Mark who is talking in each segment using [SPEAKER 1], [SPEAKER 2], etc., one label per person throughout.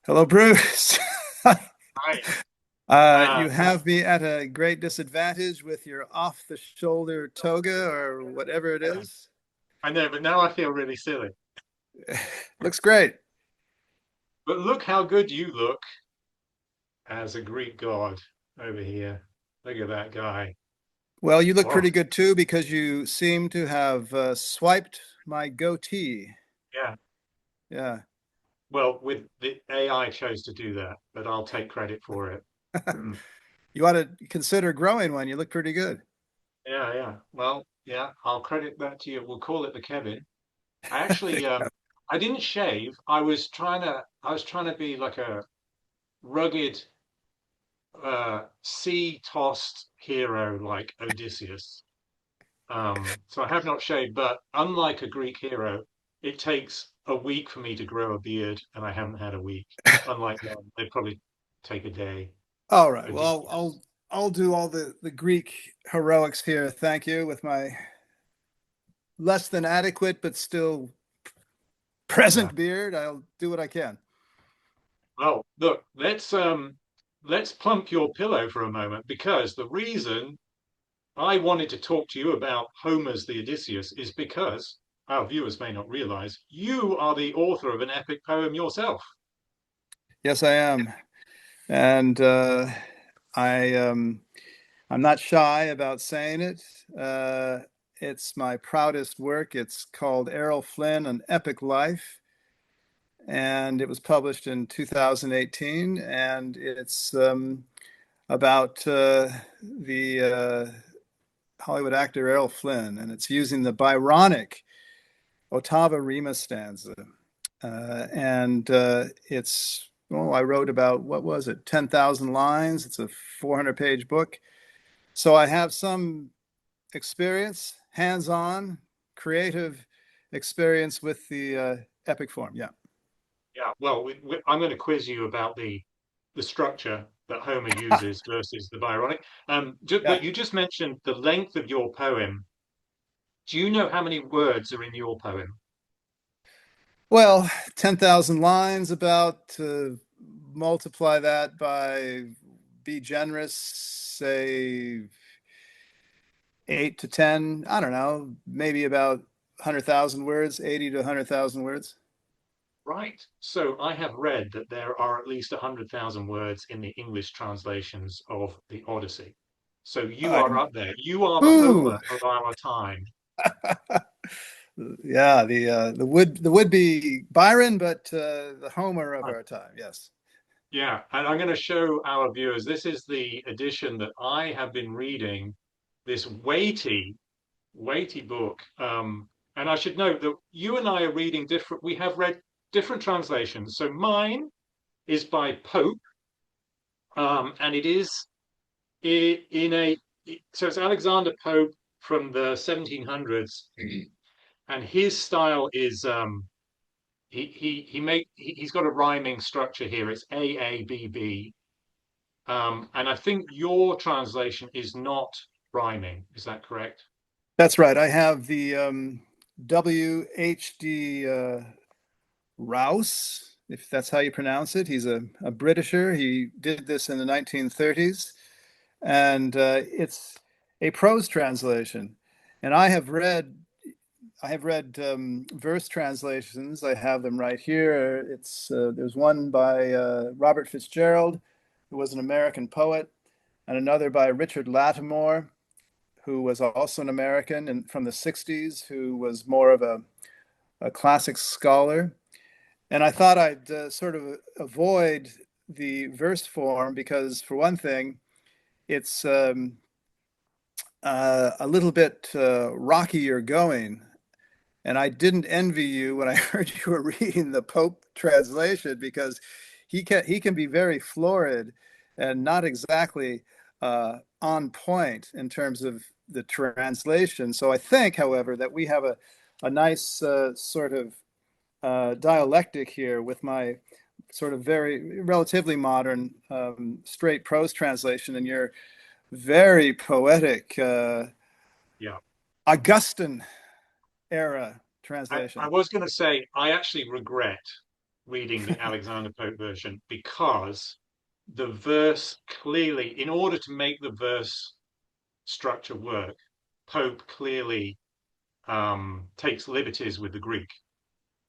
[SPEAKER 1] Hello, Bruce.
[SPEAKER 2] Right.
[SPEAKER 1] You
[SPEAKER 2] Uh,
[SPEAKER 1] have me at a great disadvantage with your off-the-shoulder toga or whatever it
[SPEAKER 2] yeah,
[SPEAKER 1] is.
[SPEAKER 2] I know, but now I feel really silly.
[SPEAKER 1] Looks great.
[SPEAKER 2] But look how good you look as a Greek god over here. Look at that guy.
[SPEAKER 1] Well, you look
[SPEAKER 2] Oh,
[SPEAKER 1] pretty good too because you seem to have swiped my goatee.
[SPEAKER 2] yeah.
[SPEAKER 1] Yeah.
[SPEAKER 2] Well, with the AI chose to do that, but I'll take credit for it.
[SPEAKER 1] You ought to consider growing one. You look pretty good.
[SPEAKER 2] Yeah, yeah. Well, yeah, I'll credit that to you. We'll call it the Kevin. I actually, I didn't shave. I was trying to be like a rugged, sea-tossed hero like Odysseus. So I have not shaved, but unlike a Greek hero, it takes a week for me to grow a beard, and I haven't had a week. Unlike them, they probably take a day.
[SPEAKER 1] All right. Well, I'll
[SPEAKER 2] Odysseus.
[SPEAKER 1] I'll do all the Greek heroics here. Thank you with my less than adequate but still
[SPEAKER 2] Yeah.
[SPEAKER 1] present beard. I'll do what I can.
[SPEAKER 2] Well, look, let's plump your pillow for a moment because the reason I wanted to talk to you about Homer's The Odysseus is because our viewers may not realize you are the author of an epic poem yourself.
[SPEAKER 1] Yes, I am. And I I'm not shy about saying it. Uh, it's my proudest work. It's called Errol Flynn: An Epic Life, and it was published in 2018. And it's about the Hollywood actor Errol Flynn, and it's using the Byronic ottava rima stanza. And it's, I wrote about, what was it, 10,000 lines. It's a 400-page book. So I have some experience, hands-on, creative experience with the epic form. Yeah.
[SPEAKER 2] Yeah, well, I'm going to quiz you about the structure that Homer uses versus the Byronic.
[SPEAKER 1] Yeah.
[SPEAKER 2] But you just mentioned the length of your poem. Do you know how many words are in your poem?
[SPEAKER 1] Well, 10,000 lines, about multiply that by, be generous, say 8 to 10, I don't know, maybe about 100,000 words, 80 to 100,000 words.
[SPEAKER 2] Right. So I have read that there are at least 100,000 words in the English translations of the Odyssey. So you are
[SPEAKER 1] I'm,
[SPEAKER 2] up there. You are the
[SPEAKER 1] ooh,
[SPEAKER 2] Homer of our time.
[SPEAKER 1] yeah, the would be Byron, but the Homer of our time. Yes.
[SPEAKER 2] Yeah, and I'm going to show our viewers this is the edition that I have been reading, this weighty book. And I should note that you and I are reading different, we have read different translations. So mine is by Pope, and it is in a, so it's Alexander Pope from the 1700s, and his style is, he's got a rhyming structure here. It's AABB. And I think your translation is not rhyming. Is that correct?
[SPEAKER 1] That's right. I have the WHD Rouse, if that's how you pronounce it. He's a Britisher. He did this in the 1930s, and it's a prose translation. And I have read verse translations. I have them right here. It's there's one by Robert Fitzgerald, who was an American poet, and another by Richard Lattimore, who was also an American and from the 60s, who was more of a classic scholar. And I thought I'd sort of avoid the verse form because, for one thing, it's a little bit rockier going. And I didn't envy you when I heard you were reading the Pope translation because he can be very florid and not exactly on point in terms of the translation. So I think, however, that we have a nice sort of dialectic here with my sort of very relatively modern straight prose translation and your very poetic
[SPEAKER 2] Yeah.
[SPEAKER 1] Augustan era
[SPEAKER 2] I
[SPEAKER 1] translation.
[SPEAKER 2] was going to say, I actually regret. reading the Alexander Pope version because the verse clearly, in order to make the verse structure work, Pope clearly takes liberties with the Greek.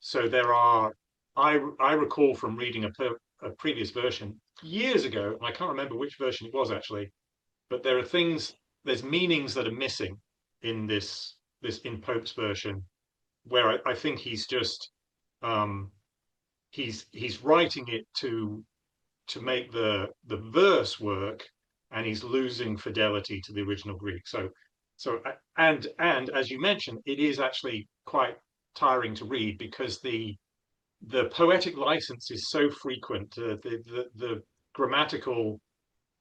[SPEAKER 2] So there are, I recall from reading a previous version years ago, and I can't remember which version it was actually, but there are things, there's meanings that are missing in this in Pope's version, where I think he's just um, he's writing it to make the verse work, and he's losing fidelity to the original Greek. And as you mentioned, it is actually quite tiring to read because the poetic license is so frequent. The grammatical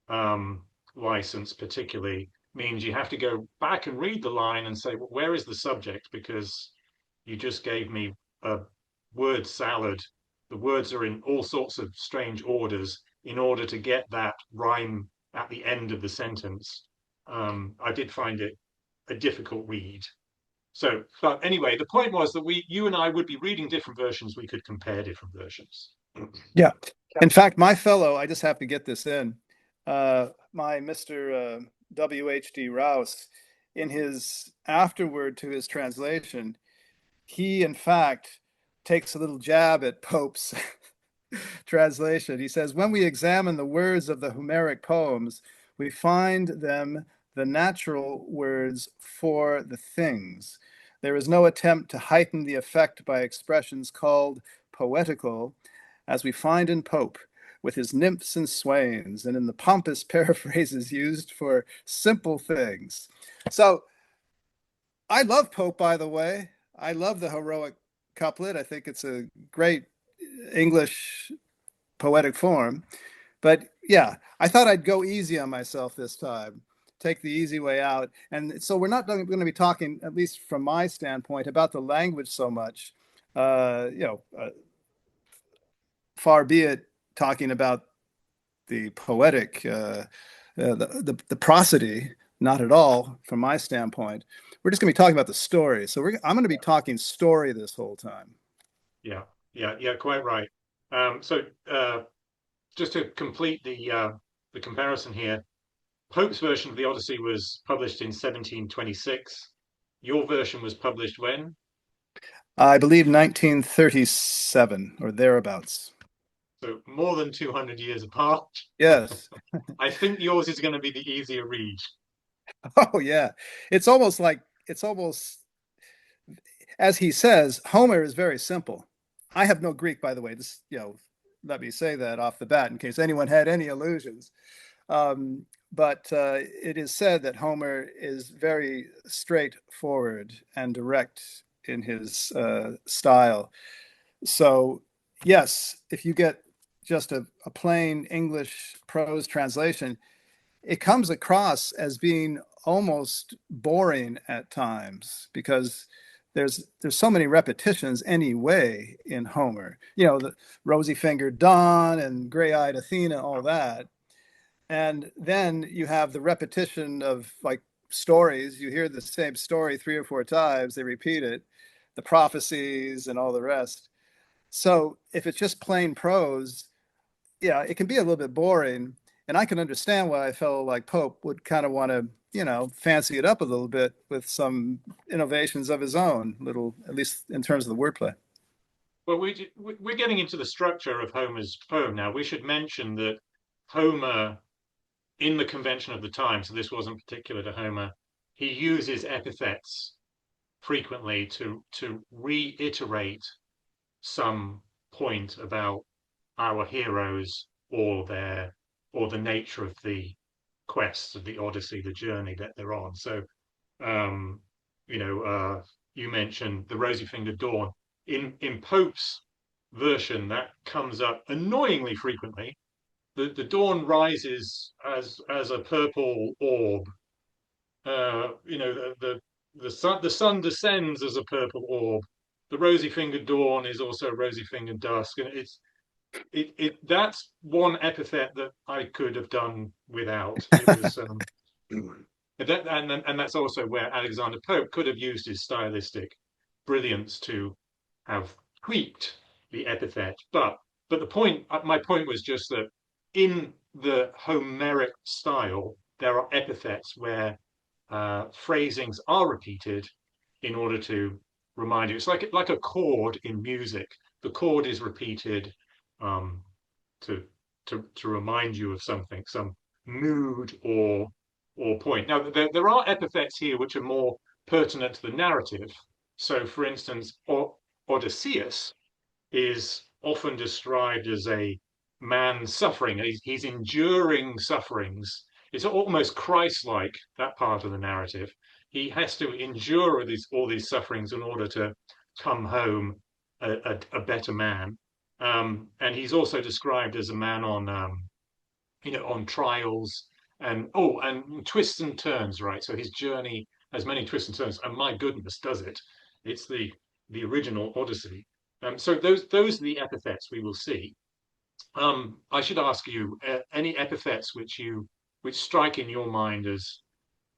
[SPEAKER 2] um, license, particularly, means you have to go back and read the line and say, well, where is the subject? Because you just gave me a word salad. The words are in all sorts of strange orders in order to get that rhyme at the end of the sentence. I did find it a difficult read. So, but anyway, the point was that you and I would be reading different versions. We could compare different versions.
[SPEAKER 1] Yeah. In fact, my fellow, I just have to get this in, my Mr. W.H.D. Rouse, in his afterword to his translation, he in fact takes a little jab at Pope's translation. He says, when we examine the words of the Homeric poems, we find them the natural words for the things. There is no attempt to heighten the effect by expressions called poetical, as we find in Pope, with his nymphs and swains, and in the pompous paraphrases used for simple things. So I love Pope, by the way. I love the heroic couplet. I think it's a great English poetic form. But yeah, I thought I'd go easy on myself this time, take the easy way out. And so we're not going to be talking, at least from my standpoint, about the language so much. Uh, you know, uh, Far be it talking about the poetic, the prosody, not at all from my standpoint. We're just going to be talking about the story. So I'm going to be talking story this whole time.
[SPEAKER 2] Yeah, yeah, quite right. So just to complete the comparison here, Pope's version of the Odyssey was published in 1726. Your version was published when?
[SPEAKER 1] I believe 1937 or thereabouts.
[SPEAKER 2] So more than 200 years apart.
[SPEAKER 1] Yes.
[SPEAKER 2] I think yours is going to be the easier read.
[SPEAKER 1] Oh, yeah. It's almost like, it's almost, as he says, Homer is very simple. I have no Greek, by the way. This, let me say that off the bat in case anyone had any illusions. But it is said that Homer is very straightforward and direct in his style. So, yes, if you get just a plain English prose translation, it comes across as being almost boring at times because there's so many repetitions anyway in Homer. The rosy-fingered Dawn and gray-eyed Athena, all that. And then you have the repetition of like stories. You hear the same story three or four times, they repeat it, the prophecies and all the rest. So if it's just plain prose, yeah, it can be a little bit boring. And I can understand why a fellow like Pope would kind of want to, fancy it up a little bit with some innovations of his own, little, at least in terms of the wordplay.
[SPEAKER 2] Well, we're getting into the structure of Homer's poem now. We should mention that Homer, in the convention of the time, so this wasn't particular to Homer, he uses epithets frequently to reiterate some point about our heroes or the nature of the quest of the Odyssey, the journey that they're on. So, um, you mentioned the rosy-fingered dawn. In Pope's version, that comes up annoyingly frequently. The dawn rises as a purple orb. The sun descends as a purple orb. The rosy-fingered dawn is also rosy-fingered dusk, and that's one epithet that I could have done without. It was and that's also where Alexander Pope could have used his stylistic brilliance to have tweaked the epithet. But the point, my point was just that in the Homeric style, there are epithets where phrasings are repeated in order to remind you. It's like a chord in music. The chord is repeated um, to to remind you of something, some mood or point. Now, there are epithets here which are more pertinent to the narrative. So, for instance, Odysseus is often described as a man suffering. He's enduring sufferings. It's almost Christ-like, that part of the narrative. He has to endure all these sufferings in order to come home a better man. And he's also described as a man on, on trials and twists and turns, right? So his journey has many twists and turns, and my goodness, does it? It's the original Odyssey. So those are the epithets we will see. I should ask you any epithets which strike in your mind as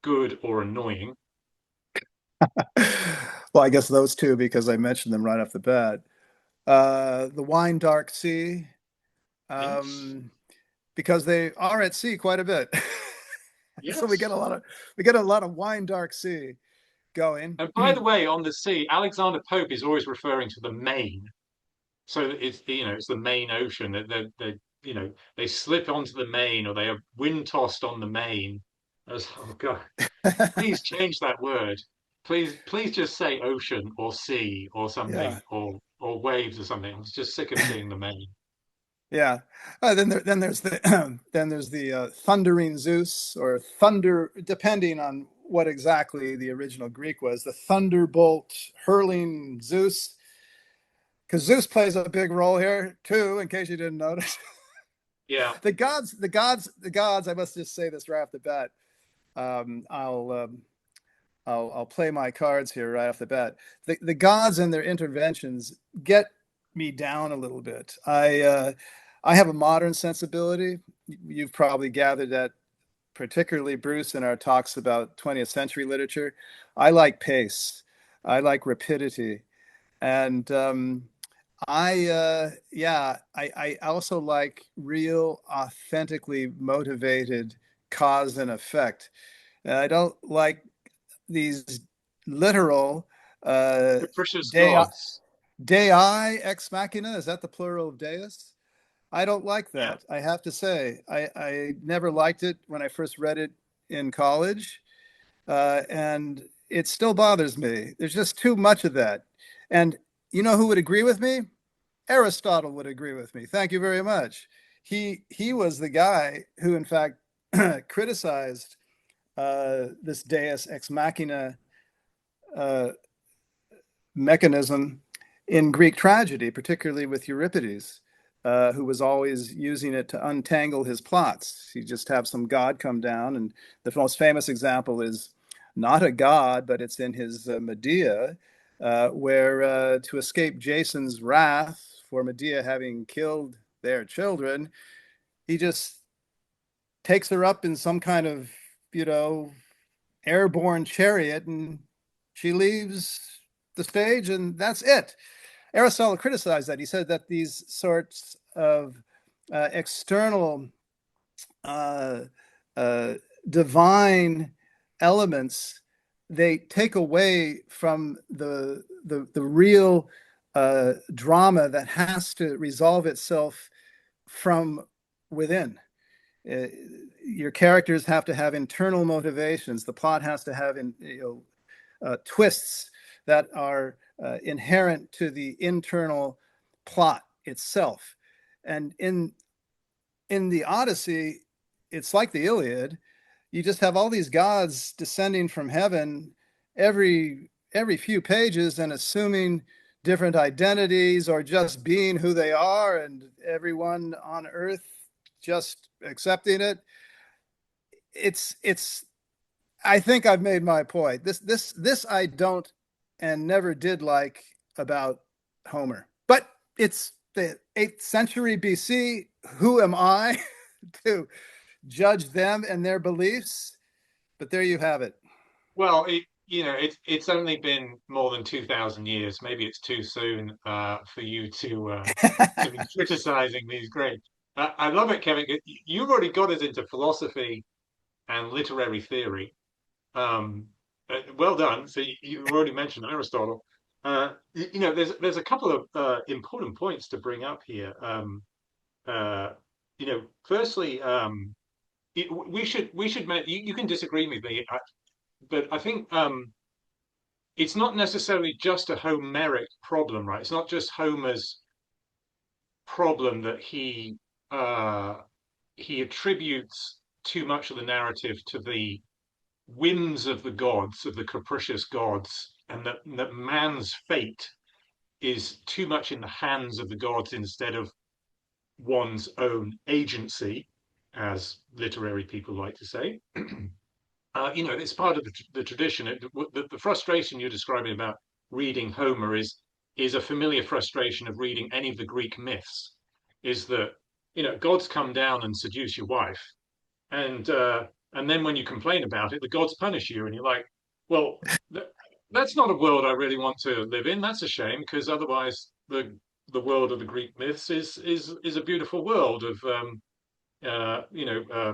[SPEAKER 2] good or annoying.
[SPEAKER 1] Well, I guess those two because I mentioned them right off the bat. The wine dark sea,
[SPEAKER 2] Yes,
[SPEAKER 1] um, because they are at sea quite a bit. So
[SPEAKER 2] yes.
[SPEAKER 1] we get a lot of wine dark sea going.
[SPEAKER 2] And by the way, on the sea, Alexander Pope is always referring to the main. So it's it's the main ocean that they slip onto the main or they are wind tossed on the main. As, oh God, please change that word. Please just say ocean or sea or
[SPEAKER 1] Yeah,
[SPEAKER 2] something or waves or something. I'm just sick of seeing the main.
[SPEAKER 1] yeah. Then there's the then there's the thundering Zeus or thunder, depending on what exactly the original Greek was. The thunderbolt hurling Zeus, because Zeus plays a big role here too. In case you didn't notice,
[SPEAKER 2] Yeah,
[SPEAKER 1] the gods. I must just say this right off the bat. Um, I'll um, I'll play my cards here right off the bat. The gods and their interventions get me down a little bit. I have a modern sensibility. You've probably gathered that, particularly Bruce, in our talks about 20th century literature. I like pace. I like rapidity, and I also like real, authentically motivated cause and effect. And I don't like these literal uh,
[SPEAKER 2] capricious
[SPEAKER 1] dei,
[SPEAKER 2] gods.
[SPEAKER 1] dei ex machina. Is that the plural of deus? I don't like
[SPEAKER 2] Yeah.
[SPEAKER 1] that. I have to say, I never liked it when I first read it in college, and it still bothers me. There's just too much of that. And you know who would agree with me? Aristotle would agree with me. Thank you very much. He was the guy who, in fact, criticized this deus ex machina uh, mechanism in Greek tragedy, particularly with Euripides, who was always using it to untangle his plots. He just have some god come down, and the most famous example is not a god, but it's in his Medea, where to escape Jason's wrath for Medea having killed their children, he just takes her up in some kind of, you know, airborne chariot, and she leaves the stage, and that's it. Aristotle criticized that. He said that these sorts of external uh, uh, divine elements, they take away from the real drama that has to resolve itself from within. Uh, your characters have to have internal motivations. The plot has to have twists that are inherent to the internal plot itself. And in the Odyssey, it's like the Iliad. You just have all these gods descending from heaven every few pages and assuming different identities or just being who they are, and everyone on earth just accepting it. It's I think I've made my point. This I don't and never did like about Homer. But it's the 8th century BC. Who am I to judge them and their beliefs? But there you have it.
[SPEAKER 2] Well, it's only been more than 2,000 years. Maybe it's too soon for you to be criticizing these great. I love it, Kevin. You've already got us into philosophy and literary theory. Um, well done. So you already mentioned Aristotle. There's a couple of important points to bring up here. Uh, Firstly, we should you can disagree with me, but I think it's not necessarily just a Homeric problem, right? It's not just Homer's problem that uh, he attributes too much of the narrative to the whims of the gods, of the capricious gods, and that man's fate is too much in the hands of the gods instead of one's own agency, as literary people like to say. It's part of the tradition. The frustration you're describing about reading Homer is a familiar frustration of reading any of the Greek myths. Is that gods come down and seduce your wife, and then when you complain about it, the gods punish you, and you're like, well, that's not a world I really want to live in. That's a shame because otherwise the world of the Greek myths is a beautiful world of uh, you know uh,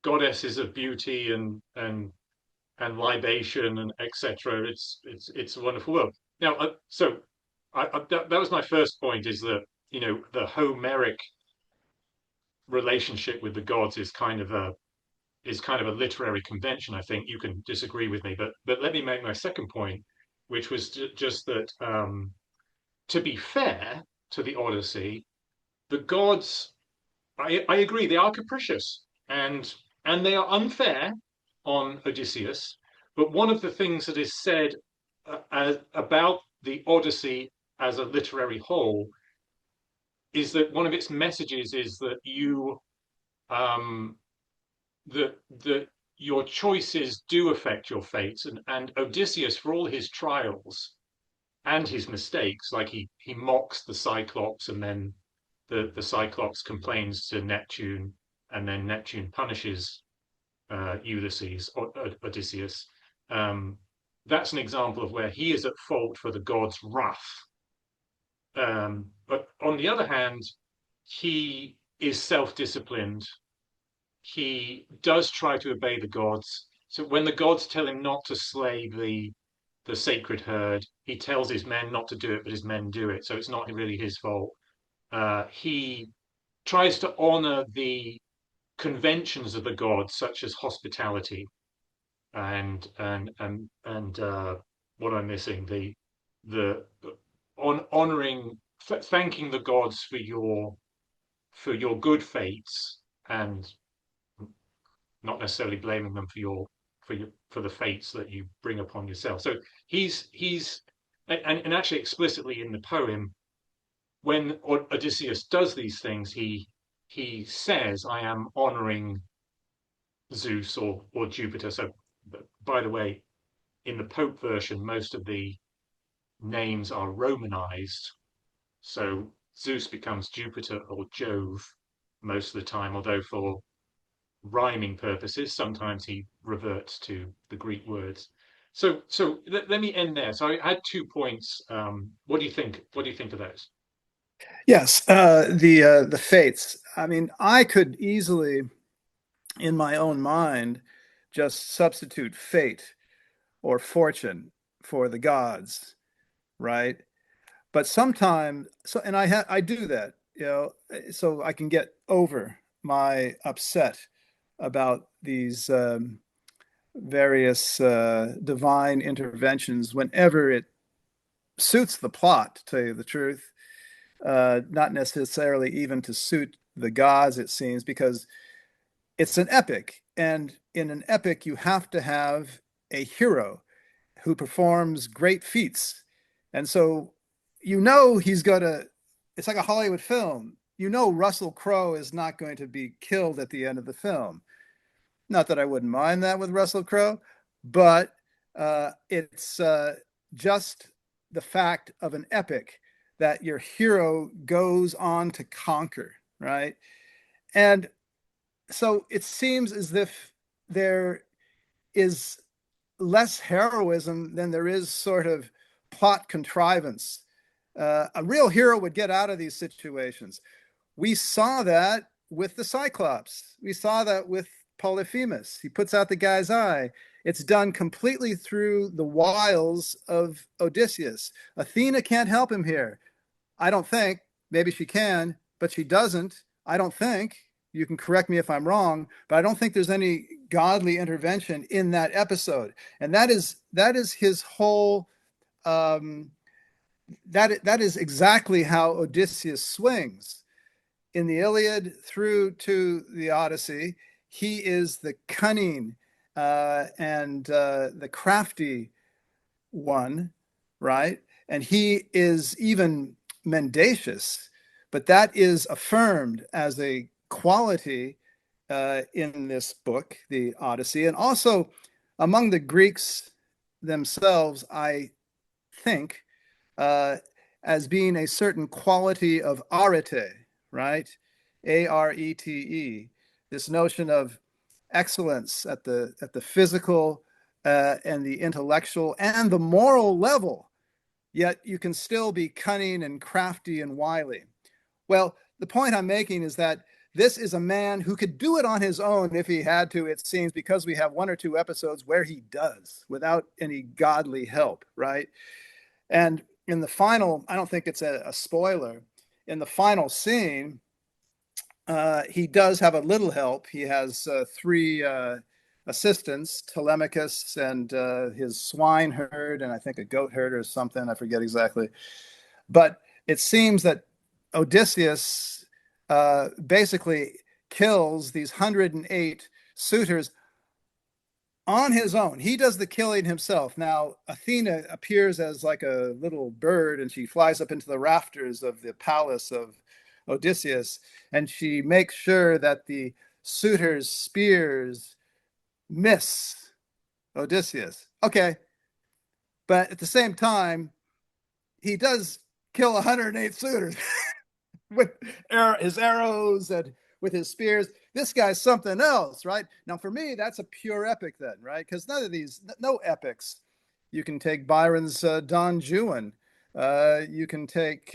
[SPEAKER 2] goddesses of beauty and libation and etc. It's a wonderful world. Now, that was my first point: is that the Homeric relationship with the gods is kind of a literary convention. I think you can disagree with me, but let me make my second point, which was just that to be fair to the Odyssey, the gods, I agree, they are capricious and they are unfair on Odysseus. But one of the things that is said about the Odyssey as a literary whole is that one of its messages is that um, that your choices do affect your fate, and Odysseus, for all his trials and his mistakes, like he mocks the Cyclops, and then the Cyclops complains to Neptune, and then Neptune punishes Ulysses or Odysseus. Um, that's an example of where he is at fault for the gods' wrath. But on the other hand, he is self-disciplined. He does try to obey the gods. So when the gods tell him not to slay the sacred herd, he tells his men not to do it, but his men do it. So it's not really his fault. He tries to honor the conventions of the gods, such as hospitality and what I'm missing, the on honoring, thanking the gods for your good fates, and not necessarily blaming them for the fates that you bring upon yourself. So he's and actually explicitly in the poem, when Odysseus does these things, he says, "I am honoring Zeus or Jupiter." So, by the way, in the Pope version, most of the names are Romanized. So Zeus becomes Jupiter or Jove most of the time, although for rhyming purposes, sometimes he reverts to the Greek words. So let me end there. So I had 2 points. What do you think? What do you think of those?
[SPEAKER 1] Yes, the fates. I mean, I could easily, in my own mind, just substitute fate or fortune for the gods, right? But sometimes, and I do that, so I can get over my upset about these various divine interventions whenever it suits the plot, to tell you the truth. Not necessarily even to suit the gods, it seems, because it's an epic. And in an epic, you have to have a hero who performs great feats. And so, he's going to, it's like a Hollywood film. Russell Crowe is not going to be killed at the end of the film. Not that I wouldn't mind that with Russell Crowe, but it's just the fact of an epic that your hero goes on to conquer, right? And so it seems as if there is less heroism than there is sort of plot contrivance. A real hero would get out of these situations. We saw that with the Cyclops. We saw that with Polyphemus. He puts out the guy's eye. It's done completely through the wiles of Odysseus. Athena can't help him here. I don't think. Maybe she can, but she doesn't. I don't think. You can correct me if I'm wrong, but I don't think there's any godly intervention in that episode. And that is his whole that is exactly how Odysseus swings in the Iliad through to the Odyssey. He is the cunning and the crafty one, right? And he is even mendacious, but that is affirmed as a quality in this book, the Odyssey, and also among the Greeks themselves, I think, uh, as being a certain quality of arete, right? Arete, this notion of excellence at the physical and the intellectual and the moral level, yet you can still be cunning and crafty and wily. Well, the point I'm making is that this is a man who could do it on his own if he had to, it seems, because we have one or two episodes where he does without any godly help, right? And in the final, I don't think it's a spoiler, in the final scene, he does have a little help. He has three assistants, Telemachus and his swineherd, and I think a goat herd or something. I forget exactly. But it seems that Odysseus basically kills these 108 suitors on his own. He does the killing himself. Now, Athena appears as like a little bird and she flies up into the rafters of the palace of Odysseus and she makes sure that the suitors' spears miss Odysseus. Okay, but at the same time, he does kill 108 suitors with his arrows and with his spears. This guy's something else, right? Now, for me, that's a pure epic then, right? Because none of these, no epics. You can take Byron's Don Juan. You can take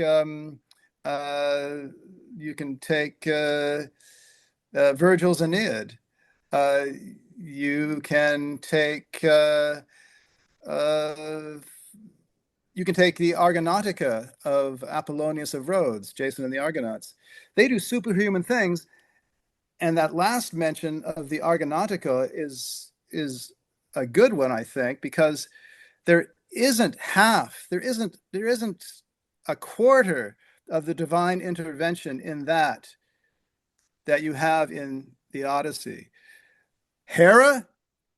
[SPEAKER 1] Virgil's Aeneid. You can take uh, you can take the Argonautica of Apollonius of Rhodes, Jason and the Argonauts. They do superhuman things, and that last mention of the Argonautica is a good one, I think, because there isn't a quarter of the divine intervention in that you have in the Odyssey. Hera,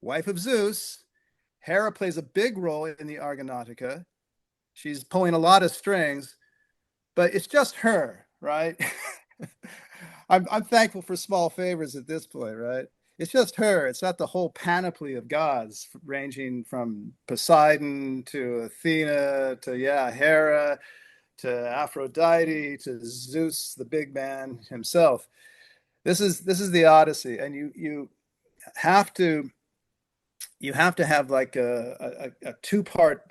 [SPEAKER 1] wife of Zeus, Hera plays a big role in the Argonautica. She's pulling a lot of strings, but it's just her, right? I'm thankful for small favors at this point, right? It's just her. It's not the whole panoply of gods, ranging from Poseidon to Athena to Hera to Aphrodite to Zeus, the big man himself. This is the Odyssey, and have to you have to have like a two-part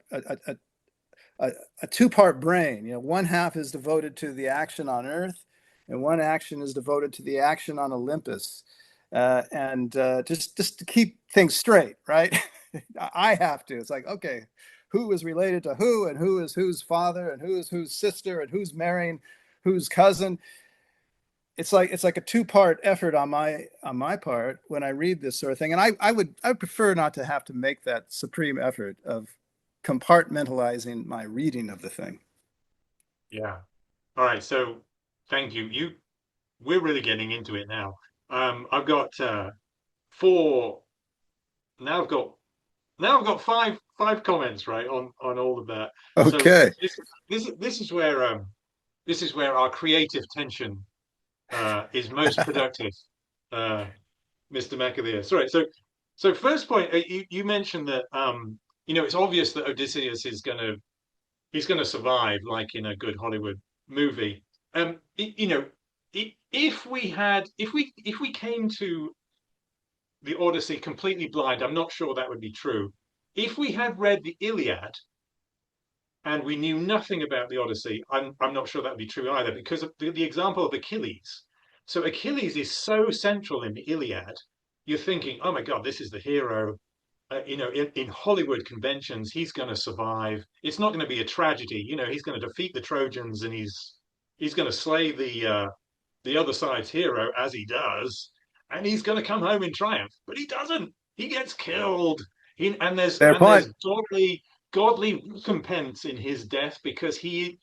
[SPEAKER 1] brain. One half is devoted to the action on Earth, and one action is devoted to the action on Olympus. And just to keep things straight, right? I have to. It's like, okay, who is related to who, and who is whose father, and who is whose sister, and who's marrying whose cousin. It's like a two-part effort on my part when I read this sort of thing. And I would prefer not to have to make that supreme effort of compartmentalizing my reading of the thing.
[SPEAKER 2] Yeah. All right. So thank you. We're really getting into it now. I've got four. Now I've got five comments, right, on all of that. So
[SPEAKER 1] Okay.
[SPEAKER 2] this is where our creative tension is most productive, uh, Mr. McAleer. Sorry. So first point, you mentioned that it's obvious that Odysseus he's gonna survive, like in a good Hollywood movie. If we came to the Odyssey completely blind, I'm not sure that would be true. if we had read the Iliad and we knew nothing about the Odyssey, I'm not sure that would be true either, because of the example of Achilles. So Achilles is so central in the Iliad. You're thinking, oh my God, this is the hero. In Hollywood conventions, he's going to survive. It's not going to be a tragedy. He's going to defeat the Trojans, and he's going to slay the other side's hero as he does, and he's going to come home in triumph. But he doesn't. He gets killed. And there's
[SPEAKER 1] Fair point.
[SPEAKER 2] godly recompense in his death because he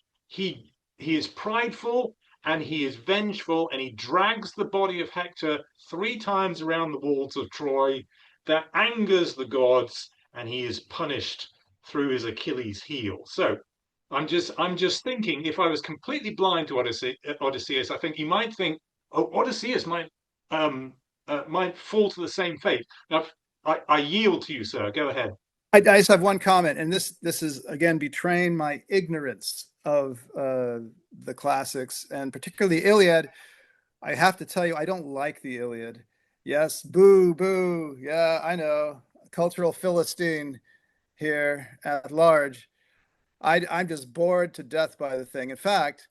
[SPEAKER 2] is prideful and he is vengeful and he drags the body of Hector 3 times around the walls of Troy. That angers the gods, and he is punished through his Achilles heel. So I'm just thinking, if I was completely blind to Odysseus, I think you might think, oh, Odysseus might fall to the same fate. Now, I yield to you, sir. Go ahead.
[SPEAKER 1] I just have one comment, and this is again betraying my ignorance of the classics, and particularly Iliad. I have to tell you, I don't like the Iliad. Yes, boo, boo. Yeah, I know. Cultural Philistine here at large. I'm just bored to death by the thing. In fact,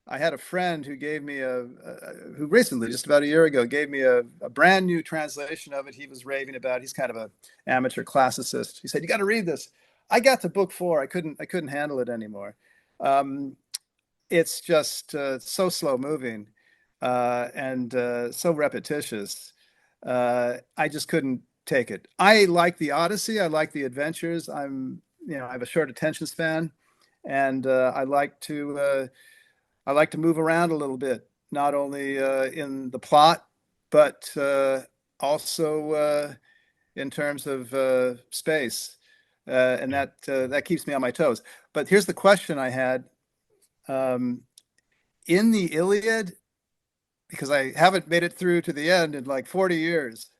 [SPEAKER 1] I had a friend who gave me who recently, just about a year ago, gave me a brand new translation of it. He was raving about. He's kind of an amateur classicist. He said, "You got to read this." I got to book 4. I couldn't handle it anymore. Um, it's just so slow moving and so repetitious. I just couldn't take it. I like the Odyssey. I like the adventures. I have a short attention span, and I like to move around a little bit, not only in the plot, but also in terms of space, and
[SPEAKER 2] Yeah,
[SPEAKER 1] that keeps me on my toes. But here's the question I had um, in the Iliad, because I haven't made it through to the end in like 40 years.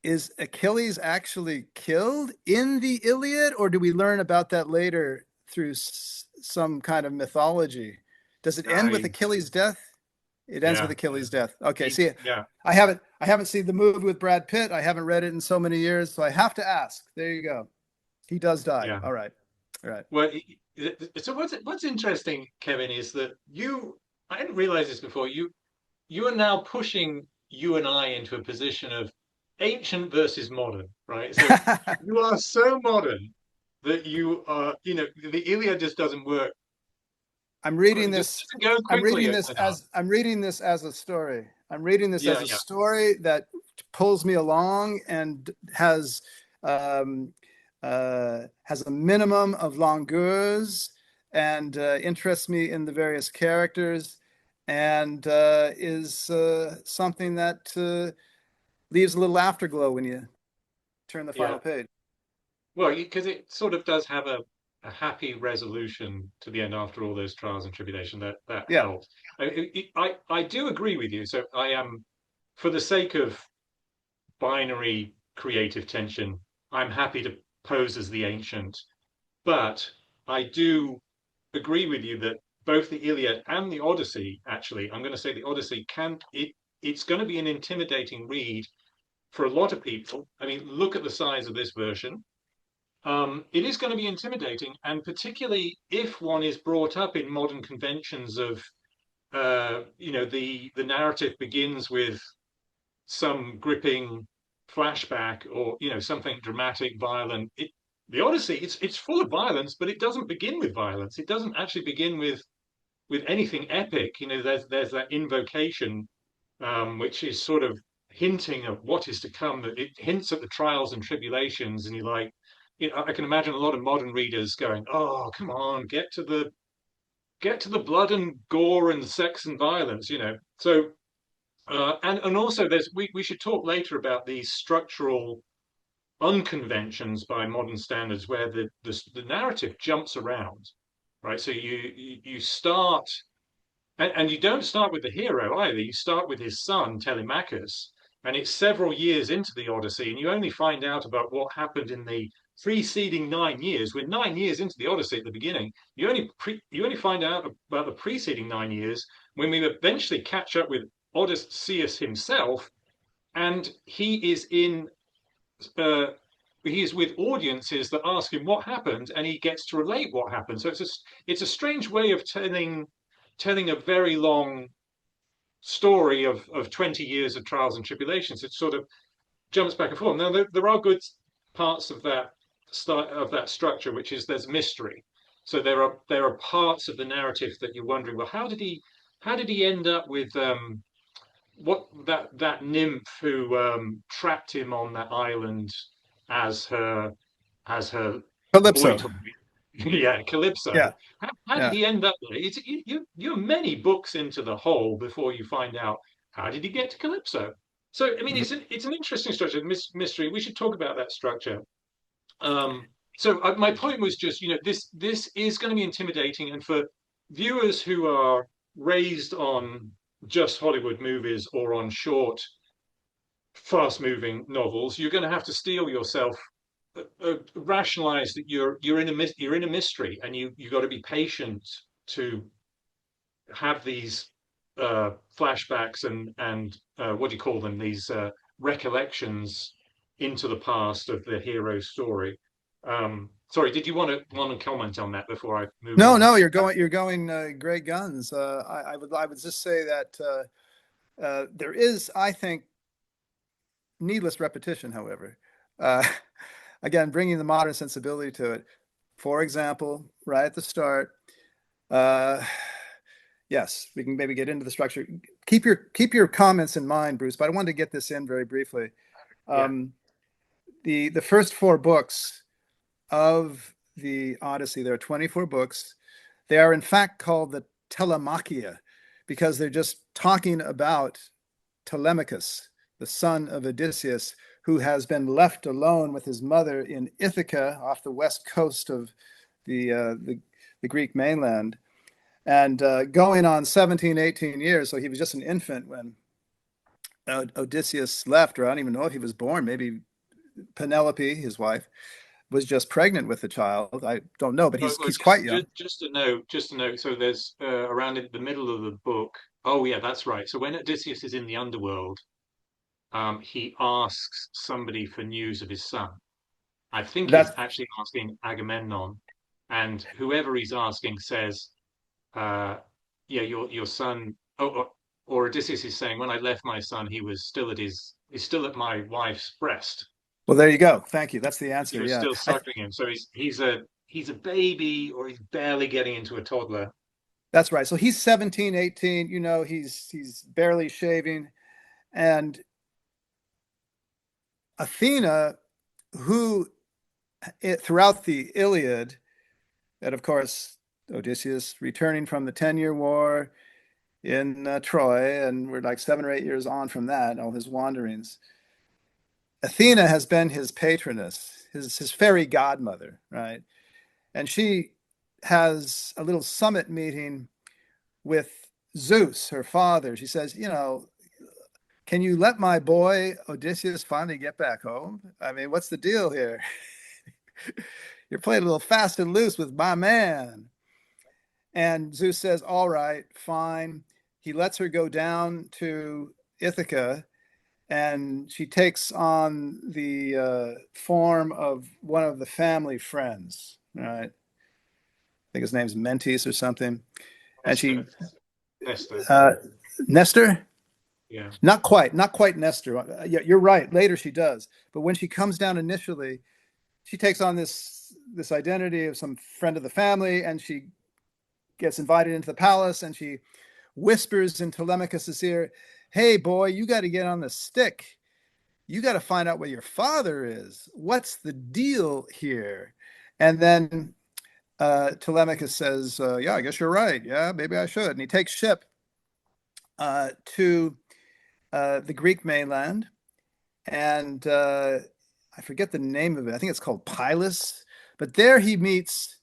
[SPEAKER 1] Is Achilles actually killed in the Iliad, or do we learn about that later through some kind of mythology? Does it end with
[SPEAKER 2] I
[SPEAKER 1] Achilles' death? It ends with
[SPEAKER 2] yeah
[SPEAKER 1] Achilles' death. Okay,
[SPEAKER 2] he
[SPEAKER 1] see,
[SPEAKER 2] yeah
[SPEAKER 1] I haven't seen the movie with Brad Pitt. I haven't read it in so many years, so I have to ask. There you go. He does die.
[SPEAKER 2] yeah.
[SPEAKER 1] All right. All right.
[SPEAKER 2] Well, so what's interesting, Kevin, is that I didn't realize this before. You are now pushing you and I into a position of ancient versus modern, right? So you are so modern that the Iliad just doesn't work.
[SPEAKER 1] I'm
[SPEAKER 2] Well,
[SPEAKER 1] reading
[SPEAKER 2] it just
[SPEAKER 1] this.
[SPEAKER 2] doesn't go quickly enough.
[SPEAKER 1] I'm reading this as a story. I'm reading this as
[SPEAKER 2] Yeah,
[SPEAKER 1] a
[SPEAKER 2] yeah,
[SPEAKER 1] story that pulls me along and um, has a minimum of longueurs and interests me in the various characters and is something that leaves a little afterglow when you turn the
[SPEAKER 2] yeah.
[SPEAKER 1] final page.
[SPEAKER 2] Well, because it sort of does have a happy resolution to the end after all those trials and tribulation. That
[SPEAKER 1] Yeah,
[SPEAKER 2] helps. I do agree with you. So I am, for the sake of binary creative tension, I'm happy to pose as the ancient, but I do agree with you that both the Iliad and the Odyssey, actually, I'm going to say the Odyssey it's going to be an intimidating read for a lot of people. I mean, look at the size of this version. It is going to be intimidating, and particularly if one is brought up in modern conventions of, the narrative begins with some gripping flashback or something dramatic, violent. The Odyssey, it's full of violence, but it doesn't begin with violence. It doesn't actually begin with anything epic. There's that invocation, which is sort of hinting of what is to come. That it hints at the trials and tribulations, and I can imagine a lot of modern readers going, "Oh, come on, get to the blood and gore and sex and violence." So and also we should talk later about these structural unconventions by modern standards where the narrative jumps around, right? So you start and you don't start with the hero either. You start with his son Telemachus, and it's several years into the Odyssey, and you only find out about what happened in the preceding 9 years. We're 9 years into the Odyssey at the beginning. You only find out about the preceding 9 years when we eventually catch up with Odysseus himself, and he is in uh, he's with audiences that ask him what happened, and he gets to relate what happened. So it's a strange way of telling a very long story of 20 years of trials and tribulations. It sort of jumps back and forth. Now there are good parts of that structure, which is there's mystery. So there are parts of the narrative that you're wondering, well, how did he end up with what that nymph who trapped him on that island as her boy
[SPEAKER 1] Calypso.
[SPEAKER 2] toy? Yeah, Calypso.
[SPEAKER 1] Yeah,
[SPEAKER 2] How did
[SPEAKER 1] yeah.
[SPEAKER 2] he end up there? You're many books into the hole before you find out how did he get to Calypso. So I mean,
[SPEAKER 1] Mhm.
[SPEAKER 2] it's an interesting structure, mystery. We should talk about that structure. Um, so my point was just, this is going to be intimidating, and for viewers who are raised on just Hollywood movies or on short, fast-moving novels, you're going to have to steel yourself, rationalize that you're in a mystery, and you got to be patient to have these flashbacks and what do you call them? These recollections into the past of the hero's story. Sorry, did you want to comment on that before I move
[SPEAKER 1] No,
[SPEAKER 2] on?
[SPEAKER 1] no, you're going great guns. I would just say that there is, I think, needless repetition. However, uh, again, bringing the modern sensibility to it. For example, right at the start, uh, yes, we can maybe get into the structure. Keep your comments in mind, Bruce. But I wanted to get this in very briefly.
[SPEAKER 2] Yeah.
[SPEAKER 1] Um, the first four books of the Odyssey, there are 24 books. They are in fact called the Telemachia because they're just talking about Telemachus, the son of Odysseus, who has been left alone with his mother in Ithaca off the west coast of the Greek mainland, and going on 17, 18 years. So he was just an infant when Odysseus left, or I don't even know if he was born. Maybe Penelope, his wife, was just pregnant with the child. I don't know, but
[SPEAKER 2] Well,
[SPEAKER 1] he's quite
[SPEAKER 2] just,
[SPEAKER 1] young.
[SPEAKER 2] just a note. So there's around in the middle of the book. Oh yeah, that's right. So when Odysseus is in the underworld, he asks somebody for news of his son. I think he's
[SPEAKER 1] That's
[SPEAKER 2] actually asking Agamemnon, and whoever he's asking says, uh, "Yeah, your son." Oh, or Odysseus is saying, "When I left my son, he's still at my wife's breast.
[SPEAKER 1] well. There you go. Thank you. That's the
[SPEAKER 2] You
[SPEAKER 1] answer.
[SPEAKER 2] know,
[SPEAKER 1] Yeah,
[SPEAKER 2] still suckling him. So he's a baby, or he's barely getting into a toddler."
[SPEAKER 1] that's right. So he's 17, 18. He's barely shaving, and Athena, who throughout the Iliad, and of course Odysseus returning from the 10-year war in Troy, and we're like 7 or 8 years on from that, all his wanderings. Athena has been his patroness, his fairy godmother, right? And she has a little summit meeting with Zeus, her father. She says, can you let my boy Odysseus finally get back home? I mean, what's the deal here? You're playing a little fast and loose with my man. And Zeus says, all right, fine. He lets her go down to Ithaca, and she takes on the form of one of the family friends, right? I think his name's Mentis or something. And she,
[SPEAKER 2] Esther, Esther,
[SPEAKER 1] uh, Nestor?
[SPEAKER 2] yeah.
[SPEAKER 1] Not quite Nestor. Yeah, you're right. Later she does. But when she comes down initially, she takes on this identity of some friend of the family, and she gets invited into the palace, and she whispers in Telemachus's ear, "Hey boy, you got to get on the stick. You got to find out where your father is. What's the deal here?" And then Telemachus says, "Yeah, I guess you're right. Yeah, maybe I should." And he takes ship to the Greek mainland, and I forget the name of it. I think it's called Pylos. But there he meets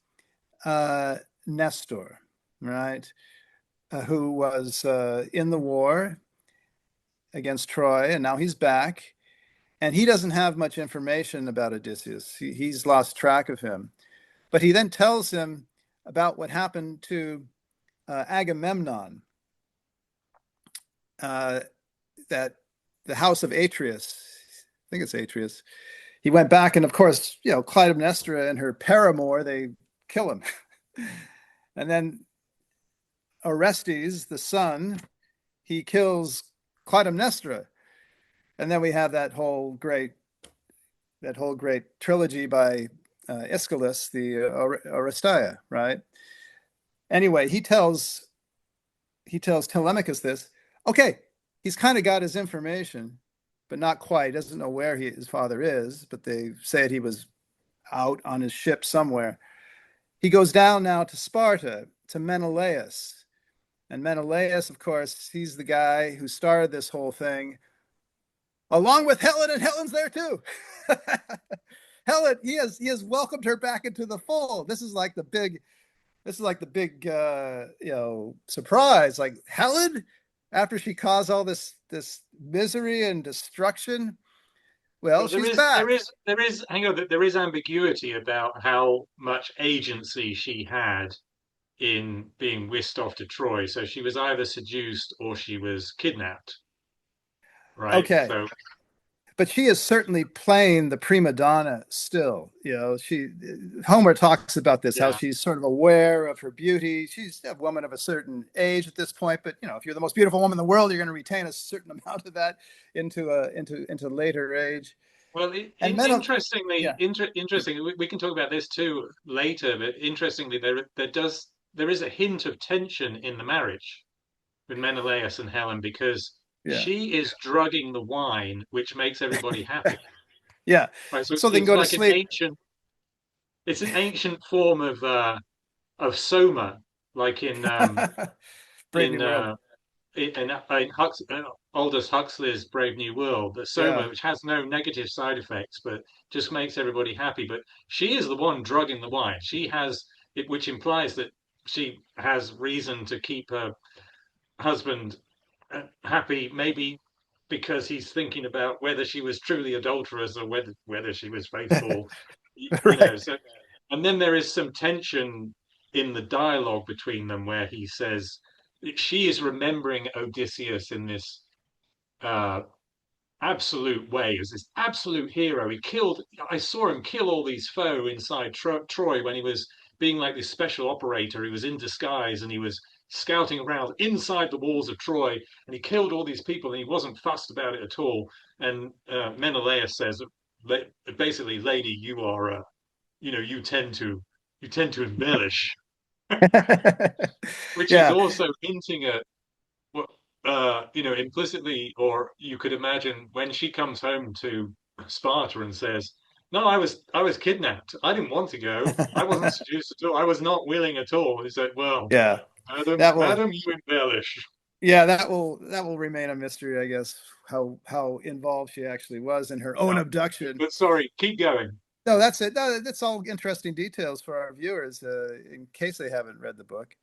[SPEAKER 1] uh, Nestor, right, who was in the war against Troy, and now he's back. And he doesn't have much information about Odysseus. He's lost track of him. But he then tells him about what happened to Agamemnon, uh, that the house of Atreus, I think it's Atreus, he went back, and of course, Clytemnestra and her paramour, they kill him. And then Orestes, the son, he kills Clytemnestra. And then we have that whole great trilogy by Aeschylus, the Oresteia, right? Anyway, he tells Telemachus this. Okay, he's kind of got his information, but not quite. He doesn't know where his father is, but they said he was out on his ship somewhere. He goes down now to Sparta, to Menelaus. And Menelaus, of course, he's the guy who started this whole thing, along with Helen, and Helen's there too. Helen, he has welcomed her back into the fold. This is like the big surprise. Like, Helen, after she caused all this misery and destruction, well, she's back.
[SPEAKER 2] There is ambiguity about how much agency she had in being whisked off to Troy. So she was either seduced or she was kidnapped. Right.
[SPEAKER 1] Okay.
[SPEAKER 2] So,
[SPEAKER 1] but she is certainly playing the prima donna still. Homer talks about this, how she's sort of aware of her beauty. She's a woman of a certain age at this point, but if you're the most beautiful woman in the world, you're going to retain a certain amount of that into later age.
[SPEAKER 2] Well, interestingly, we can talk about this too later. But interestingly, there is a hint of tension in the marriage with Menelaus and Helen, because she is drugging the wine, which makes everybody happy.
[SPEAKER 1] Yeah.
[SPEAKER 2] Right,
[SPEAKER 1] so they can go
[SPEAKER 2] like
[SPEAKER 1] to sleep.
[SPEAKER 2] It's an ancient form of soma, like in Aldous Huxley's Brave New World, the soma, which has no negative side effects, but just makes everybody happy. But she is the one drugging the wine. She has it, which implies that she has reason to keep her husband happy, maybe because he's thinking about whether she was truly adulterous or whether she was faithful.
[SPEAKER 1] Right.
[SPEAKER 2] So, and then there is some tension in the dialogue between them where he says she is remembering Odysseus in this absolute way, as this absolute hero. I saw him kill all these foe inside Troy when he was being like this special operator. He was in disguise and he was scouting around inside the walls of Troy, and he killed all these people, and he wasn't fussed about it at all. And Menelaus says, basically, lady, you are, you tend to embellish, which is also hinting at what, implicitly, or you could imagine when she comes home to Sparta and says, "No, I was kidnapped. I didn't want to go. I wasn't seduced at all. I was not willing at all." He said, "Well,
[SPEAKER 1] Yeah.
[SPEAKER 2] madam, you embellish."
[SPEAKER 1] Yeah, that will remain a mystery, I guess, how involved she actually was in her own abduction.
[SPEAKER 2] But sorry, keep going.
[SPEAKER 1] No, that's it. No, that's all interesting details for our viewers, in case they haven't read the book.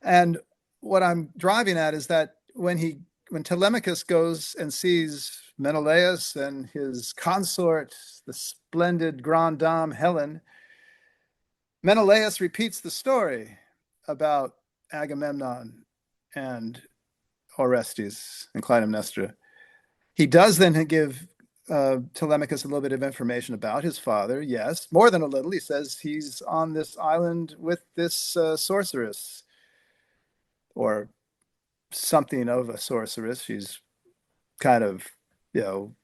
[SPEAKER 1] And what I'm driving at is that when Telemachus goes and sees Menelaus and his consort, the splendid grande dame Helen, Menelaus repeats the story about Agamemnon and Orestes and Clytemnestra. He does then give Telemachus a little bit of information about his father. Yes, more than a little. He says he's on this island with this sorceress, or something of a sorceress. She's kind of, an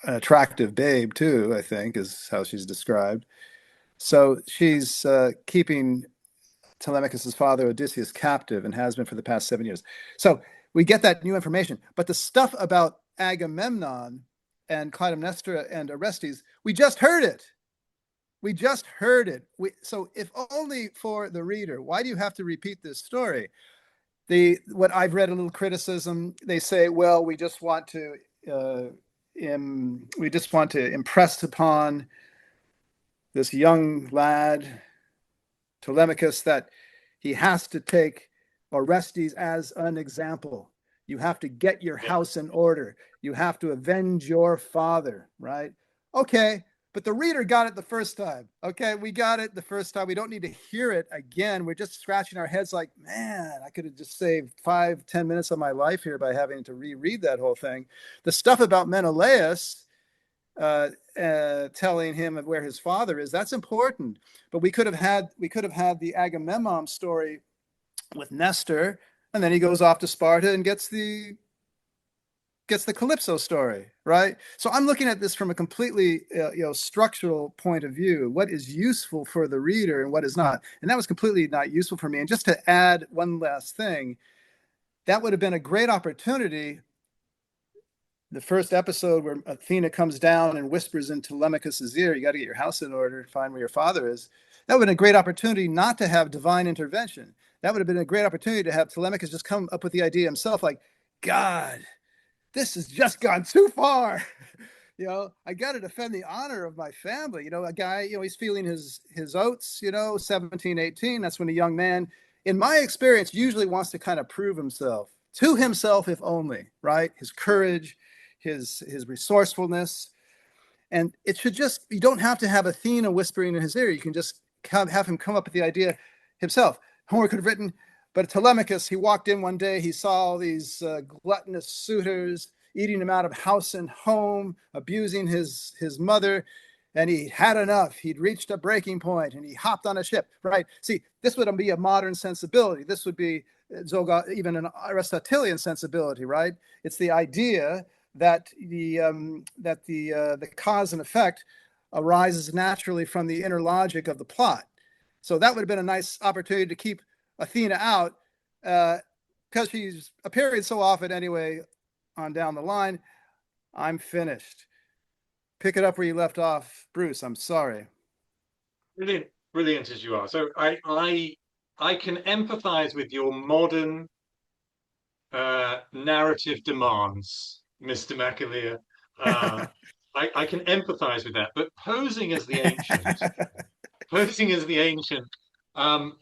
[SPEAKER 1] attractive babe too, I think, is how she's described. So she's keeping Telemachus's father, Odysseus, captive, and has been for the past 7 years. So we get that new information. But the stuff about Agamemnon and Clytemnestra and Orestes, we just heard it. So if only for the reader, why do you have to repeat this story? What I've read a little criticism, they say, well, we just want to impress upon this young lad, Telemachus, that he has to take Orestes as an example. You have to get your house in order. You have to avenge your father, right? Okay, but the reader got it the first time. Okay, we got it the first time. We don't need to hear it again. We're just scratching our heads like, man, I could have just saved 5-10 minutes of my life here by having to reread that whole thing. The stuff about Menelaus, telling him of where his father is. That's important. But we could have had the Agamemnon story with Nestor, and then he goes off to Sparta and gets the Calypso story, right? So I'm looking at this from a completely structural point of view. What is useful for the reader and what is not, and that was completely not useful for me. And just to add one last thing, that would have been a great opportunity. The first episode where Athena comes down and whispers in Telemachus's ear, "You got to get your house in order, find where your father is." That would have been a great opportunity not to have divine intervention. That would have been a great opportunity to have Telemachus just come up with the idea himself, like, God, this has just gone too far. I got to defend the honor of my family. A guy, he's feeling his oats, 17, 18. That's when a young man, in my experience, usually wants to kind of prove himself to himself, if only, right? His courage, his resourcefulness. And it should just, you don't have to have Athena whispering in his ear. You can just have him come up with the idea himself. Homer could have written, but Telemachus, he walked in one day, he saw all these gluttonous suitors eating him out of house and home, abusing his mother, and he had enough. He'd reached a breaking point, and he hopped on a ship, right? See, this would be a modern sensibility. This would be even an Aristotelian sensibility, right? It's the idea that the cause and effect arises naturally from the inner logic of the plot. So that would have been a nice opportunity to keep Athena out, because she's appearing so often anyway on down the line. I'm finished. Pick it up where you left off, Bruce. I'm sorry.
[SPEAKER 2] Brilliant, brilliant as you are. So I can empathize with your modern narrative demands, Mr. McAleer. Uh, I can empathize with that. But posing as the ancient,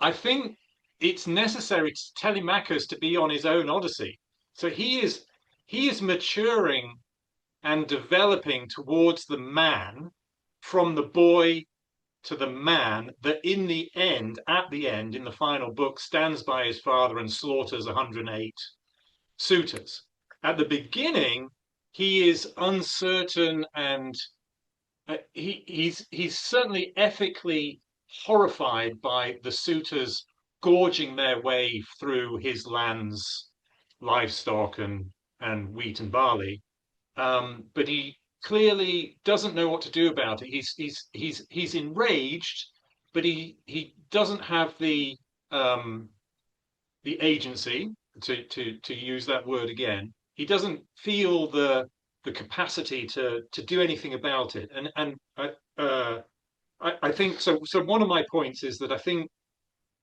[SPEAKER 2] I think it's necessary to Telemachus to be on his own Odyssey. So he is maturing and developing towards the man, from the boy to the man that in the end, at the end, in the final book, stands by his father and slaughters 108 suitors. At the beginning, he is uncertain, and he's certainly ethically horrified by the suitors gorging their way through his land's livestock and wheat and barley. But he clearly doesn't know what to do about it. He's enraged, but he doesn't have the agency, to use that word again. He doesn't feel the capacity to do anything about it. And I think so. So one of my points is that I think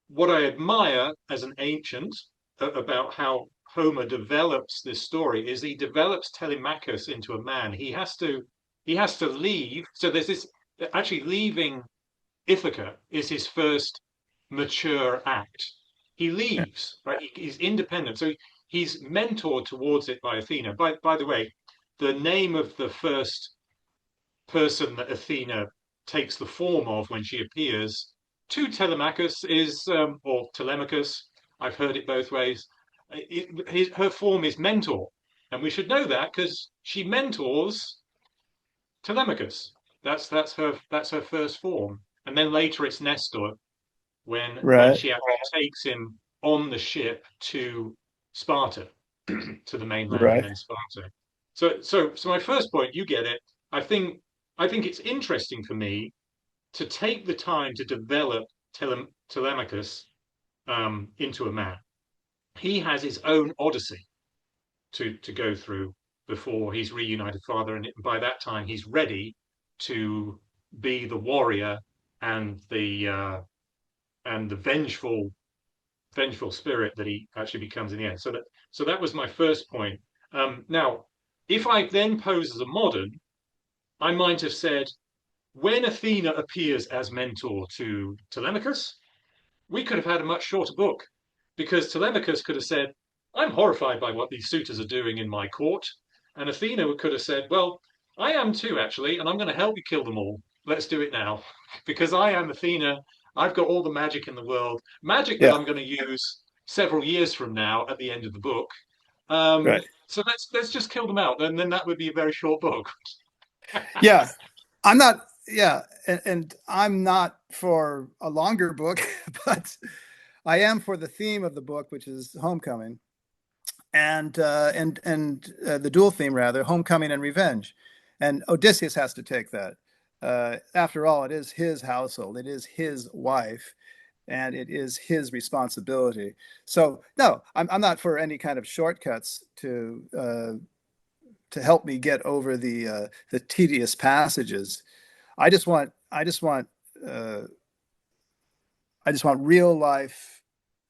[SPEAKER 2] what I admire as an ancient about how Homer develops this story is he develops Telemachus into a man. He has to leave. So there's this, actually leaving Ithaca is his first mature act. He leaves, right? He's independent. So he's mentored towards it by Athena. By the way, the name of the first person that Athena takes the form of when she appears to Telemachus is, or Telemachus, I've heard it both ways. Her form is mentor. And we should know that because she mentors Telemachus. That's her first form. And then later it's Nestor when
[SPEAKER 1] Right,
[SPEAKER 2] she actually takes him on the ship to Sparta, to the mainland, and
[SPEAKER 1] right.
[SPEAKER 2] then Sparta. So my first point, you get it. I think I think it's interesting for me to take the time to develop Telemachus into a man. He has his own Odyssey to go through before he's reunited father, and by that time he's ready to be the warrior and the vengeful spirit that he actually becomes in the end. So that was my first point. Now, if I then pose as a modern, I might have said, when Athena appears as mentor to Telemachus, we could have had a much shorter book, because Telemachus could have said, I'm horrified by what these suitors are doing in my court. And Athena could have said, well, I am too, actually, and I'm going to help you kill them all. Let's do it now. Because I am Athena. I've got all the magic in the world, magic that
[SPEAKER 1] Yeah,
[SPEAKER 2] I'm going to use several years from now at the end of the book.
[SPEAKER 1] right.
[SPEAKER 2] So let's just kill them out, and then that would be a very short book.
[SPEAKER 1] Yeah, I'm not. Yeah, and I'm not for a longer book, but I am for the theme of the book, which is homecoming, and the dual theme rather, homecoming and revenge. And Odysseus has to take that. After all, it is his household, it is his wife, and it is his responsibility. So no, I'm not for any kind of shortcuts to help me get over the tedious passages. I just want I just want uh, I just want real life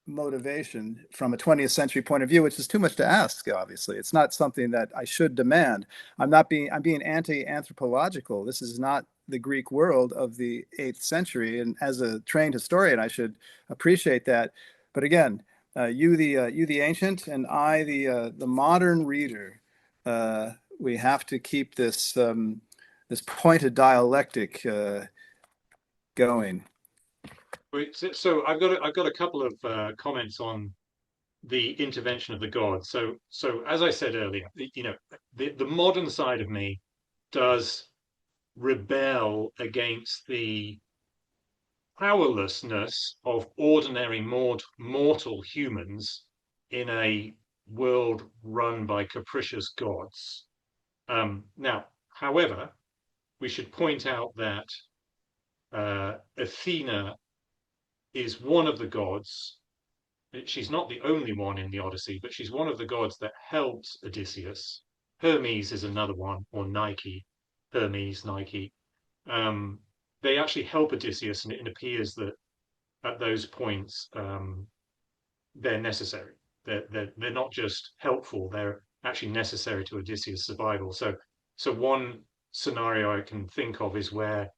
[SPEAKER 1] motivation from a 20th century point of view, which is too much to ask. Obviously, it's not something that I should demand. I'm being anti-anthropological. This is not the Greek world of the 8th century, and as a trained historian, I should appreciate that. But again, you the ancient, and I the modern reader. We have to keep this pointed dialectic going.
[SPEAKER 2] So I've got a couple of comments on the intervention of the gods. So as I said earlier, the modern side of me does rebel against the powerlessness of ordinary mortal humans in a world run by capricious gods. Now, however, we should point out that Athena is one of the gods. She's not the only one in the Odyssey, but she's one of the gods that helps Odysseus. Hermes is another one, or Nike, Hermes, Nike. Um, they actually help Odysseus, and it appears that at those points they're necessary. They're not just helpful; they're actually necessary to Odysseus' survival. So one scenario I can think of is where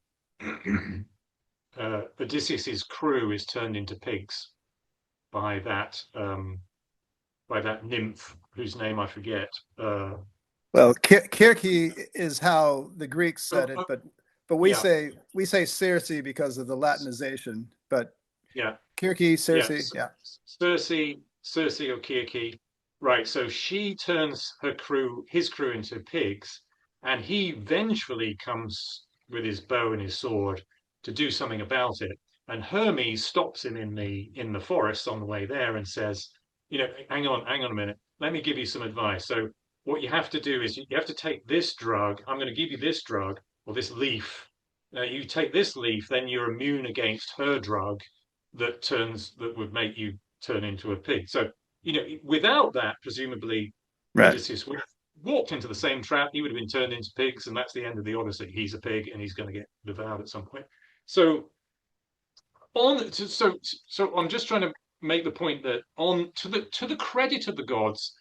[SPEAKER 2] Odysseus's crew is turned into pigs by that nymph whose name I forget.
[SPEAKER 1] Well, Kirke is how the Greeks
[SPEAKER 2] Oh,
[SPEAKER 1] said it,
[SPEAKER 2] oh,
[SPEAKER 1] but
[SPEAKER 2] yeah,
[SPEAKER 1] we say Circe because of the Latinization. But
[SPEAKER 2] yeah,
[SPEAKER 1] Kirke,
[SPEAKER 2] yeah.
[SPEAKER 1] Circe, yeah.
[SPEAKER 2] Circe or Kirke, right? So she turns his crew into pigs, and he vengefully comes with his bow and his sword to do something about it. And Hermes stops him in the forest on the way there and says, hang on a minute. Let me give you some advice. So what you have to do is you have to take this drug. I'm going to give you this drug or this leaf. You take this leaf, then you're immune against her drug that would make you turn into a pig. So, without that, presumably
[SPEAKER 1] Right.
[SPEAKER 2] Odysseus would have walked into the same trap. He would have been turned into pigs, and that's the end of the Odyssey. He's a pig, and he's going to get devoured at some point. So on, so I'm just trying to make the point that on to the credit of the gods,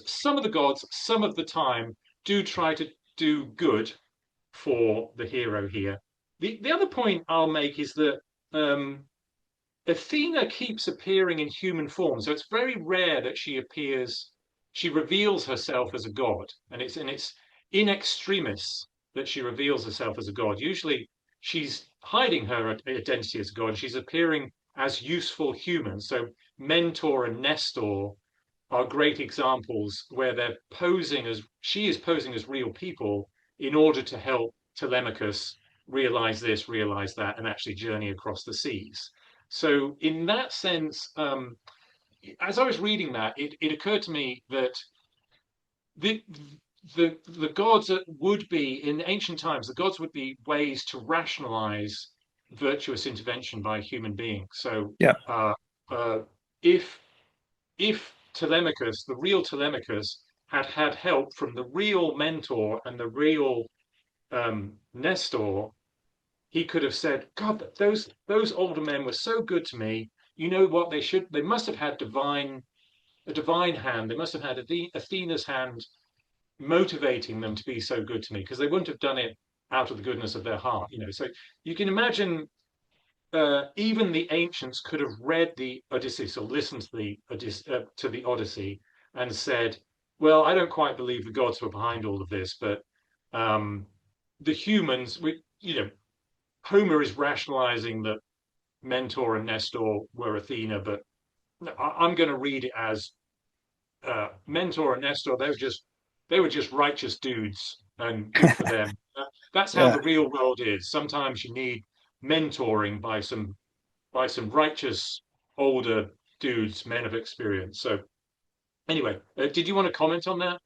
[SPEAKER 2] some of the gods, some of the time do try to do good for the hero here. The other point I'll make is that Athena keeps appearing in human form, so it's very rare that she reveals herself as a god, and it's in extremis that she reveals herself as a god. Usually, she's hiding her identity as a god. She's appearing as useful humans. So Mentor and Nestor are great examples where she is posing as real people in order to help Telemachus realize this, realize that, and actually journey across the seas. So, in that sense, as I was reading that, it occurred to me that the the gods would be in ancient times. The gods would be ways to rationalize virtuous intervention by human beings. So,
[SPEAKER 1] Yeah.
[SPEAKER 2] uh, uh, if Telemachus, the real Telemachus, had had help from the real mentor and the real Nestor, he could have said, "God, those older men were so good to me. You know what? They must have had a divine hand. They must have had Athena's hand motivating them to be so good to me because they wouldn't have done it out of the goodness of their heart. So you can imagine even the ancients could have read the Odysseus or listened to the Odyssey and said, "Well, I don't quite believe the gods were behind all of this, but um, the humans, Homer is rationalizing that Mentor and Nestor were Athena, but I'm going to read it as Mentor and Nestor. They were just righteous dudes, and good for them. That's how
[SPEAKER 1] Yeah.
[SPEAKER 2] the real world is. Sometimes you need mentoring by some righteous older dudes, men of experience. So anyway, did you want to comment on that?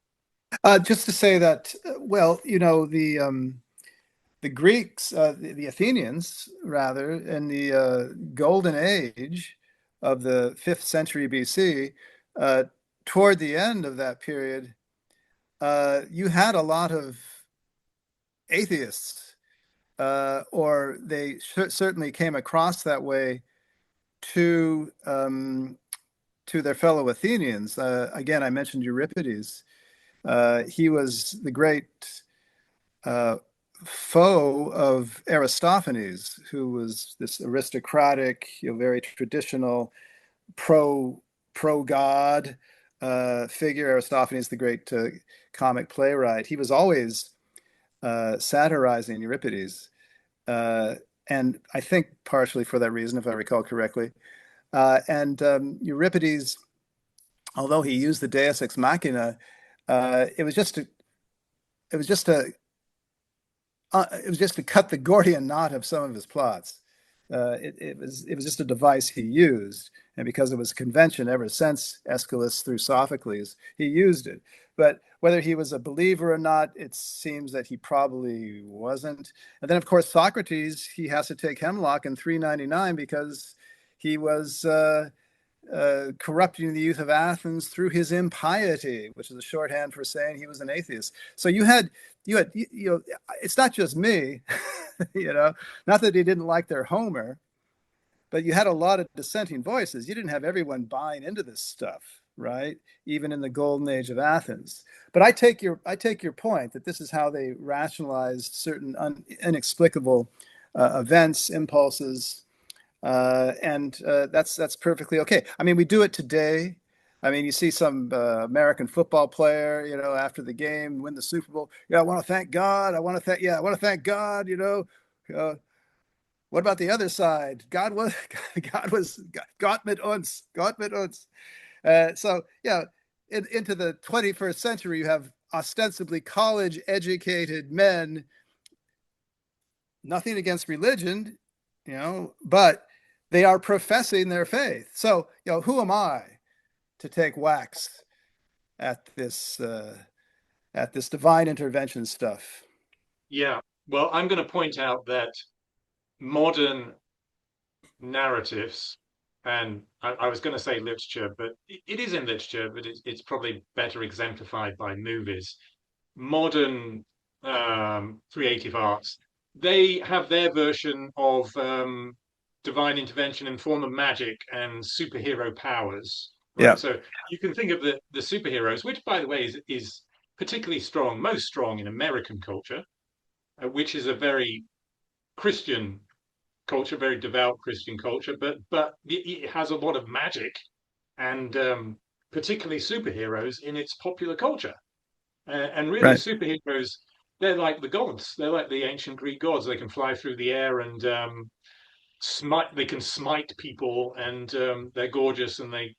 [SPEAKER 1] Just to say that, well, the Greeks, the Athenians, rather, in the golden age of the 5th century BC, uh, toward the end of that period, you had a lot of atheists, or they certainly came across that way to to their fellow Athenians. Again, I mentioned Euripides. He was the great uh, foe of Aristophanes, who was this aristocratic, very traditional pro god figure. Aristophanes, the great comic playwright, he was always satirizing Euripides, uh, and I think partially for that reason, if I recall correctly. And Euripides, although he used the Deus ex machina, it was just it was just a it was just to cut the Gordian knot of some of his plots. It was just a device he used, and because it was a convention ever since Aeschylus through Sophocles, he used it. But whether he was a believer or not, it seems that he probably wasn't. And then, of course, Socrates, he has to take hemlock in 399 because he was corrupting the youth of Athens through his impiety, which is a shorthand for saying he was an atheist. So it's not just me, not that he didn't like their Homer, but you had a lot of dissenting voices. You didn't have everyone buying into this stuff, right? Even in the golden age of Athens. But I take your point that this is how they rationalized certain inexplicable events, impulses, and that's perfectly okay. I mean, we do it today. I mean, you see some American football player, after the game, win the Super Bowl. Yeah, I want to thank God. I want to thank God. Uh, what about the other side? God was Gott mit uns, Gott mit uns. So yeah, into the 21st century, you have ostensibly college-educated men. Nothing against religion, but they are professing their faith. So, who am I to take wax at this divine intervention stuff?
[SPEAKER 2] Yeah. Well, I'm going to point out that modern narratives, and I was going to say literature, but it is in literature, but it's probably better exemplified by movies. Modern creative arts, they have their version of divine intervention in form of magic and superhero powers,
[SPEAKER 1] Yeah,
[SPEAKER 2] right? So you can think of the superheroes, which, by the way, is particularly strong, most strong in American culture, which is a very Christian culture, very devout Christian culture, but it has a lot of magic and particularly superheroes in its popular culture. And really,
[SPEAKER 1] right,
[SPEAKER 2] superheroes, they're like the gods. They're like the ancient Greek gods. They can fly through the air and smite. They can smite people, and they're gorgeous, and they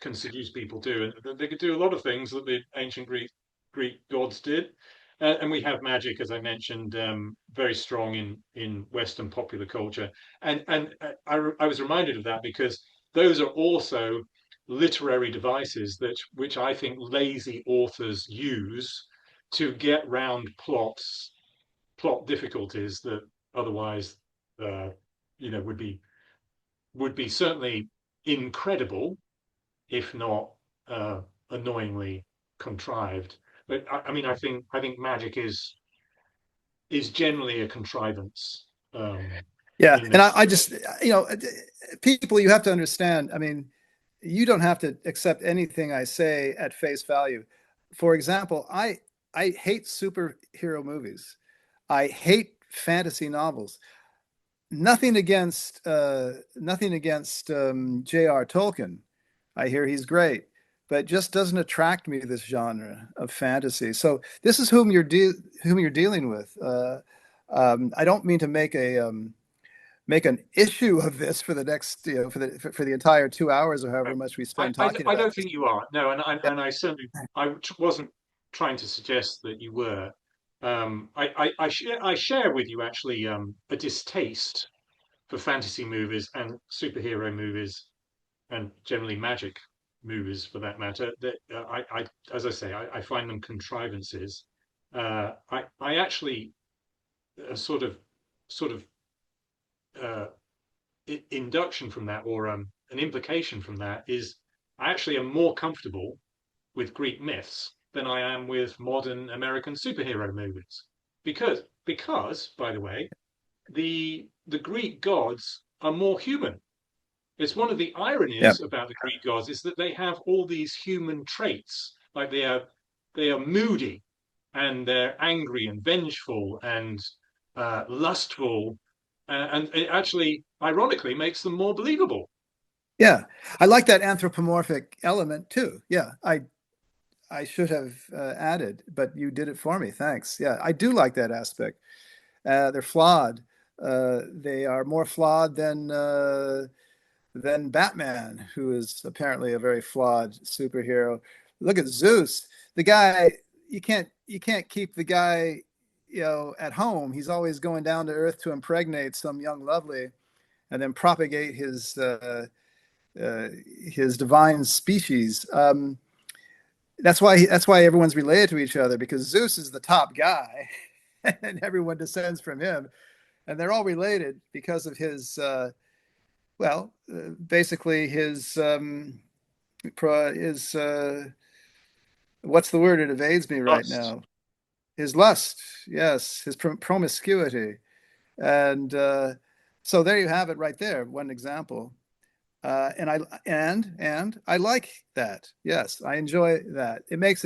[SPEAKER 2] can seduce people too. And they could do a lot of things that the ancient Greek gods did. And we have magic, as I mentioned, very strong in Western popular culture. And I was reminded of that because those are also literary devices which I think lazy authors use to get round plot difficulties that otherwise uh, would be certainly incredible, if not annoyingly contrived. But I mean, I think magic is generally a contrivance
[SPEAKER 1] yeah.
[SPEAKER 2] in
[SPEAKER 1] And
[SPEAKER 2] this.
[SPEAKER 1] I just, people, you have to understand. I mean, you don't have to accept anything I say at face value. For example, I hate superhero movies. I hate fantasy novels. Nothing against J.R. Tolkien. I hear he's great, but just doesn't attract me, this genre of fantasy. So this is whom you're dealing with. I don't mean to make an issue of this for the next, for the entire 2 hours or however much we spend talking
[SPEAKER 2] I
[SPEAKER 1] about
[SPEAKER 2] don't
[SPEAKER 1] this.
[SPEAKER 2] think you are. No,
[SPEAKER 1] Yeah,
[SPEAKER 2] and I certainly wasn't trying to suggest that you were. I share with you actually a distaste for fantasy movies and superhero movies and generally magic movies for that matter. That as I say, I find them contrivances. I actually a sort of uh, induction from that, or an implication from that, is I actually am more comfortable with Greek myths than I am with modern American superhero movies. Because, by the way, the Greek gods are more human. It's one of the
[SPEAKER 1] Yeah.
[SPEAKER 2] ironies about the Greek gods is that they have all these human traits. Like they are moody and they're angry and vengeful and lustful, and it actually, ironically, makes them more believable.
[SPEAKER 1] Yeah. I like that anthropomorphic element too. Yeah. I should have added, but you did it for me. Thanks. Yeah. I do like that aspect. They're flawed. They are more flawed than Batman, who is apparently a very flawed superhero. Look at Zeus, the guy. You can't keep the guy, at home. He's always going down to Earth to impregnate some young lovely, and then propagate uh, his divine species. That's why everyone's related to each other, because Zeus is the top guy, and everyone descends from him, and they're all related because of his basically his what's the word? It evades me right
[SPEAKER 2] Lust.
[SPEAKER 1] now. His lust, yes, his promiscuity, and so there you have it, right there. One example, and I like that. Yes, I enjoy that. It makes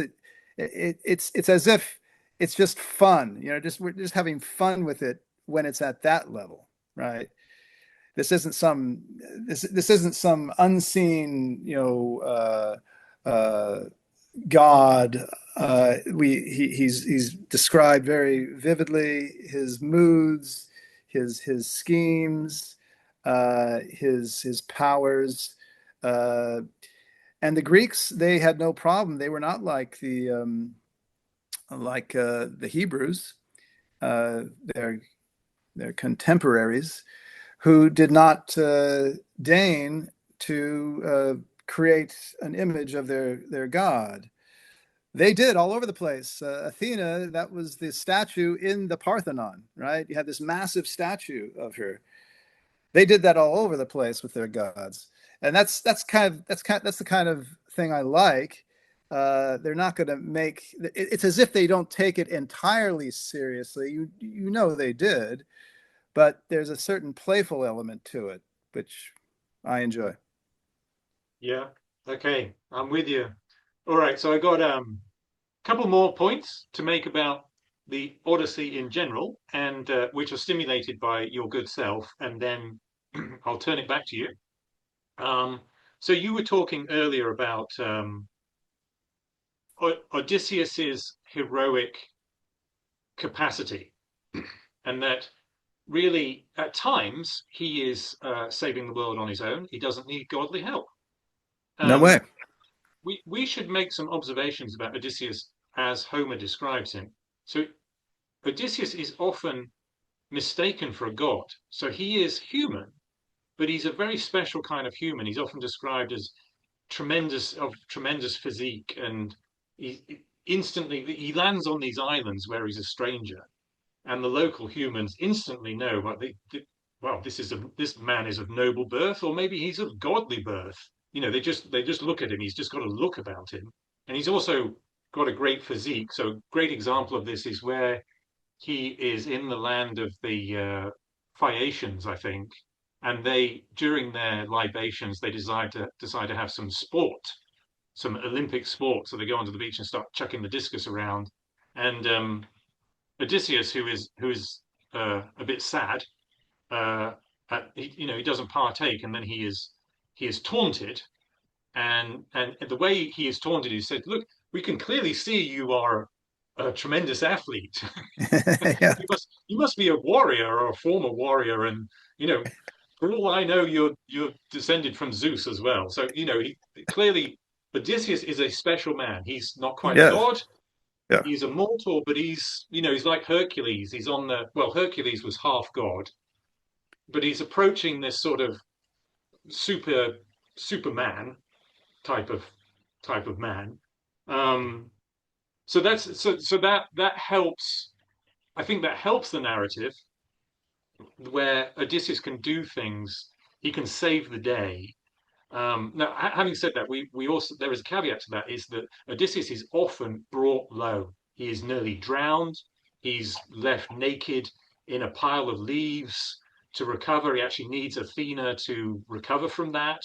[SPEAKER 1] it's as if it's just fun. Just we're just having fun with it when it's at that level, right? This isn't some this isn't some unseen, God. He's described very vividly his moods, his schemes, his powers, uh, and the Greeks, they had no problem. They were not like the Hebrews, uh, their their contemporaries, who did not deign to create an image of their god. They did all over the place. Athena, that was the statue in the Parthenon, right? You had this massive statue of her. They did that all over the place with their gods, and that's the kind of thing I like. They're not going to make it's as if they don't take it entirely seriously. You know they did, but there's a certain playful element to it, which I enjoy.
[SPEAKER 2] Yeah. Okay, I'm with you. All right, so I got couple more points to make about the Odyssey in general, and which are stimulated by your good self, and then I'll turn it back to you. Um, so you were talking earlier about Odysseus's heroic capacity, and that really, at times, he is saving the world on his own. He doesn't need godly help.
[SPEAKER 1] No way.
[SPEAKER 2] Um, we should make some observations about Odysseus as Homer describes him. So Odysseus is often mistaken for a god. So he is human, but he's a very special kind of human. He's often described as tremendous physique, and he instantly he lands on these islands where he's a stranger, and the local humans instantly know, well, this man is of noble birth, or maybe he's of godly birth. They just look at him. He's just got a look about him, and he's also got a great physique. So a great example of this is where he is in the land of the Phaeacians, I think, and they during their libations they decide to have some sport, some Olympic sport. So they go onto the beach and start chucking the discus around, and Odysseus, who is a bit sad, uh, he doesn't partake, and then he is taunted, and the way he is taunted, he said, "Look, we can clearly see you are a tremendous athlete.
[SPEAKER 1] Yeah.
[SPEAKER 2] You must be a warrior or a former warrior, and you know, for all I know, you're descended from Zeus as well. So clearly Odysseus is a special man. He's not quite a
[SPEAKER 1] Yes.
[SPEAKER 2] god,
[SPEAKER 1] Yeah.
[SPEAKER 2] he's a mortal, but he's like Hercules. He's on the well, Hercules was half god, but he's approaching this sort of super Superman type of type of man. Um, so that helps. I think that helps the narrative where Odysseus can do things. He can save the day. Now, having said that, we also there is a caveat to that is that Odysseus is often brought low. He is nearly drowned. He's left naked in a pile of leaves to recover. He actually needs Athena to recover from that.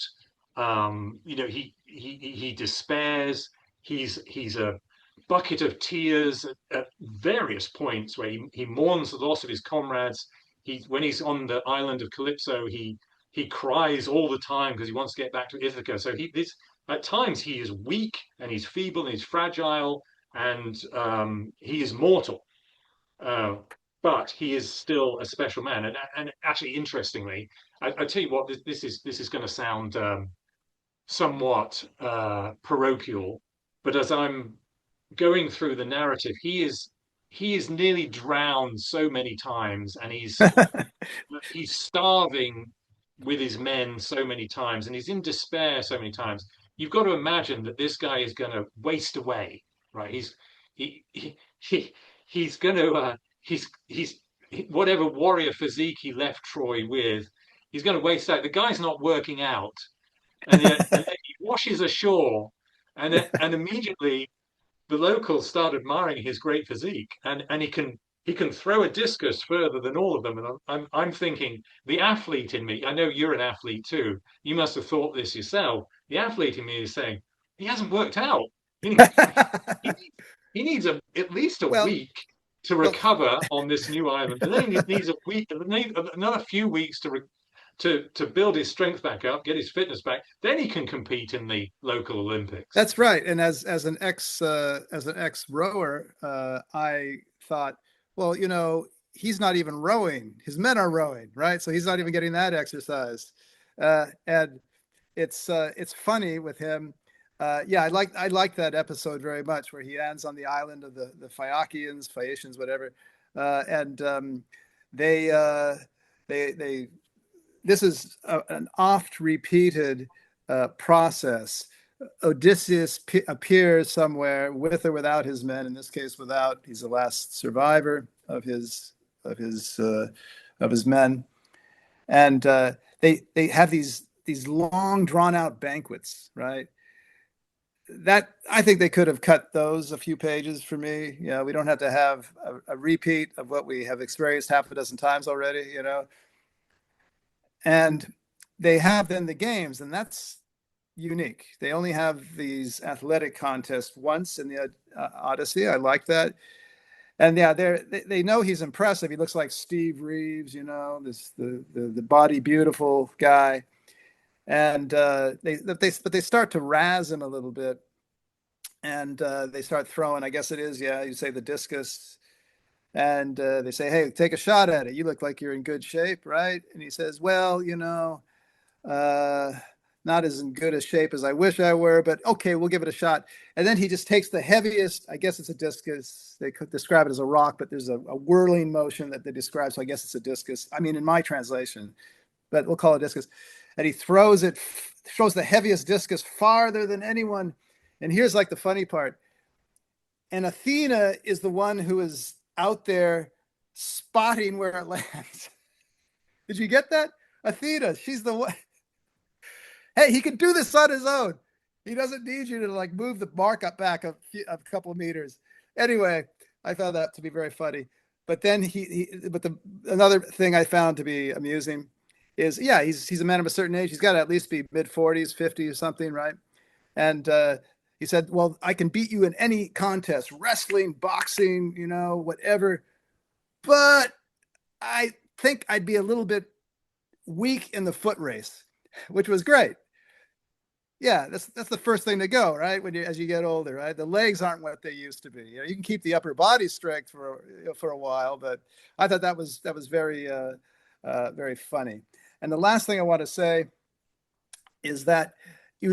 [SPEAKER 2] He despairs. He's a bucket of tears at various points where he mourns the loss of his comrades. When he's on the island of Calypso, he cries all the time because he wants to get back to Ithaca. So at times he is weak and he's feeble and he's fragile and he is mortal. Uh, but he is still a special man. And actually, interestingly, I tell you what, this is going to sound somewhat parochial, but as I'm going through the narrative, he is nearly drowned so many times, and he's starving with his men so many times, and he's in despair so many times. You've got to imagine that this guy is going to waste away, right? He he, he he's going to he's whatever warrior physique he left Troy with, he's going to waste out. The guy's not working out, and then he washes ashore, and immediately the locals start admiring his great physique, and he can throw a discus further than all of them. And I'm thinking the athlete in me. I know you're an athlete too. You must have thought this yourself. The athlete in me is saying he hasn't worked out. He he, he needs at least a
[SPEAKER 1] Well,
[SPEAKER 2] week to
[SPEAKER 1] well,
[SPEAKER 2] recover on this new island, and then he needs a week, another few weeks to build his strength back up, get his fitness back. Then he can compete in the local Olympics.
[SPEAKER 1] that's right. And as an ex rower, I thought, well, he's not even rowing. His men are rowing, right? So he's not even getting that exercise. And it's funny with him. Yeah, I like that episode very much where he ends on the island of the Phaeacians, whatever, and they they this is an oft repeated process. Odysseus appears somewhere with or without his men. In this case, without. He's the last survivor of his of his men, and they have these long drawn out banquets, right? That I think they could have cut those a few pages for me. We don't have to have a repeat of what we have experienced half a dozen times already. And they have then the games, and that's unique. They only have these athletic contests once in the Odyssey. I like that. And yeah, they know he's impressive. He looks like Steve Reeves, this the body beautiful guy. And they start to razz him a little bit, and they start throwing. I guess it is, yeah. You say the discus, and they say, "Hey, take a shot at it. You look like you're in good shape, right?" And he says, "Well, uh, not as in good a shape as I wish I were, but okay, we'll give it a shot." And then he just takes the heaviest. I guess it's a discus. They could describe it as a rock, but there's a whirling motion that they describe. So I guess it's a discus. I mean, in my translation, but we'll call it discus. And he throws the heaviest discus farther than anyone. And here's like the funny part. And Athena is the one who is out there spotting where it lands. Did you get that? Athena, she's the one. Hey, he can do this on his own. He doesn't need you to like move the mark up back a couple of meters. Anyway, I found that to be very funny. But then another thing I found to be amusing is, yeah, he's a man of a certain age. He's got to at least be mid-40s, 50 or something, right? And he said, "Well, I can beat you in any contest, wrestling, boxing, whatever. But I think I'd be a little bit weak in the foot race," which was great. Yeah, that's the first thing to go, right? As you get older, right? The legs aren't what they used to be. You can keep the upper body strength for a while, but I thought that was very very funny. And the last thing I want to say is that you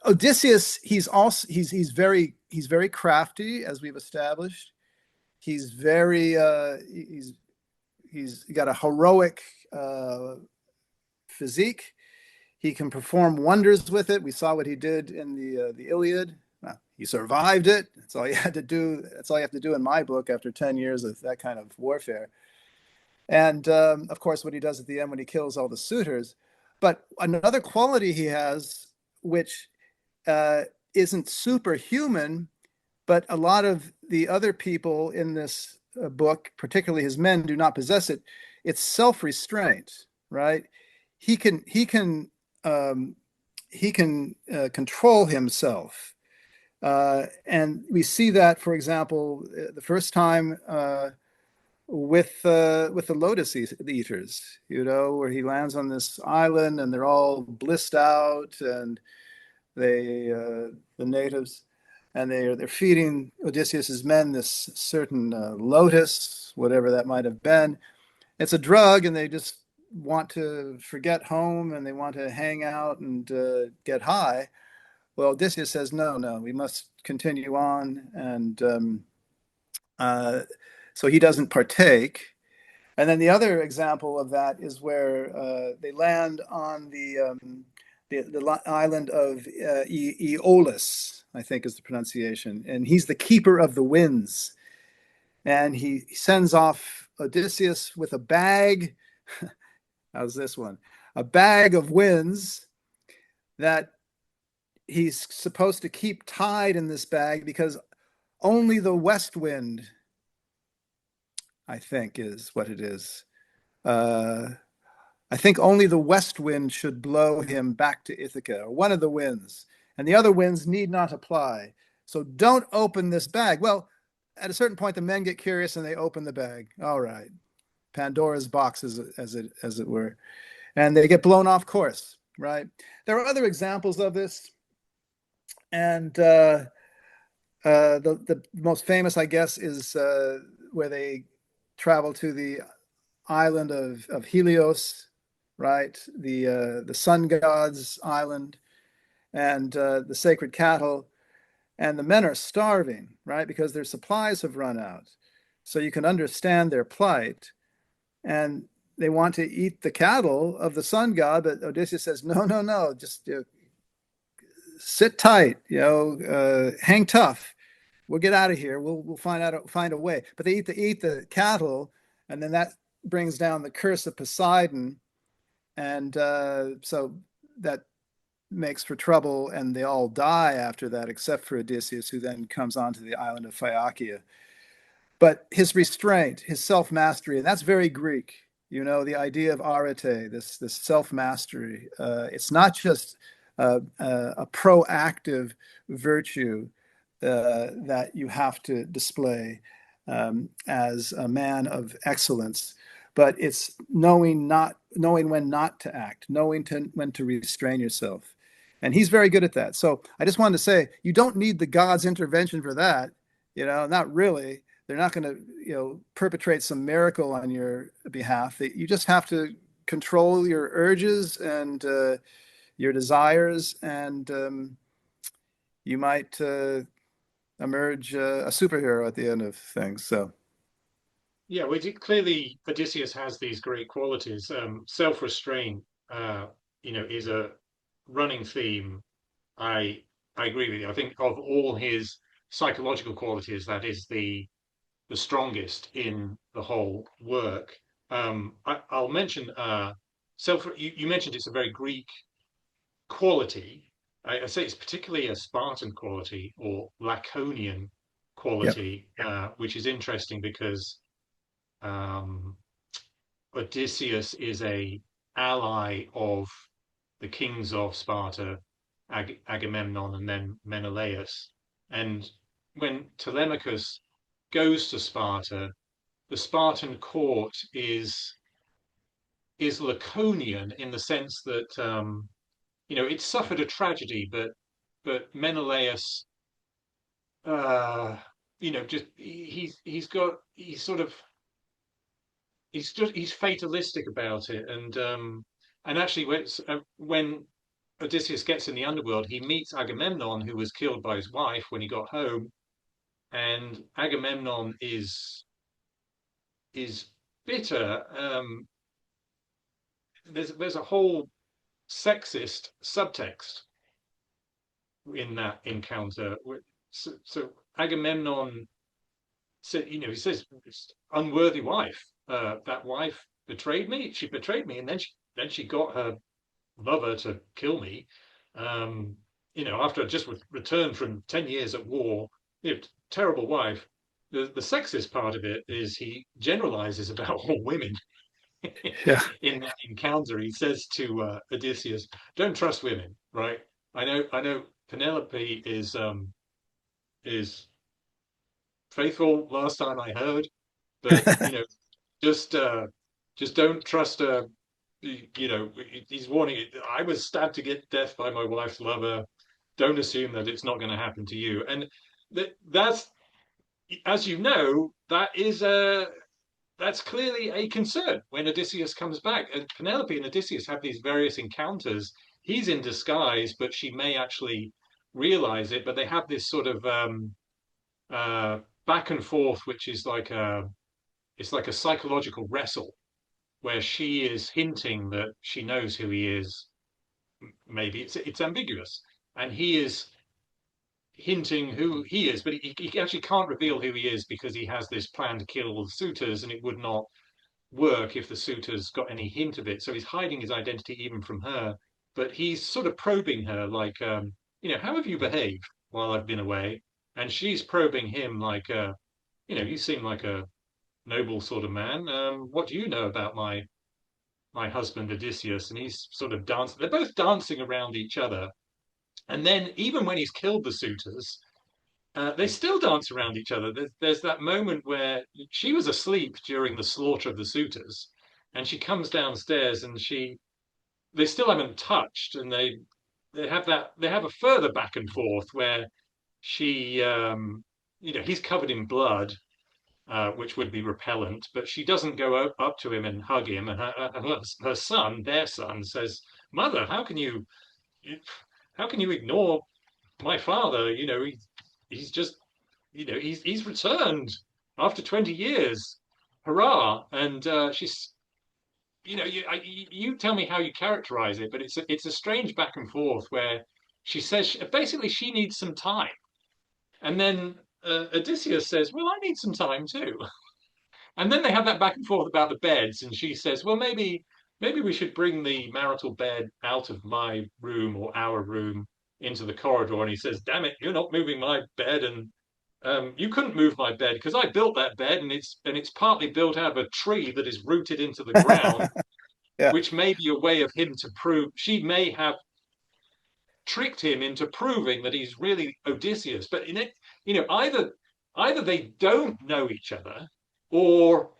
[SPEAKER 1] Odysseus, he's very he's very crafty, as we've established. He's very he's got a heroic physique. He can perform wonders with it. We saw what he did in the Iliad. He survived it. That's all he had to do. That's all you have to do in my book after 10 years of that kind of warfare. And of course, what he does at the end when he kills all the suitors. But another quality he has, which isn't superhuman, but a lot of the other people in this book, particularly his men, do not possess it. It's self-restraint, right? Um, he can control himself, and we see that, for example, the first time with the lotus eaters, you know, where he lands on this island and they're all blissed out, and the natives, and they're feeding Odysseus's men this certain lotus, whatever that might have been. It's a drug, and they just want to forget home and they want to hang out and get high. Well, Odysseus says, no, no, we must continue on, and uh, so he doesn't partake. And then the other example of that is where they land on the island of Aeolus, I think is the pronunciation, and he's the keeper of the winds. And he sends off Odysseus with a bag. How's this one? A bag of winds that he's supposed to keep tied in this bag because only the west wind, I think, is what it is. Uh, I think only the west wind should blow him back to Ithaca, or one of the winds, and the other winds need not apply. So don't open this bag. Well, at a certain point, the men get curious and they open the bag. All right, Pandora's box, as it were, and they get blown off course. Right. There are other examples of this, and the most famous, I guess, is where they travel to the island of Helios, right? The sun god's island, and the sacred cattle, and the men are starving, right? Because their supplies have run out. So you can understand their plight, and they want to eat the cattle of the sun god, but Odysseus says, no, no, no, just sit tight, hang tough. We'll get out of here. We'll find a way. But they eat the cattle, and then that brings down the curse of Poseidon, and so that makes for trouble, and they all die after that, except for Odysseus, who then comes onto the island of Phaeacia. But his restraint, his self-mastery, and that's very Greek. You know, the idea of arete, this self-mastery. It's not just a proactive virtue that you have to display as a man of excellence, but it's knowing when not to act, knowing when to restrain yourself. And he's very good at that. So I just wanted to say, you don't need the God's intervention for that. Not really. They're not going to, perpetrate some miracle on your behalf. You just have to control your urges and your desires, and you might emerge a superhero at the end of things. So,
[SPEAKER 2] Yeah, well, clearly Odysseus has these great qualities. Self-restraint, is a running theme. I I agree with you. I think of all his psychological qualities, that is the strongest in the whole work. I'll mention self. You mentioned it's a very Greek quality. I say it's particularly a Spartan quality or Laconian
[SPEAKER 1] yep.
[SPEAKER 2] quality, which is interesting because um, Odysseus is a ally of the kings of Sparta, Agamemnon and then Menelaus. And when Telemachus goes to Sparta, the Spartan court is Laconian in the sense that it suffered a tragedy, but Menelaus, uh, just he's sort of he's fatalistic about it, and actually when Odysseus gets in the underworld, he meets Agamemnon, who was killed by his wife when he got home, and Agamemnon is bitter. There's a whole sexist subtext in that encounter. So Agamemnon said, he says, unworthy wife. That wife betrayed me. She betrayed me, and then she got her lover to kill me. Um, after I just returned from 10 years at war. Terrible wife. The sexist part of it is he generalizes about all women.
[SPEAKER 1] Yeah.
[SPEAKER 2] In that encounter, he says to Odysseus, "Don't trust women." Right? I know. Penelope is faithful. Last time I heard, but just just don't trust her. He's warning you. I was stabbed to get death by my wife's lover. Don't assume that it's not going to happen to you. And that's, as you know, that's clearly a concern when Odysseus comes back. And Penelope and Odysseus have these various encounters. He's in disguise, but she may actually realize it. But they have this sort of uh, back and forth, which is it's like a psychological wrestle where she is hinting that she knows who he is. Maybe it's ambiguous, and he is hinting who he is, but he actually can't reveal who he is because he has this plan to kill all the suitors, and it would not work if the suitors got any hint of it. So he's hiding his identity even from her, but he's sort of probing her, like, how have you behaved while I've been away? And she's probing him, like, you seem like a noble sort of man. What do you know about my husband Odysseus? And he's sort of dancing. They're both dancing around each other. And then even when he's killed the suitors, they still dance around each other. There's that moment where she was asleep during the slaughter of the suitors, and she comes downstairs and they still haven't touched, and they have a further back and forth where she he's covered in blood, which would be repellent, but she doesn't go up to him and hug him, and her son, their son, says, "Mother, how can you ignore my father? He's just he's returned after 20 years. Hurrah!" And she's, you tell me how you characterize it, but it's a strange back and forth where she says basically she needs some time, and then Odysseus says, "Well, I need some time too." And then they have that back and forth about the beds, and she says, "Well, maybe we should bring the marital bed out of my room or our room into the corridor." And he says, "Damn it, you're not moving my bed, and you couldn't move my bed because I built that bed, and it's partly built out of a tree that is rooted into the ground,
[SPEAKER 1] Yeah.
[SPEAKER 2] which may be a way of him to prove she may have tricked him into proving that he's really Odysseus." But in it, either they don't know each other, or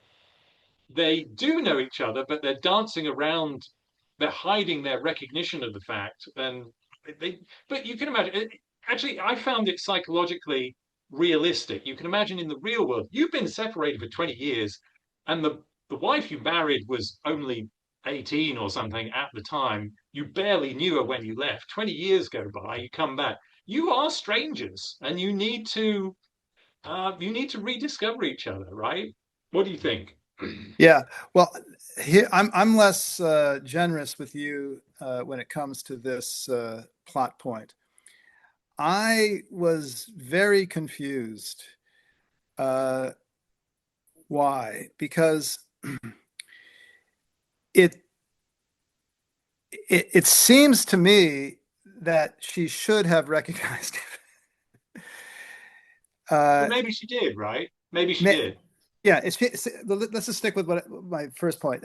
[SPEAKER 2] they do know each other, but they're dancing around, they're hiding their recognition of the fact. And they, but you can imagine, actually, I found it psychologically realistic. You can imagine in the real world, you've been separated for 20 years, and the wife you married was only 18 or something at the time. You barely knew her when you left. 20 years go by, you come back. You are strangers, and you need to rediscover each other, right? What do you think?
[SPEAKER 1] Yeah. Well, here I'm less generous with you when it comes to this plot point. I was very confused. Uh, why? Because it, it seems to me that she should have recognized it.
[SPEAKER 2] But
[SPEAKER 1] Uh,
[SPEAKER 2] maybe she did, right? Maybe she did.
[SPEAKER 1] yeah, let's just stick with my first point.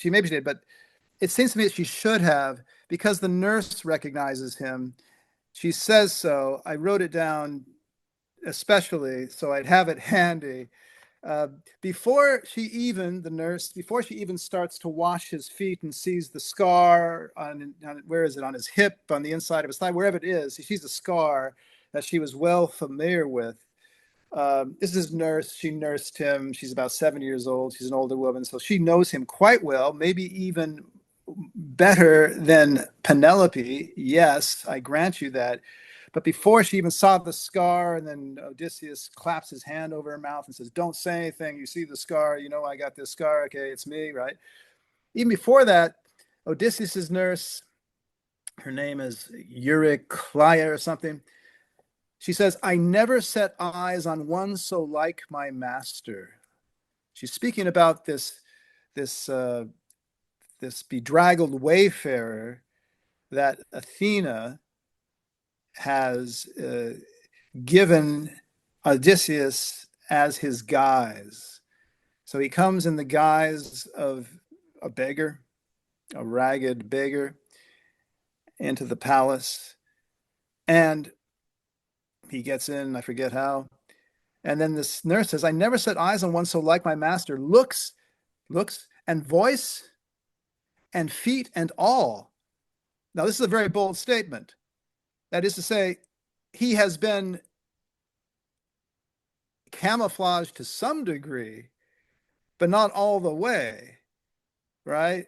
[SPEAKER 1] Maybe she did, but it seems to me that she should have, because the nurse recognizes him. She says so. I wrote it down especially so I'd have it handy. Uh, the nurse, before she even starts to wash his feet and sees the scar on where is it, on his hip, on the inside of his thigh, wherever it is, she sees a scar that she was well familiar with. This is his nurse. She nursed him. She's about 7 years old. She's an older woman, so she knows him quite well, maybe even better than Penelope. Yes, I grant you that. But before she even saw the scar, and then Odysseus claps his hand over her mouth and says, "Don't say anything. You see the scar. You know I got this scar. Okay, it's me, right?" Even before that, Odysseus's nurse, her name is Eurycleia or something. She says, "I never set eyes on one so like my master." She's speaking about this this bedraggled wayfarer that Athena has given Odysseus as his guise. So he comes in the guise of a beggar, a ragged beggar, into the palace, and he gets in, I forget how. And then this nurse says, "I never set eyes on one so like my master, looks, and voice, and feet, and all." Now, this is a very bold statement. That is to say, he has been camouflaged to some degree, but not all the way, right?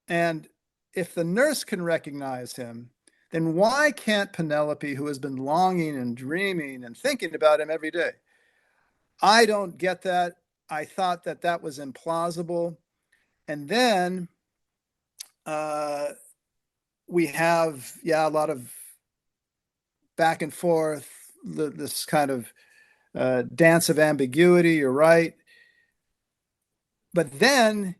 [SPEAKER 1] And if the nurse can recognize him, then why can't Penelope, who has been longing and dreaming and thinking about him every day? I don't get that. I thought that that was implausible. And then we have, yeah, a lot of back and forth, this kind of dance of ambiguity. You're right. But then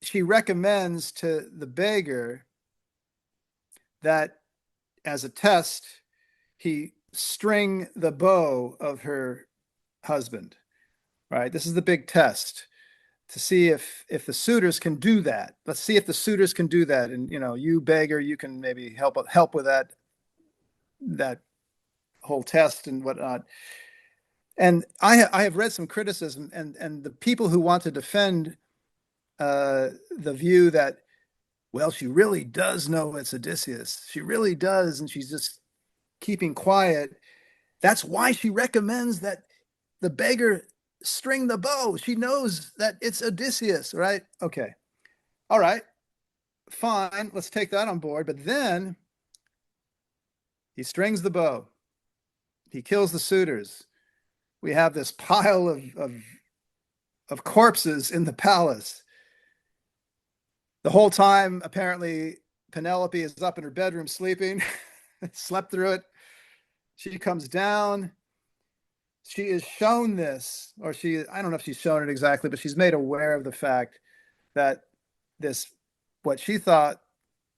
[SPEAKER 1] she recommends to the beggar that as a test, he string the bow of her husband, right? This is the big test to see if the suitors can do that. Let's see if the suitors can do that. And, you know, you beggar, you can maybe help with that whole test and whatnot. And I have read some criticism, and the people who want to defend the view that, well, she really does know it's Odysseus. She really does, and she's just keeping quiet. That's why she recommends that the beggar string the bow. She knows that it's Odysseus, right? Okay. All right. Fine. Let's take that on board. But then he strings the bow. He kills the suitors. We have this pile of corpses in the palace. The whole time, apparently, Penelope is up in her bedroom sleeping, slept through it. She comes down. She is shown this, or I don't know if she's shown it exactly, but she's made aware of the fact that this, what she thought,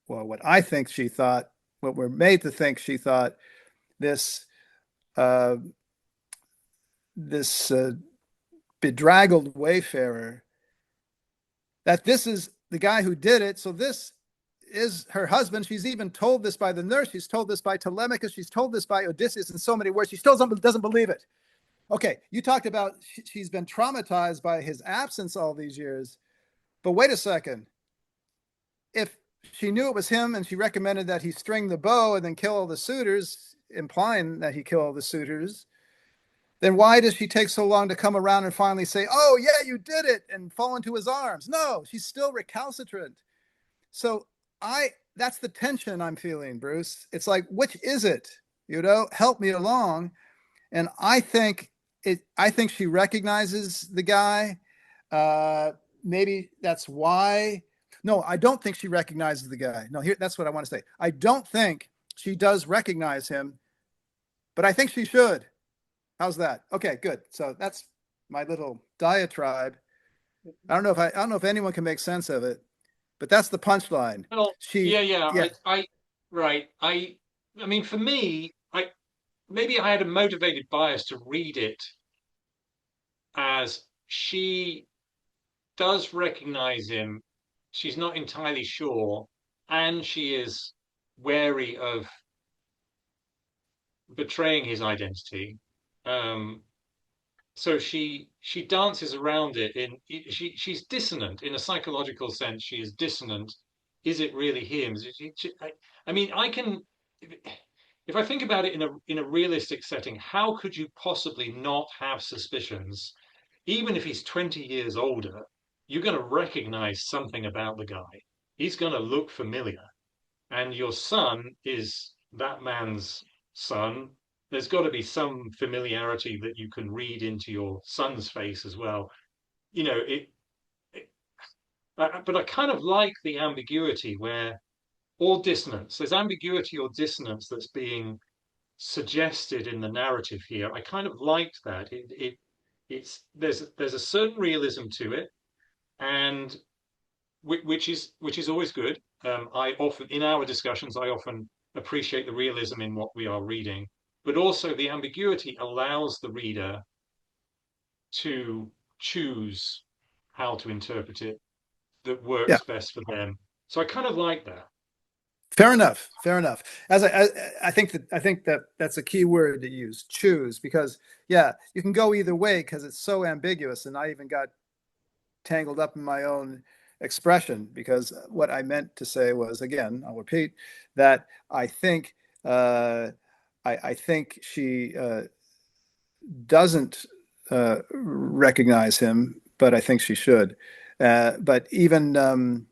[SPEAKER 1] well, what I think she thought, what we're made to think she thought, this, uh, this bedraggled wayfarer, that this is the guy who did it. So this is her husband. She's even told this by the nurse. She's told this by Telemachus. She's told this by Odysseus in so many words. She still doesn't believe it. Okay, you talked about she's been traumatized by his absence all these years. But wait a second. If she knew it was him and she recommended that he string the bow and then kill all the suitors, implying that he kill all the suitors, then why does she take so long to come around and finally say, "Oh, yeah, you did it," and fall into his arms? No, she's still recalcitrant. So that's the tension I'm feeling, Bruce. It's like, which is it? You know, help me along. And I think she recognizes the guy. Maybe that's why. No, I don't think she recognizes the guy. No, that's what I want to say. I don't think she does recognize him, but I think she should. How's that? Okay, good. So that's my little diatribe. I don't know if anyone can make sense of it, but that's the punchline.
[SPEAKER 2] Well,
[SPEAKER 1] She,
[SPEAKER 2] yeah, yeah.
[SPEAKER 1] yeah,
[SPEAKER 2] Right. I mean, for me, maybe I had a motivated bias to read it as she does recognize him. She's not entirely sure, and she is wary of betraying his identity. Um, so she dances around it she's dissonant in a psychological sense. She is dissonant. Is it really him? I mean, I can, if I think about it in a realistic setting, how could you possibly not have suspicions, even if he's 20 years older? you're going to recognize something about the guy. He's going to look familiar. And your son is that man's son. There's got to be some familiarity that you can read into your son's face as well. You know, it but I kind of like the ambiguity where or dissonance. There's ambiguity or dissonance that's being suggested in the narrative here. I kind of liked that. It's there's a certain realism to it, and which is always good. I often in our discussions I often appreciate the realism in what we are reading, but also the ambiguity allows the reader to choose how to interpret it that
[SPEAKER 1] Yeah.
[SPEAKER 2] works best for them. So I kind of like that.
[SPEAKER 1] Fair enough. Fair enough. I think that that's a key word to use, choose, because yeah, you can go either way because it's so ambiguous. And I even got tangled up in my own expression because what I meant to say was, again, I'll repeat that I think I think she doesn't recognize him, but I think she should. But even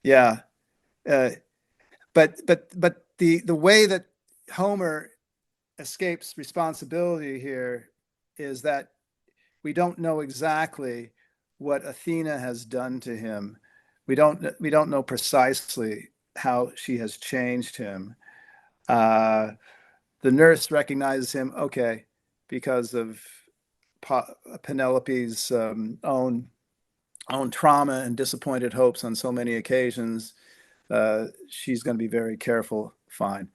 [SPEAKER 1] yeah. Uh, but the way that Homer escapes responsibility here is that we don't know exactly what Athena has done to him. We don't know precisely how she has changed him. Uh, the nurse recognizes him, okay, because of Penelope's own trauma and disappointed hopes on so many occasions. She's going to be very careful. Fine.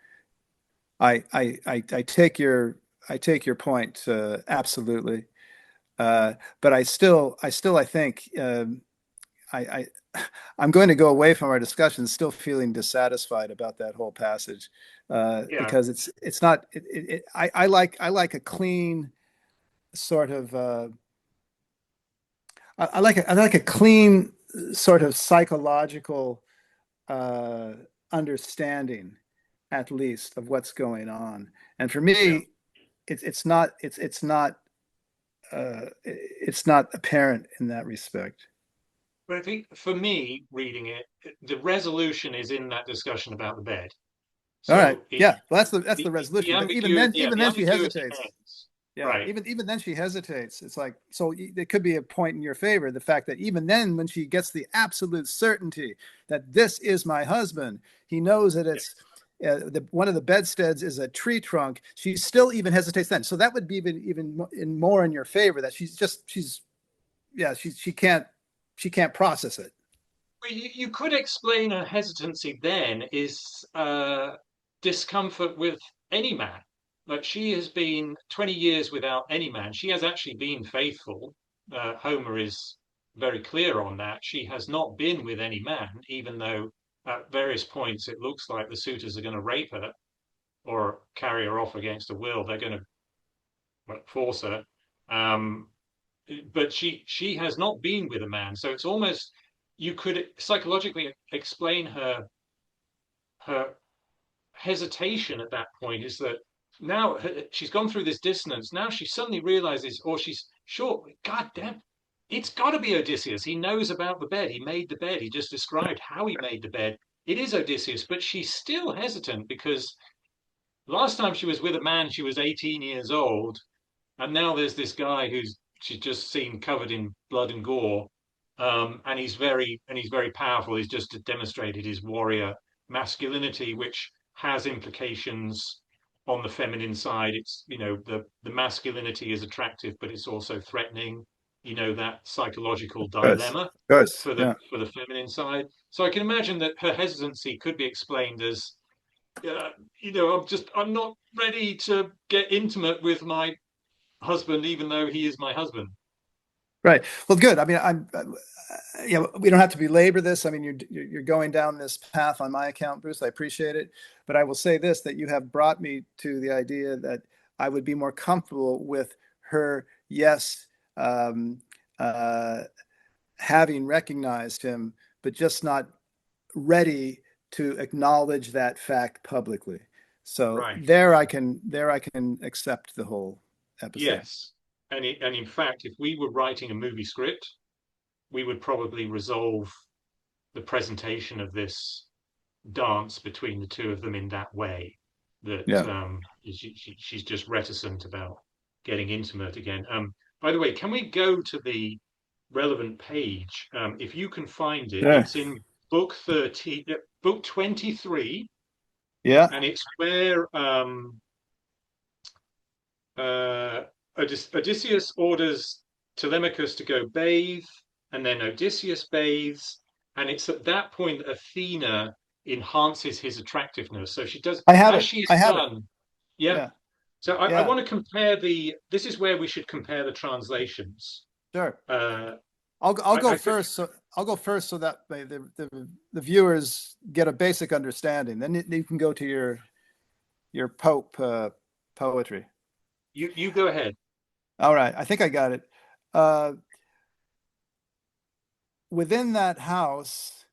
[SPEAKER 1] I take your point absolutely, but I think I I'm going to go away from our discussion still feeling dissatisfied about that whole passage
[SPEAKER 2] Yeah.
[SPEAKER 1] because it's not I like a clean sort of I like a clean sort of psychological uh, understanding at least of what's going on. And for
[SPEAKER 2] Yeah.
[SPEAKER 1] me, it's not apparent in that respect.
[SPEAKER 2] But I think for me, reading it, the resolution is in that discussion about the bed.
[SPEAKER 1] All right,
[SPEAKER 2] So
[SPEAKER 1] yeah, well, that's the
[SPEAKER 2] the
[SPEAKER 1] resolution. But
[SPEAKER 2] ambiguity, yeah,
[SPEAKER 1] even
[SPEAKER 2] the
[SPEAKER 1] then, she
[SPEAKER 2] ambiguity
[SPEAKER 1] hesitates.
[SPEAKER 2] ends.
[SPEAKER 1] Yeah,
[SPEAKER 2] Right.
[SPEAKER 1] even then she hesitates. It's like so there could be a point in your favor. The fact that even then, when she gets the absolute certainty that this is my husband, he knows that
[SPEAKER 2] Yeah.
[SPEAKER 1] it's one of the bedsteads is a tree trunk. She still even hesitates then. So that would be even more in your favor. That she's yeah she can't process it.
[SPEAKER 2] Well, you could explain her hesitancy then is discomfort with any man. Like she has been 20 years without any man. She has actually been faithful. Homer is very clear on that. She has not been with any man, even though at various points it looks like the suitors are going to rape her or carry her off against her will. They're going to force her. Um, but she has not been with a man, so it's almost you could psychologically explain her hesitation at that point is that now she's gone through this dissonance. Now she suddenly realizes, or she's sure, God damn, it's got to be Odysseus. He knows about the bed. He made the bed. He just described how he made the bed. It is Odysseus, but she's still hesitant because last time she was with a man, she was 18 years old, and now there's this guy who's she's just seen covered in blood and gore, and he's very powerful. He's just demonstrated his warrior masculinity, which has implications on the feminine side. It's the masculinity is attractive, but it's also threatening. That psychological dilemma
[SPEAKER 1] Of course, yeah.
[SPEAKER 2] for the feminine side. So I can imagine that her hesitancy could be explained as uh, I'm not ready to get intimate with my husband, even though he is my husband.
[SPEAKER 1] Right. Well, good. I mean, yeah, we don't have to belabor this. I mean, you're going down this path on my account, Bruce. I appreciate it, but I will say this: that you have brought me to the idea that I would be more comfortable with her. Yes, um, uh, having recognized him, but just not ready to acknowledge that fact publicly. So
[SPEAKER 2] Right.
[SPEAKER 1] there I can accept the whole episode.
[SPEAKER 2] Yes. And in fact, if we were writing a movie script, we would probably resolve the presentation of this dance between the two of them in that way. That
[SPEAKER 1] Yeah.
[SPEAKER 2] she's just reticent about getting intimate again. By the way, can we go to the relevant page? If you can find it,
[SPEAKER 1] Sure.
[SPEAKER 2] it's in book 30, book 23,
[SPEAKER 1] Yeah.
[SPEAKER 2] and it's where uh, Odysseus orders Telemachus to go bathe, and then Odysseus bathes, and it's at that point that Athena enhances his attractiveness. So she does,
[SPEAKER 1] I have
[SPEAKER 2] as
[SPEAKER 1] it.
[SPEAKER 2] she's
[SPEAKER 1] I have it.
[SPEAKER 2] done. Yeah.
[SPEAKER 1] Yeah.
[SPEAKER 2] So I
[SPEAKER 1] Yeah.
[SPEAKER 2] want to compare this is where we should compare the translations.
[SPEAKER 1] Sure.
[SPEAKER 2] Uh,
[SPEAKER 1] I'll go
[SPEAKER 2] I think,
[SPEAKER 1] first. So I'll go first so that the viewers get a basic understanding. Then you can go to your Pope poetry.
[SPEAKER 2] you go ahead.
[SPEAKER 1] All right. I think I got it. Uh, Within that house,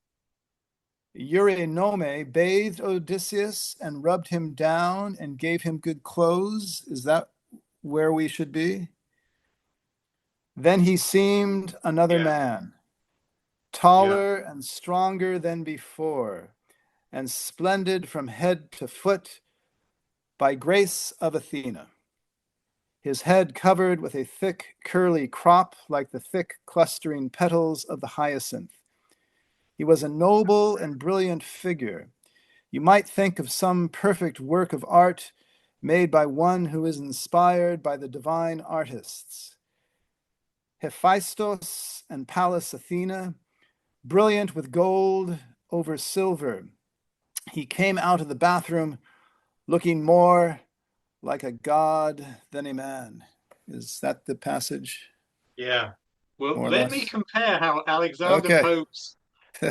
[SPEAKER 1] Eurynome bathed Odysseus and rubbed him down and gave him good clothes. Is that where we should be? Then he seemed another
[SPEAKER 2] Yeah,
[SPEAKER 1] man,
[SPEAKER 2] yeah,
[SPEAKER 1] taller and stronger than before, and splendid from head to foot by grace of Athena. His head covered with a thick, curly crop like the thick, clustering petals of the hyacinth. He was a noble and brilliant figure. You might think of some perfect work of art made by one who is inspired by the divine artists. Hephaestus and Pallas Athena, brilliant with gold over silver. He came out of the bathroom looking more like a god than a man. Is that the passage,
[SPEAKER 2] yeah. Well,
[SPEAKER 1] more or
[SPEAKER 2] let me
[SPEAKER 1] less?
[SPEAKER 2] compare how Alexander
[SPEAKER 1] Okay.
[SPEAKER 2] Pope's.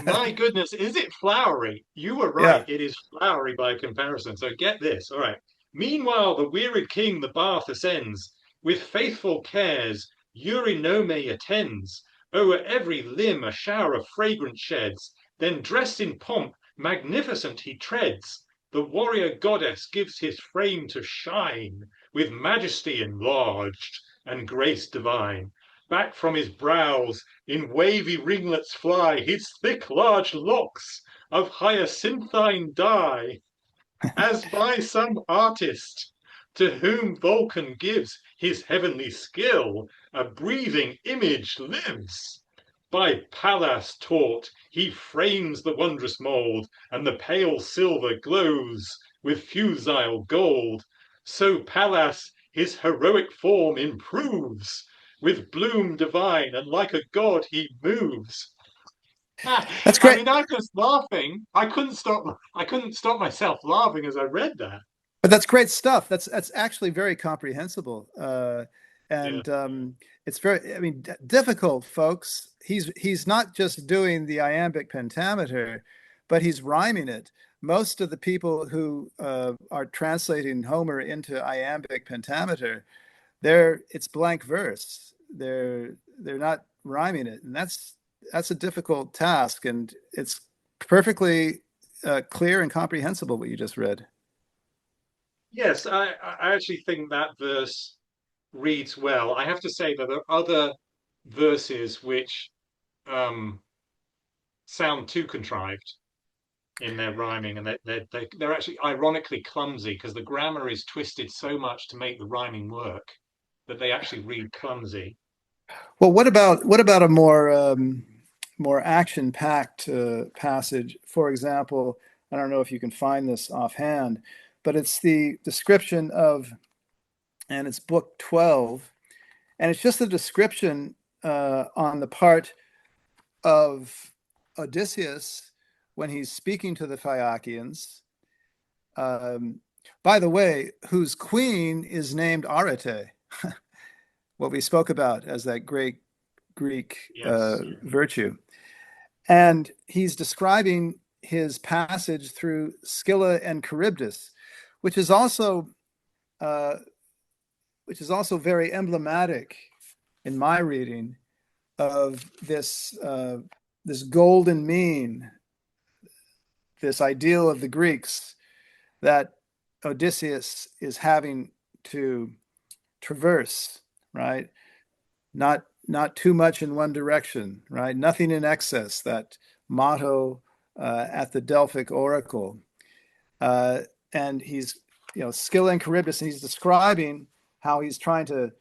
[SPEAKER 2] My goodness, is it flowery? You were right.
[SPEAKER 1] Yeah.
[SPEAKER 2] It is flowery by comparison. So get this. All right. Meanwhile, the wearied king the bath ascends. With faithful cares, Eurynome attends. O'er every limb a shower of fragrance sheds. Then, dressed in pomp, magnificent he treads. The warrior goddess gives his frame to shine, with majesty enlarged and grace divine. Back from his brows in wavy ringlets fly his thick large locks of hyacinthine dye, as by some artist to whom Vulcan gives his heavenly skill, a breathing image lives. By Pallas taught, he frames the wondrous mould, and the pale silver glows with fusile gold. So Pallas his heroic form improves, with bloom divine, and like a god he moves.
[SPEAKER 1] That's
[SPEAKER 2] I
[SPEAKER 1] great.
[SPEAKER 2] mean, I'm just laughing. I couldn't stop. I couldn't stop myself laughing as I read that.
[SPEAKER 1] But that's great stuff. That's actually very comprehensible.
[SPEAKER 2] Yeah.
[SPEAKER 1] And it's very, I mean, difficult, folks. He's not just doing the iambic pentameter, but he's rhyming it. Most of the people who are translating Homer into iambic pentameter, it's blank verse. They're not rhyming it, and that's a difficult task. And it's perfectly clear and comprehensible what you just read.
[SPEAKER 2] Yes, I actually think that verse reads well. I have to say that there are other verses which um, sound too contrived in their rhyming, and they're actually ironically clumsy because the grammar is twisted so much to make the rhyming work that they actually read clumsy.
[SPEAKER 1] Well, what about a more action-packed passage? For example, I don't know if you can find this offhand, but it's the description of, and it's book 12, and it's just a description on the part of Odysseus when he's speaking to the Phaeacians. Um, by the way, whose queen is named Arete, what we spoke about as that great Greek
[SPEAKER 2] Yes.
[SPEAKER 1] virtue. And he's describing his passage through Scylla and Charybdis, which is also uh, very emblematic in my reading of this golden mean, this ideal of the Greeks that Odysseus is having to traverse, right? not too much in one direction, right? Nothing in excess, that motto at the Delphic oracle. Uh, and he's, Scylla and Charybdis, and he's describing how he's trying to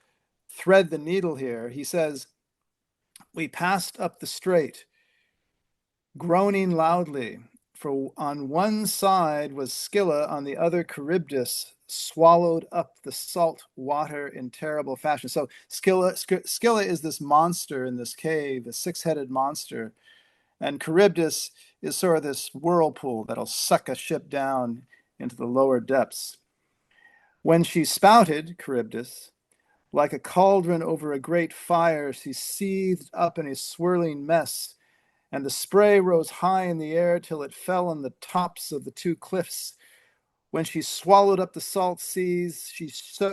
[SPEAKER 1] thread the needle here. He says, "We passed up the strait, groaning loudly, for on one side was Scylla, on the other Charybdis, swallowed up the salt water in terrible fashion." So Scylla is this monster in this cave, the six-headed monster, and Charybdis is sort of this whirlpool that'll suck a ship down into the lower depths. When she spouted, Charybdis, like a cauldron over a great fire, she seethed up in a swirling mess, and the spray rose high in the air till it fell on the tops of the two cliffs. When she swallowed up the salt seas, she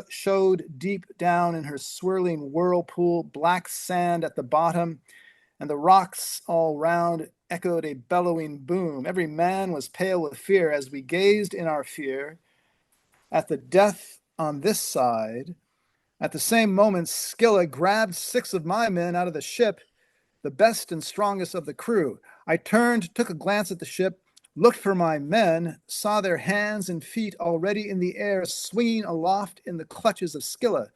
[SPEAKER 1] showed deep down in her swirling whirlpool black sand at the bottom, and the rocks all round echoed a bellowing boom. Every man was pale with fear as we gazed in our fear at the death on this side. At the same moment, Scylla grabbed 6 of my men out of the ship, the best and strongest of the crew. I turned, took a glance at the ship, looked for my men, saw their hands and feet already in the air, swinging aloft in the clutches of Scylla,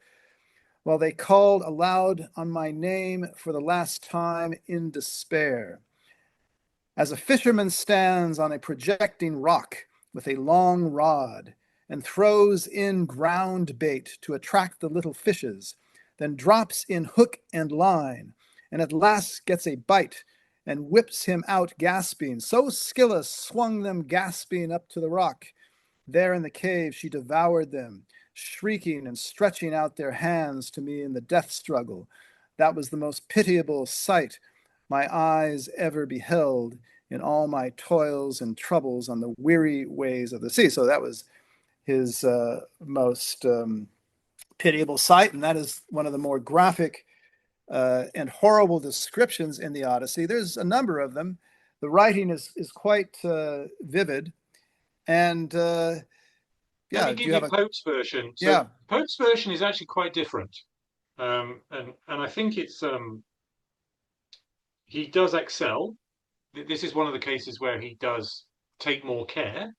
[SPEAKER 1] while they called aloud on my name for the last time in despair. As a fisherman stands on a projecting rock with a long rod and throws in ground bait to attract the little fishes, then drops in hook and line, and at last gets a bite and whips him out gasping, so Scylla swung them gasping up to the rock. There in the cave she devoured them, shrieking and stretching out their hands to me in the death struggle. That was the most pitiable sight my eyes ever beheld in all my toils and troubles on the weary ways of the sea. So that was his most pitiable sight, and that is one of the more graphic and horrible descriptions in the Odyssey. There's a number of them. The writing is quite vivid, and
[SPEAKER 2] Let me
[SPEAKER 1] yeah, do
[SPEAKER 2] give
[SPEAKER 1] you have
[SPEAKER 2] you
[SPEAKER 1] a
[SPEAKER 2] Pope's version. So
[SPEAKER 1] yeah?
[SPEAKER 2] Pope's version is actually quite different, and I think it's he does excel. This is one of the cases where he does take more care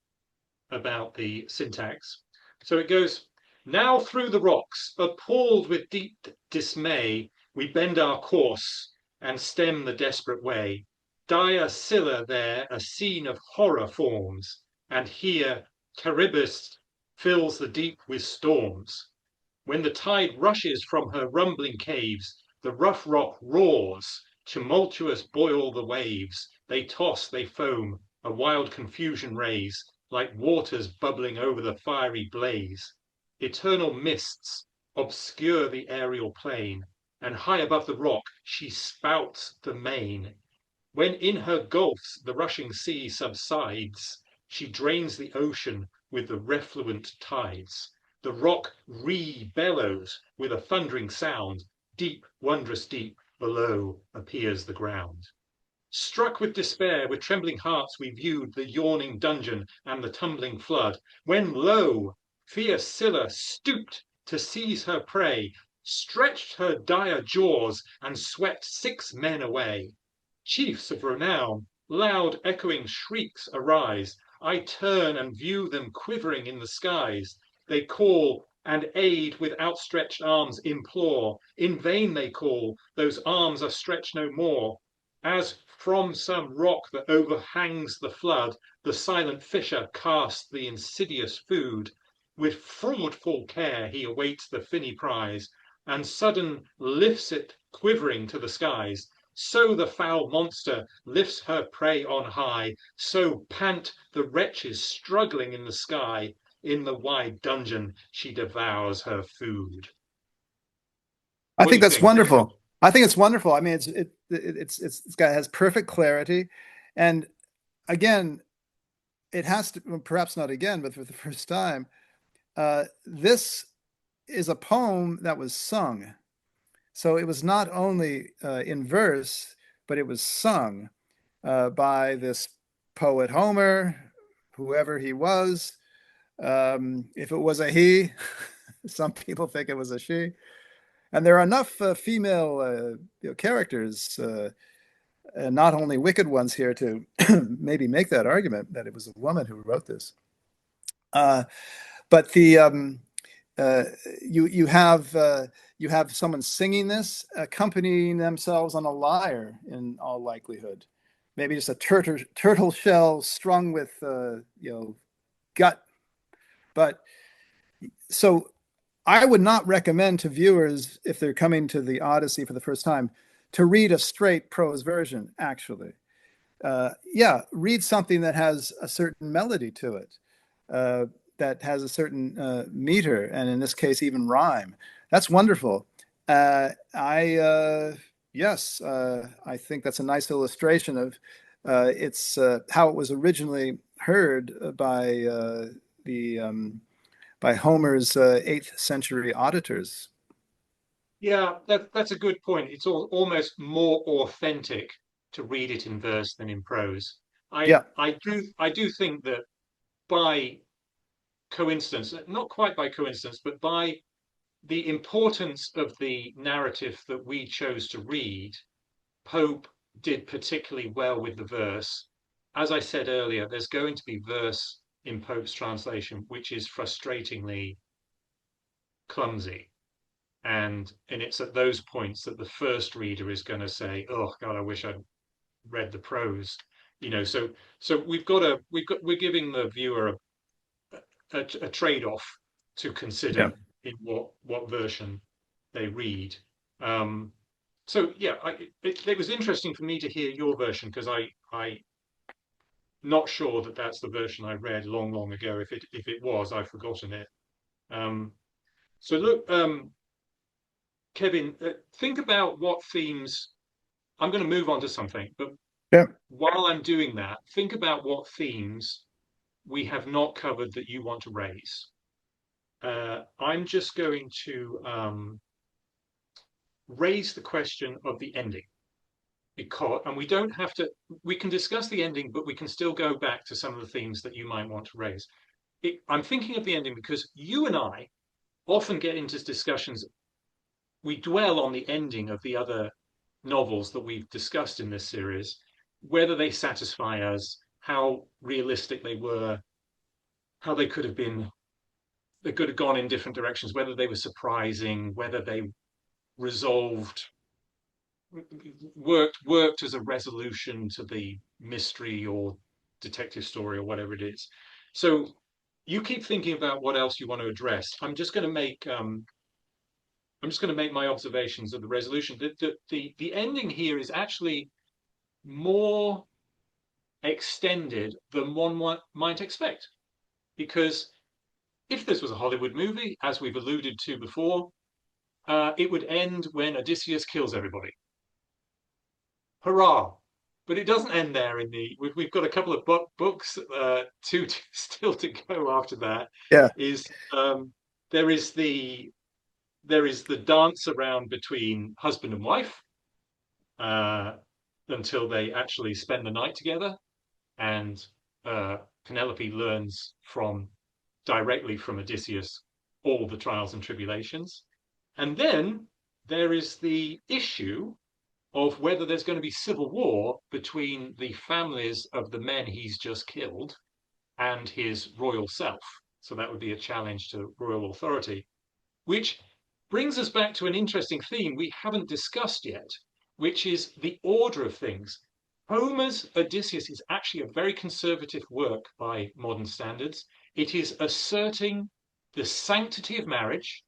[SPEAKER 2] about the syntax. So it goes, "Now through the rocks, appalled with deep dismay, we bend our course and stem the desperate way. Dire Scylla there a scene of horror forms, and here Charybdis fills the deep with storms. When the tide rushes from her rumbling caves, the rough rock roars, tumultuous boil the waves, they toss, they foam, a wild confusion raise, like waters bubbling over the fiery blaze. Eternal mists obscure the aerial plain, and high above the rock she spouts the main. When in her gulfs the rushing sea subsides, she drains the ocean with the refluent tides. The rock re-bellows with a thundering sound, deep, wondrous deep, below appears the ground. Struck with despair, with trembling hearts we viewed the yawning dungeon and the tumbling flood, when lo! fierce Scylla stooped to seize her prey, stretched her dire jaws, and swept 6 men away. Chiefs of renown, loud echoing shrieks arise. I turn and view them quivering in the skies. They call, and aid with outstretched arms implore. In vain they call, those arms are stretched no more. As from some rock that overhangs the flood, the silent fisher casts the insidious food. With fraudful care he awaits the finny prize, and sudden lifts it quivering to the skies. So the foul monster lifts her prey on high, so pant the wretches struggling in the sky. In the wide dungeon she devours her food.
[SPEAKER 1] I
[SPEAKER 2] What do
[SPEAKER 1] think
[SPEAKER 2] you
[SPEAKER 1] that's
[SPEAKER 2] think?
[SPEAKER 1] wonderful. I think it's wonderful. I mean, it's got has perfect clarity, and again, it has to, well, perhaps not again, but for the first time, this is a poem that was sung. So it was not only in verse, but it was sung by this poet Homer, whoever he was. If it was a he, some people think it was a she. And there are enough female characters, and not only wicked ones here, to maybe make that argument that it was a woman who wrote this. Uh, but the uh, you have someone singing this, accompanying themselves on a lyre in all likelihood, maybe just a turtle shell strung with gut. But so I would not recommend to viewers, if they're coming to the Odyssey for the first time, to read a straight prose version. Actually, yeah, read something that has a certain melody to it, uh, that has a certain meter, and in this case, even rhyme. That's wonderful. Yes, I think that's a nice illustration of it's how it was originally heard the by Homer's 8th century auditors.
[SPEAKER 2] Yeah, that's a good point. It's almost more authentic to read it in verse than in prose.
[SPEAKER 1] Yeah,
[SPEAKER 2] I do think that by coincidence, not quite by coincidence, but by the importance of the narrative that we chose to read, Pope did particularly well with the verse. As I said earlier, there's going to be verse in Pope's translation, which is frustratingly clumsy. And it's at those points that the first reader is going to say, "Oh God, I wish I'd read the prose." So we're giving the viewer a trade-off to
[SPEAKER 1] yeah,
[SPEAKER 2] consider in what version they read. Um, so yeah, it was interesting for me to hear your version because I not sure that that's the version I read long ago. If it was, I've forgotten it. Um, so look, Kevin, think about what themes. I'm going to move on to something, but
[SPEAKER 1] yeah.
[SPEAKER 2] while I'm doing that, think about what themes we have not covered that you want to raise. I'm just going to raise the question of the ending because, and we don't have to, we can discuss the ending, but we can still go back to some of the themes that you might want to raise. I'm thinking of the ending because you and I often get into discussions. We dwell on the ending of the other novels that we've discussed in this series, whether they satisfy us, how realistic they were, how they could have been, they could have gone in different directions, whether they were surprising, whether they resolved, worked as a resolution to the mystery or detective story or whatever it is. So you keep thinking about what else you want to address. I'm just going to make my observations of the resolution. The ending here is actually more extended than one might expect. Because if this was a Hollywood movie, as we've alluded to before, it would end when Odysseus kills everybody. Hurrah! But it doesn't end there. We've got a couple of books still to go after that.
[SPEAKER 1] Yeah.
[SPEAKER 2] Is there is the there is the dance around between husband and wife uh, until they actually spend the night together, and Penelope learns directly from Odysseus all the trials and tribulations. And then there is the issue of whether there's going to be civil war between the families of the men he's just killed and his royal self. So that would be a challenge to royal authority, which brings us back to an interesting theme we haven't discussed yet, which is the order of things. Homer's Odysseus is actually a very conservative work by modern standards. It is asserting the sanctity of marriage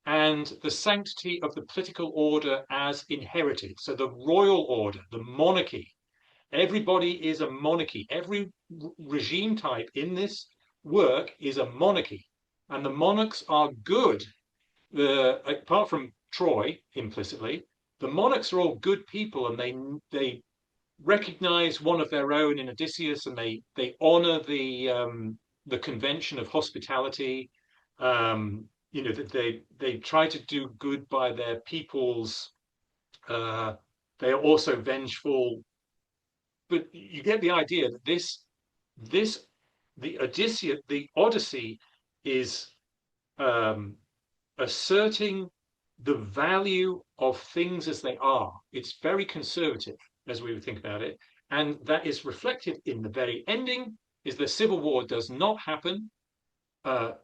[SPEAKER 2] and the sanctity of the political order as inherited. So the royal order, the monarchy, everybody is a monarchy. Every regime type in this work is a monarchy, and the monarchs are good. Apart from Troy, implicitly, the monarchs are all good people, and they recognize one of their own in Odysseus, and they honor the convention of hospitality. That they try to do good by their peoples. They are also vengeful, but you get the idea that this the Odyssey is um, asserting the value of things as they are. It's very conservative as we would think about it. And that is reflected in the very ending is the civil war does not happen.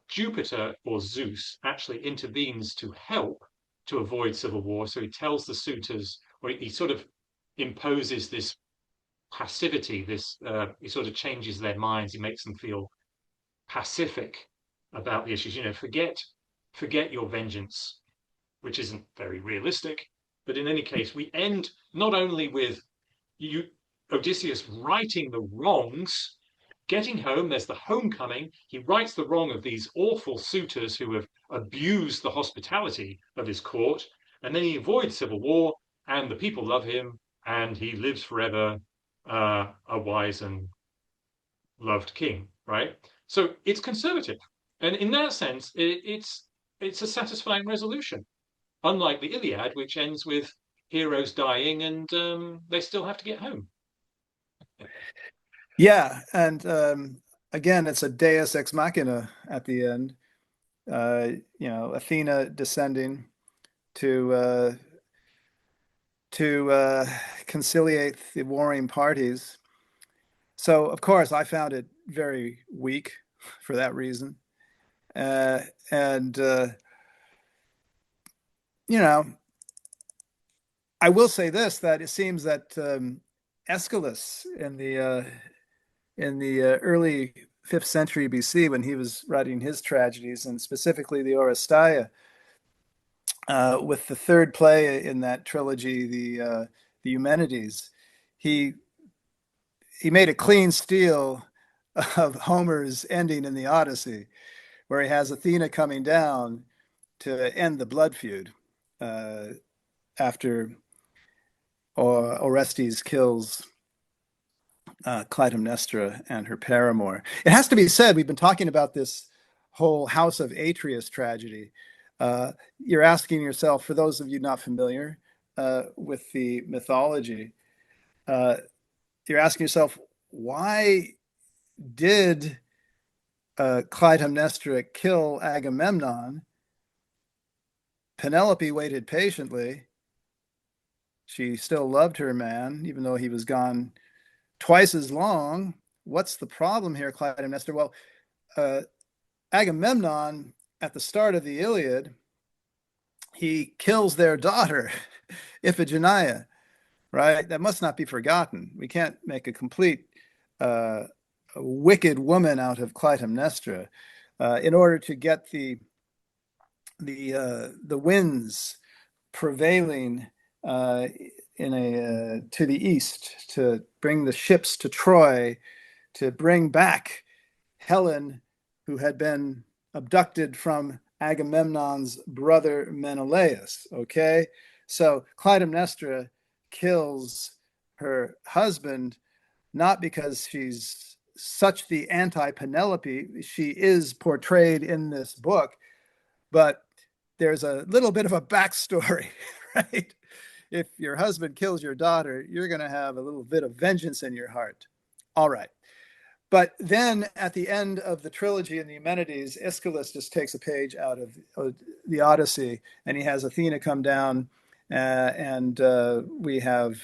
[SPEAKER 2] Jupiter or Zeus actually intervenes to help to avoid civil war. So he tells the suitors, or he sort of imposes this passivity, this he sort of changes their minds, he makes them feel pacific about the issues. Forget your vengeance, which isn't very realistic. But in any case, we end not only with you Odysseus righting the wrongs, getting home, there's the homecoming. He rights the wrong of these awful suitors who have abused the hospitality of his court, and then he avoids civil war, and the people love him, and he lives forever, a wise and loved king, right? So it's conservative, and in that sense, it's a satisfying resolution, unlike the Iliad, which ends with heroes dying and they still have to get home.
[SPEAKER 1] Yeah, and again, it's a Deus ex machina at the end. Athena descending to uh, to conciliate the warring parties. So, of course, I found it very weak for that reason. Uh, and you know, I will say this: that it seems that Aeschylus in the early 5th century BC, when he was writing his tragedies, and specifically the Oresteia, with the third play in that trilogy, the Eumenides, he he made a clean steal of Homer's ending in the Odyssey, where he has Athena coming down to end the blood feud uh, after Orestes kills Clytemnestra and her paramour. It has to be said, we've been talking about this whole House of Atreus tragedy. You're asking yourself, for those of you not familiar with the mythology, uh, you're asking yourself, why did Clytemnestra kill Agamemnon? Penelope waited patiently. She still loved her man, even though he was gone twice as long. What's the problem here, Clytemnestra? Well, uh, Agamemnon, at the start of the Iliad, he kills their daughter, Iphigenia, right? That must not be forgotten. We can't make a complete a wicked woman out of Clytemnestra in order to get the winds prevailing to the east, to bring the ships to Troy, to bring back Helen, who had been abducted from Agamemnon's brother Menelaus. Okay, so Clytemnestra kills her husband not because she's such the anti-Penelope she is portrayed in this book, but there's a little bit of a backstory, right? If your husband kills your daughter, you're going to have a little bit of vengeance in your heart. All right. But then at the end of the trilogy in the Eumenides, Aeschylus just takes a page out of the Odyssey, and he has Athena come down, and we have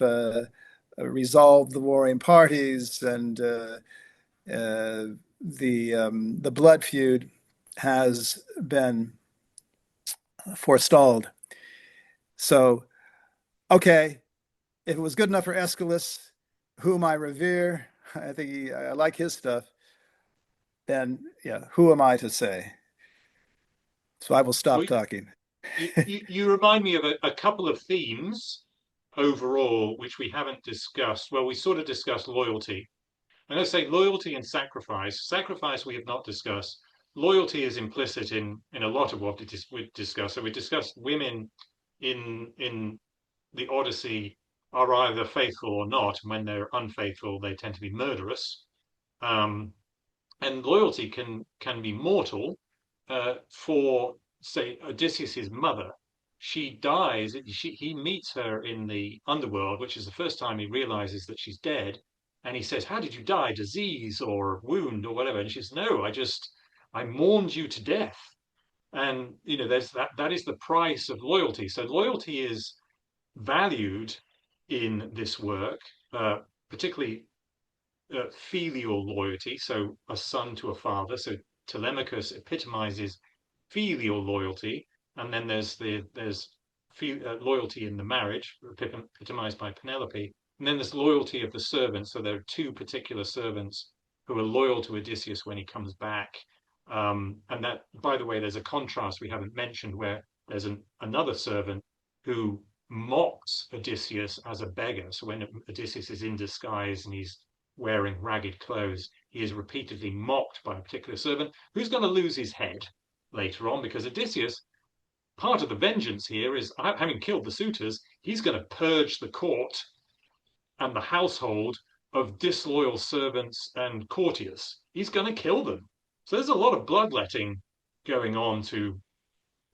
[SPEAKER 1] resolved the warring parties, and the blood feud has been forestalled. So, okay, if it was good enough for Aeschylus, whom I revere, I think I like his stuff, then yeah, who am I to say? So I will stop
[SPEAKER 2] Well,
[SPEAKER 1] talking.
[SPEAKER 2] you remind me of a couple of themes overall, which we haven't discussed. Well, we sort of discussed loyalty. And let's say loyalty and sacrifice. Sacrifice we have not discussed. Loyalty is implicit in a lot of what we discussed. So we discussed women in the Odyssey are either faithful or not. When they're unfaithful, they tend to be murderous. Um, and loyalty can be mortal. For say Odysseus's mother, she dies. He meets her in the underworld, which is the first time he realizes that she's dead. And he says, "How did you die? Disease or wound or whatever?" And she says, "No, I mourned you to death." And there's that is the price of loyalty. So loyalty is valued in this work, particularly filial loyalty, so a son to a father. So Telemachus epitomizes filial loyalty, and then there's loyalty in the marriage, epitomized by Penelope, and then there's loyalty of the servants. So there are two particular servants who are loyal to Odysseus when he comes back. And that, by the way, there's a contrast we haven't mentioned where there's another servant who mocks Odysseus as a beggar. So when Odysseus is in disguise and he's wearing ragged clothes, he is repeatedly mocked by a particular servant who's going to lose his head later on because Odysseus, part of the vengeance here is having killed the suitors, he's going to purge the court and the household of disloyal servants and courtiers. He's going to kill them. So there's a lot of bloodletting going on to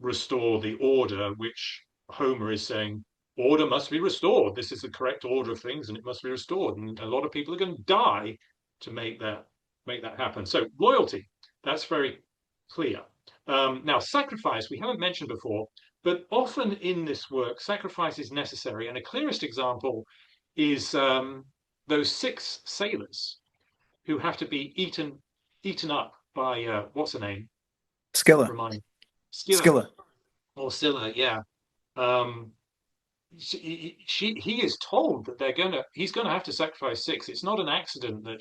[SPEAKER 2] restore the order, which Homer is saying order must be restored. This is the correct order of things, and it must be restored. And a lot of people are going to die to make that happen. So loyalty, that's very clear. Now sacrifice, we haven't mentioned before, but often in this work, sacrifice is necessary. And a clearest example is those 6 sailors who have to be eaten up by what's her name?
[SPEAKER 1] Scylla.
[SPEAKER 2] Remind me. Scylla
[SPEAKER 1] Scylla.
[SPEAKER 2] or Scylla, yeah. Um, he is told that he's gonna have to sacrifice 6. It's not an accident that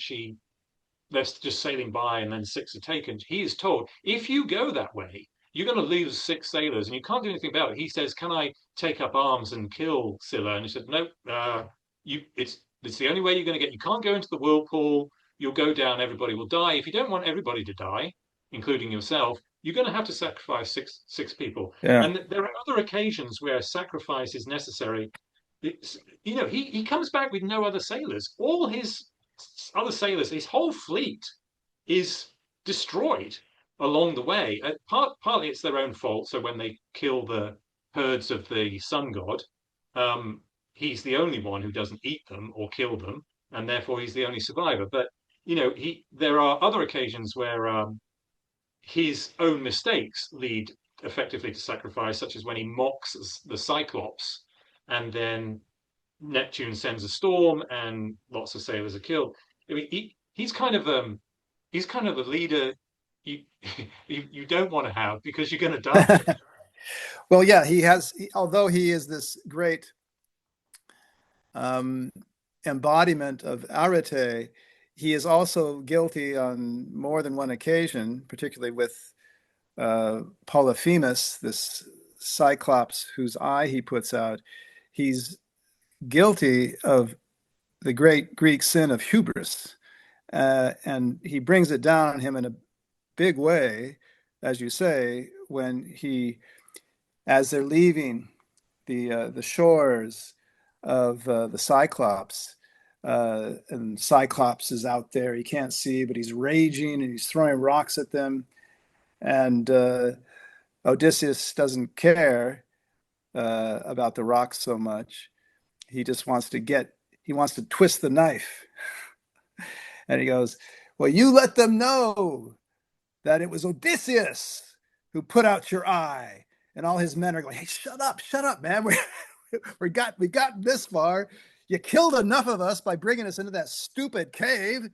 [SPEAKER 2] they're just sailing by and then 6 are taken. He is told if you go that way, you're going to lose 6 sailors and you can't do anything about it. He says, "Can I take up arms and kill Scylla?" And he said, "No, it's the only way you're going to get. You can't go into the whirlpool. You'll go down. Everybody will die. If you don't want everybody to die, including yourself, you're going to have to sacrifice six people."
[SPEAKER 1] Yeah.
[SPEAKER 2] And there are other occasions where sacrifice is necessary. He comes back with no other sailors. All his other sailors, his whole fleet is destroyed along the way. Partly it's their own fault. So when they kill the herds of the sun god, um, he's the only one who doesn't eat them or kill them, and therefore he's the only survivor. But there are other occasions where his own mistakes lead effectively to sacrifice, such as when he mocks the Cyclops, and then Neptune sends a storm, and lots of sailors are killed. I mean, he's kind of the leader you you don't want to have because you're going to die.
[SPEAKER 1] Well, yeah, although he is this great um, embodiment of arete, he is also guilty on more than one occasion, particularly with Polyphemus, this Cyclops whose eye he puts out. He's guilty of the great Greek sin of hubris, and he brings it down on him in a big way, as you say, when as they're leaving the shores of the Cyclops, and Cyclops is out there. He can't see, but he's raging and he's throwing rocks at them. And Odysseus doesn't care about the rocks so much. He just wants to twist the knife. And he goes, "Well, you let them know that it was Odysseus who put out your eye." And all his men are going, "Hey, shut up, man. We've gotten this far. You killed enough of us by bringing us into that stupid cave." And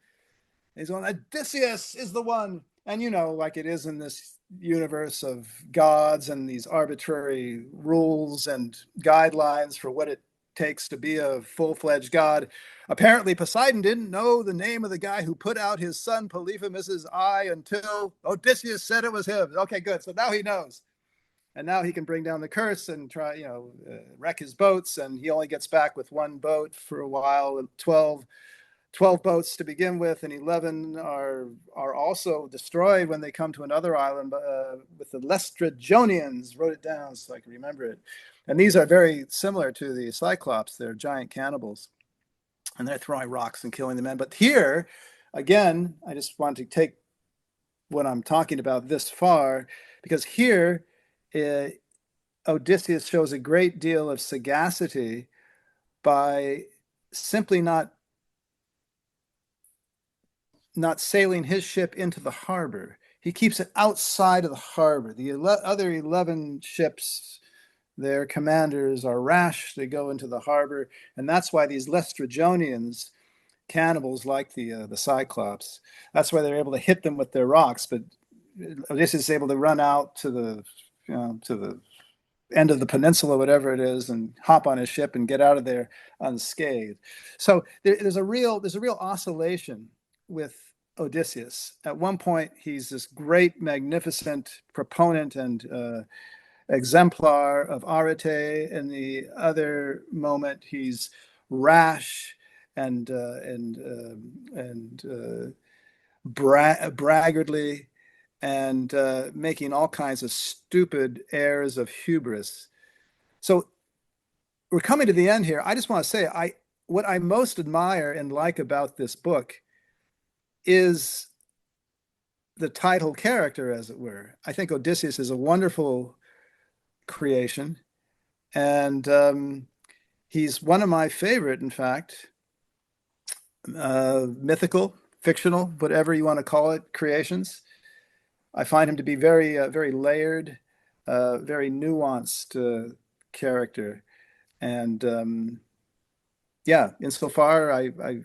[SPEAKER 1] he's going, "Odysseus is the one." And like it is in this universe of gods and these arbitrary rules and guidelines for what it takes to be a full-fledged god. Apparently, Poseidon didn't know the name of the guy who put out his son Polyphemus's eye until Odysseus said it was him. Okay, good. So now he knows. And now he can bring down the curse and try, wreck his boats. And he only gets back with one boat for a while, 12 boats to begin with, and 11 are also destroyed when they come to another island with the Lestrygonians. Wrote it down so I can remember it. And these are very similar to the Cyclops. They're giant cannibals, and they're throwing rocks and killing the men. But here, again, I just want to take what I'm talking about this far, because here Odysseus shows a great deal of sagacity by simply not sailing his ship into the harbor. he keeps it outside of the harbor. The other 11 ships, their commanders are rash. They go into the harbor, and that's why these Lestrygonians, cannibals like the Cyclops, that's why they're able to hit them with their rocks. But Odysseus is able to run out to the to the end of the peninsula, whatever it is, and hop on his ship and get out of there unscathed. So there's a real oscillation with Odysseus. At one point, he's this great, magnificent proponent and exemplar of arete. In the other moment, he's rash and braggartly and making all kinds of stupid airs of hubris. So we're coming to the end here. I just want to say, what I most admire and like about this book is the title character, as it were. I think Odysseus is a wonderful creation, and he's one of my favorite, in fact, mythical, fictional, whatever you want to call it, creations. I find him to be very layered, very nuanced character, and yeah, insofar, I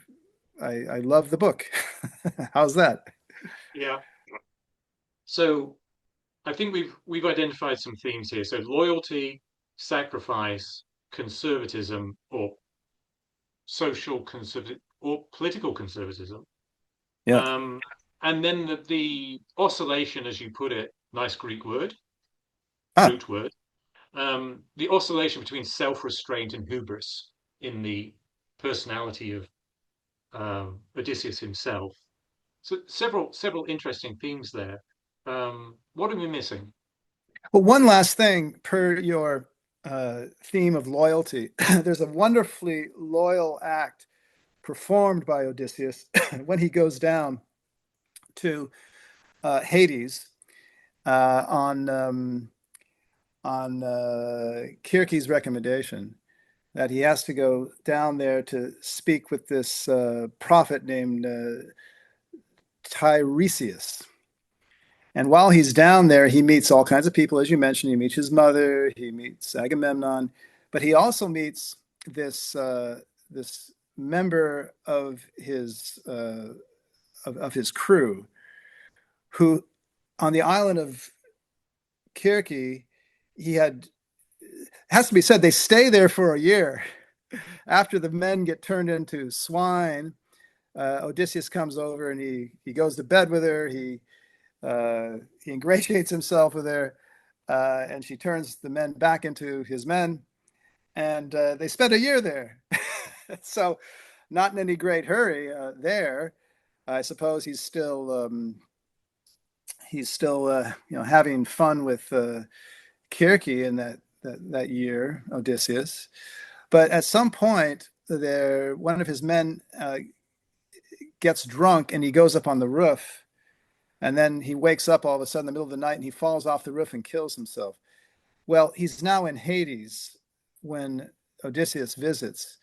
[SPEAKER 1] love the book. How's that?
[SPEAKER 2] Yeah. So I think we've identified some themes here. So loyalty, sacrifice, conservatism, or social conservatism, or political conservatism.
[SPEAKER 1] Yeah.
[SPEAKER 2] Um, and then the oscillation, as you put it, nice Greek word,
[SPEAKER 1] Ah,
[SPEAKER 2] root word, the oscillation between self-restraint and hubris in the personality of Odysseus himself. So several interesting themes there. What are we missing?
[SPEAKER 1] well, one last thing per your theme of loyalty. There's a wonderfully loyal act performed by Odysseus when he goes down to Hades on Kirke's recommendation that he has to go down there to speak with this prophet named Tiresias. And while he's down there, he meets all kinds of people, as you mentioned. He meets his mother, he meets Agamemnon, but he also meets this member of his crew, who on the island of Kirke, he had, has to be said, they stay there for a year. After the men get turned into swine, Odysseus comes over and he goes to bed with her. He ingratiates himself with her, and she turns the men back into his men, and they spend a year there. So, not in any great hurry there. I suppose he's still having fun with Kirke in that year, Odysseus. But at some point, one of his men gets drunk and he goes up on the roof, and then he wakes up all of a sudden in the middle of the night and he falls off the roof and kills himself. Well, he's now in Hades when Odysseus visits,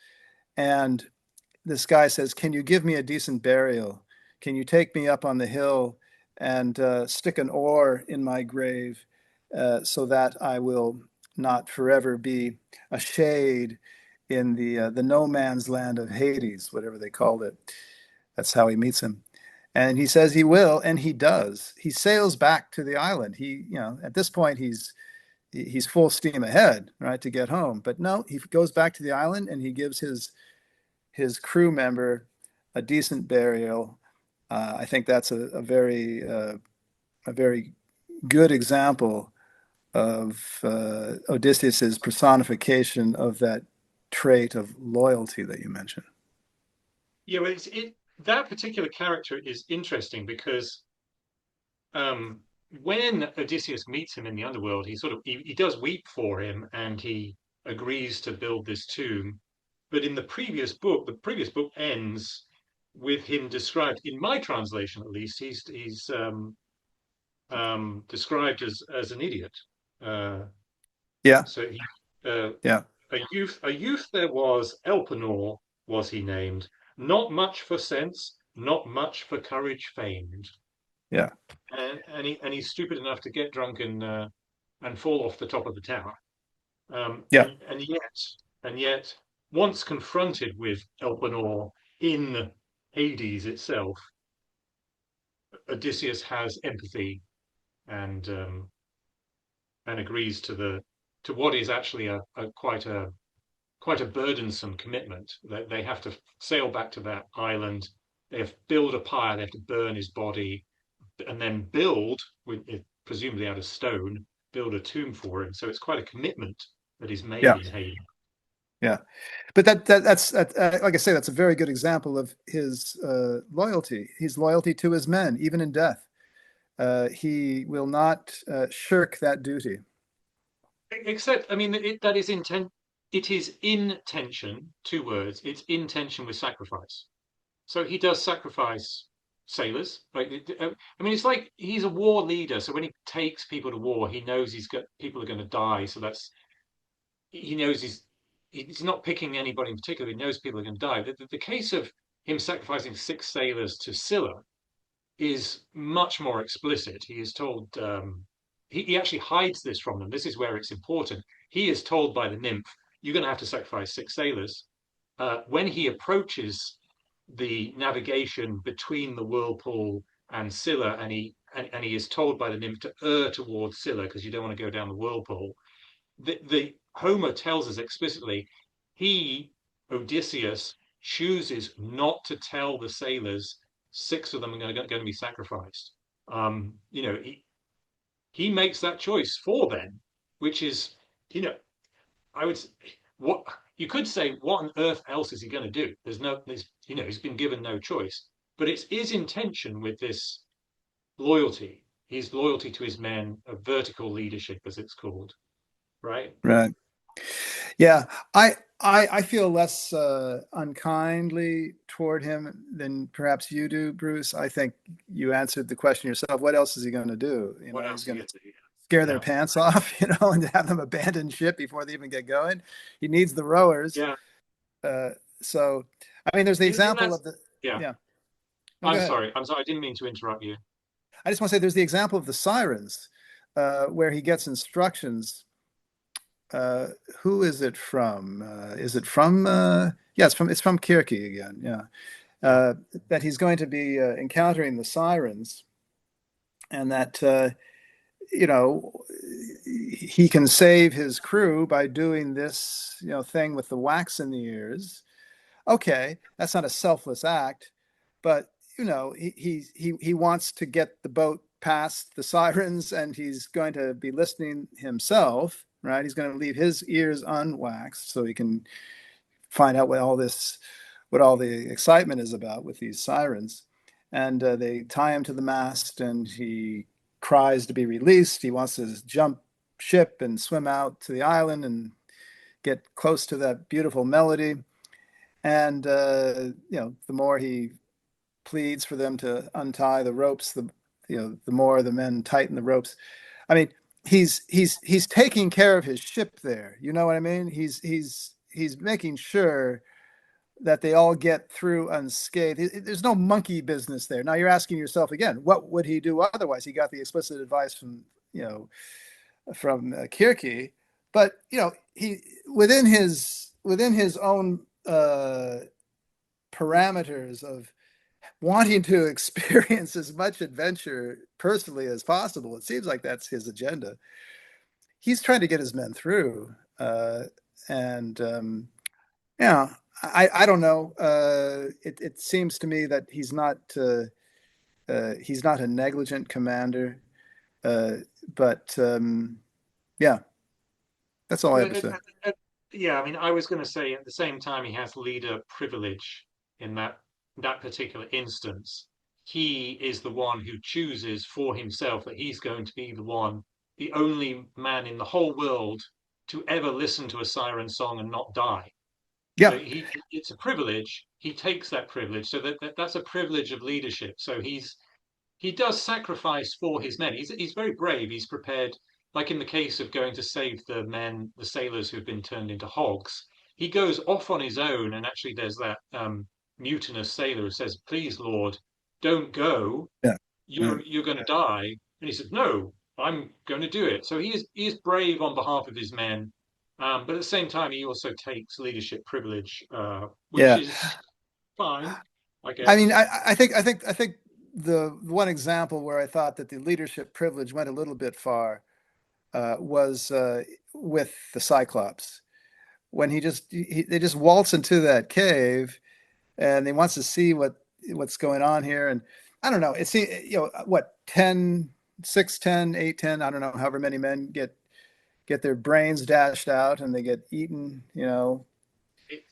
[SPEAKER 1] and this guy says, "Can you give me a decent burial? Can you take me up on the hill and stick an oar in my grave so that I will not forever be a shade in the no man's land of Hades," whatever they called it. That's how he meets him. And he says he will, and he does. He sails back to the island. At this point, he's full steam ahead, right, to get home. But no, he goes back to the island and he gives his crew member a decent burial. I think that's a very good example of Odysseus's personification of that trait of loyalty that you mentioned.
[SPEAKER 2] Yeah, well, that particular character is interesting because when Odysseus meets him in the underworld, he does weep for him and he agrees to build this tomb. But in the previous book ends with him described, in my translation at least, he's described as an idiot. Uh,
[SPEAKER 1] Yeah,
[SPEAKER 2] so he, uh,
[SPEAKER 1] yeah.
[SPEAKER 2] a youth there was, Elpenor was he named, not much for sense, not much for courage famed.
[SPEAKER 1] Yeah.
[SPEAKER 2] and he's stupid enough to get drunk and fall off the top of the tower. Um,
[SPEAKER 1] Yeah.
[SPEAKER 2] and and yet and yet, once confronted with Elpenor in Hades itself, Odysseus has empathy and agrees to the to what is actually a quite a burdensome commitment. They have to sail back to that island. They have to build a pyre. They have to burn his body, and then build, with it, presumably out of stone, build a tomb for him. So it's quite a commitment that is made
[SPEAKER 1] Yeah.
[SPEAKER 2] in Hades.
[SPEAKER 1] Yeah. But like I say, that's a very good example of his loyalty. His loyalty to his men, even in death. He will not shirk that duty.
[SPEAKER 2] Except, I mean, that is intent. It is in tension. Two words. It's in tension with sacrifice. So he does sacrifice sailors. I mean, it's like he's a war leader. So when he takes people to war, he knows he's got people are going to die. So that's he knows he's not picking anybody in particular. He knows people are going to die. The case of him sacrificing six sailors to Scylla is much more explicit. He is told he actually hides this from them. This is where it's important. He is told by the nymph, "You're going to have to sacrifice six sailors." When he approaches the navigation between the whirlpool and Scylla, and he is told by the nymph to err towards Scylla because you don't want to go down the whirlpool. The Homer tells us explicitly he, Odysseus, chooses not to tell the sailors six of them are going to be sacrificed. You know, he makes that choice for them, which is, you know, I would what you could say, what on earth else is he going to do? You know, he's been given no choice, but it's his intention with this loyalty, his loyalty to his men, a vertical leadership, as it's called, right?
[SPEAKER 1] Right. Yeah. I feel less unkindly toward him than perhaps you do, Bruce. I think you answered the question yourself. What else is he going to do? You
[SPEAKER 2] What
[SPEAKER 1] know, he's
[SPEAKER 2] else are
[SPEAKER 1] going
[SPEAKER 2] you
[SPEAKER 1] to
[SPEAKER 2] going to do?
[SPEAKER 1] scare their
[SPEAKER 2] Yeah,
[SPEAKER 1] pants off, and have them abandon ship before they even get going. He needs the rowers.
[SPEAKER 2] yeah.
[SPEAKER 1] Uh, so, I mean, there's the
[SPEAKER 2] In
[SPEAKER 1] example
[SPEAKER 2] that,
[SPEAKER 1] of the,
[SPEAKER 2] yeah.
[SPEAKER 1] yeah. No, go ahead.
[SPEAKER 2] I'm sorry. I didn't mean to interrupt you.
[SPEAKER 1] I just want to say there's the example of the sirens, where he gets instructions. Uh, who is it from? Is it from? Yeah, it's from Kirke again. Yeah,
[SPEAKER 2] Yeah.
[SPEAKER 1] uh, that he's going to be encountering the sirens, and that you know he can save his crew by doing this thing with the wax in the ears. Okay, that's not a selfless act, but he wants to get the boat past the sirens, and he's going to be listening himself, right? He's going to leave his ears unwaxed so he can find out what all the excitement is about with these sirens. And they tie him to the mast, and he cries to be released. He wants to jump ship and swim out to the island and get close to that beautiful melody. And the more he pleads for them to untie the ropes, the more the men tighten the ropes. I mean, he's taking care of his ship there. You know what I mean? He's making sure that they all get through unscathed. There's no monkey business there. Now you're asking yourself again, what would he do otherwise? He got the explicit advice from Kirke, but he within his own parameters of wanting to experience as much adventure personally as possible. It seems like that's his agenda. He's trying to get his men through, and yeah, I don't know. It seems to me that he's not a negligent commander, uh, but yeah, that's all I
[SPEAKER 2] Well,
[SPEAKER 1] have to say.
[SPEAKER 2] yeah, I mean, I was going to say at the same time he has leader privilege in that particular instance. He is the one who chooses for himself that he's going to be the only man in the whole world to ever listen to a siren song and not die. So
[SPEAKER 1] Yeah,
[SPEAKER 2] it's a privilege. He takes that privilege. So that's a privilege of leadership. So he does sacrifice for his men. He's very brave. He's prepared, like in the case of going to save the men, the sailors who've been turned into hogs. He goes off on his own, and actually, there's that mutinous sailor who says, "Please, Lord, don't go.
[SPEAKER 1] yeah,
[SPEAKER 2] you're going to die. And he says, no, I'm going to do it. So he is brave on behalf of his men, but at the same time, he also takes leadership privilege, which
[SPEAKER 1] Yeah.
[SPEAKER 2] is fine, I
[SPEAKER 1] I mean,
[SPEAKER 2] guess.
[SPEAKER 1] I think the one example where I thought that the leadership privilege went a little bit far was with the Cyclops when they just waltz into that cave and he wants to see what's going on here. And I don't know, it's, what, 10, 6, 10, 8, 10, I don't know, however many men get their brains dashed out and they get eaten,
[SPEAKER 2] It,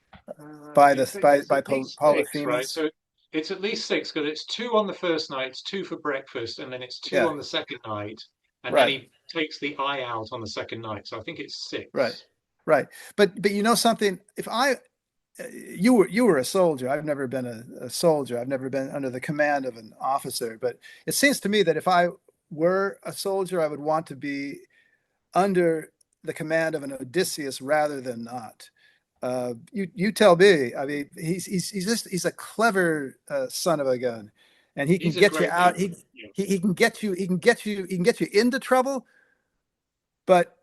[SPEAKER 1] by
[SPEAKER 2] it's
[SPEAKER 1] by
[SPEAKER 2] at least six, right?
[SPEAKER 1] Polyphemus.
[SPEAKER 2] So it's at least six because it's two on the first night, it's two for breakfast, and then it's two
[SPEAKER 1] Yeah,
[SPEAKER 2] on the second night, and then
[SPEAKER 1] right,
[SPEAKER 2] he takes the eye out on the second night. So I think it's
[SPEAKER 1] right,
[SPEAKER 2] six.
[SPEAKER 1] right. But you know something, if I you were a soldier. I've never been a soldier. I've never been under the command of an officer. But it seems to me that if I were a soldier, I would want to be under the command of an Odysseus rather than not. You tell me. I mean, he's a clever son of a gun, and he can
[SPEAKER 2] He's a
[SPEAKER 1] get you
[SPEAKER 2] great
[SPEAKER 1] out.
[SPEAKER 2] leader.
[SPEAKER 1] He
[SPEAKER 2] Yeah.
[SPEAKER 1] he, he can get you. He can get you. He can get you into trouble. But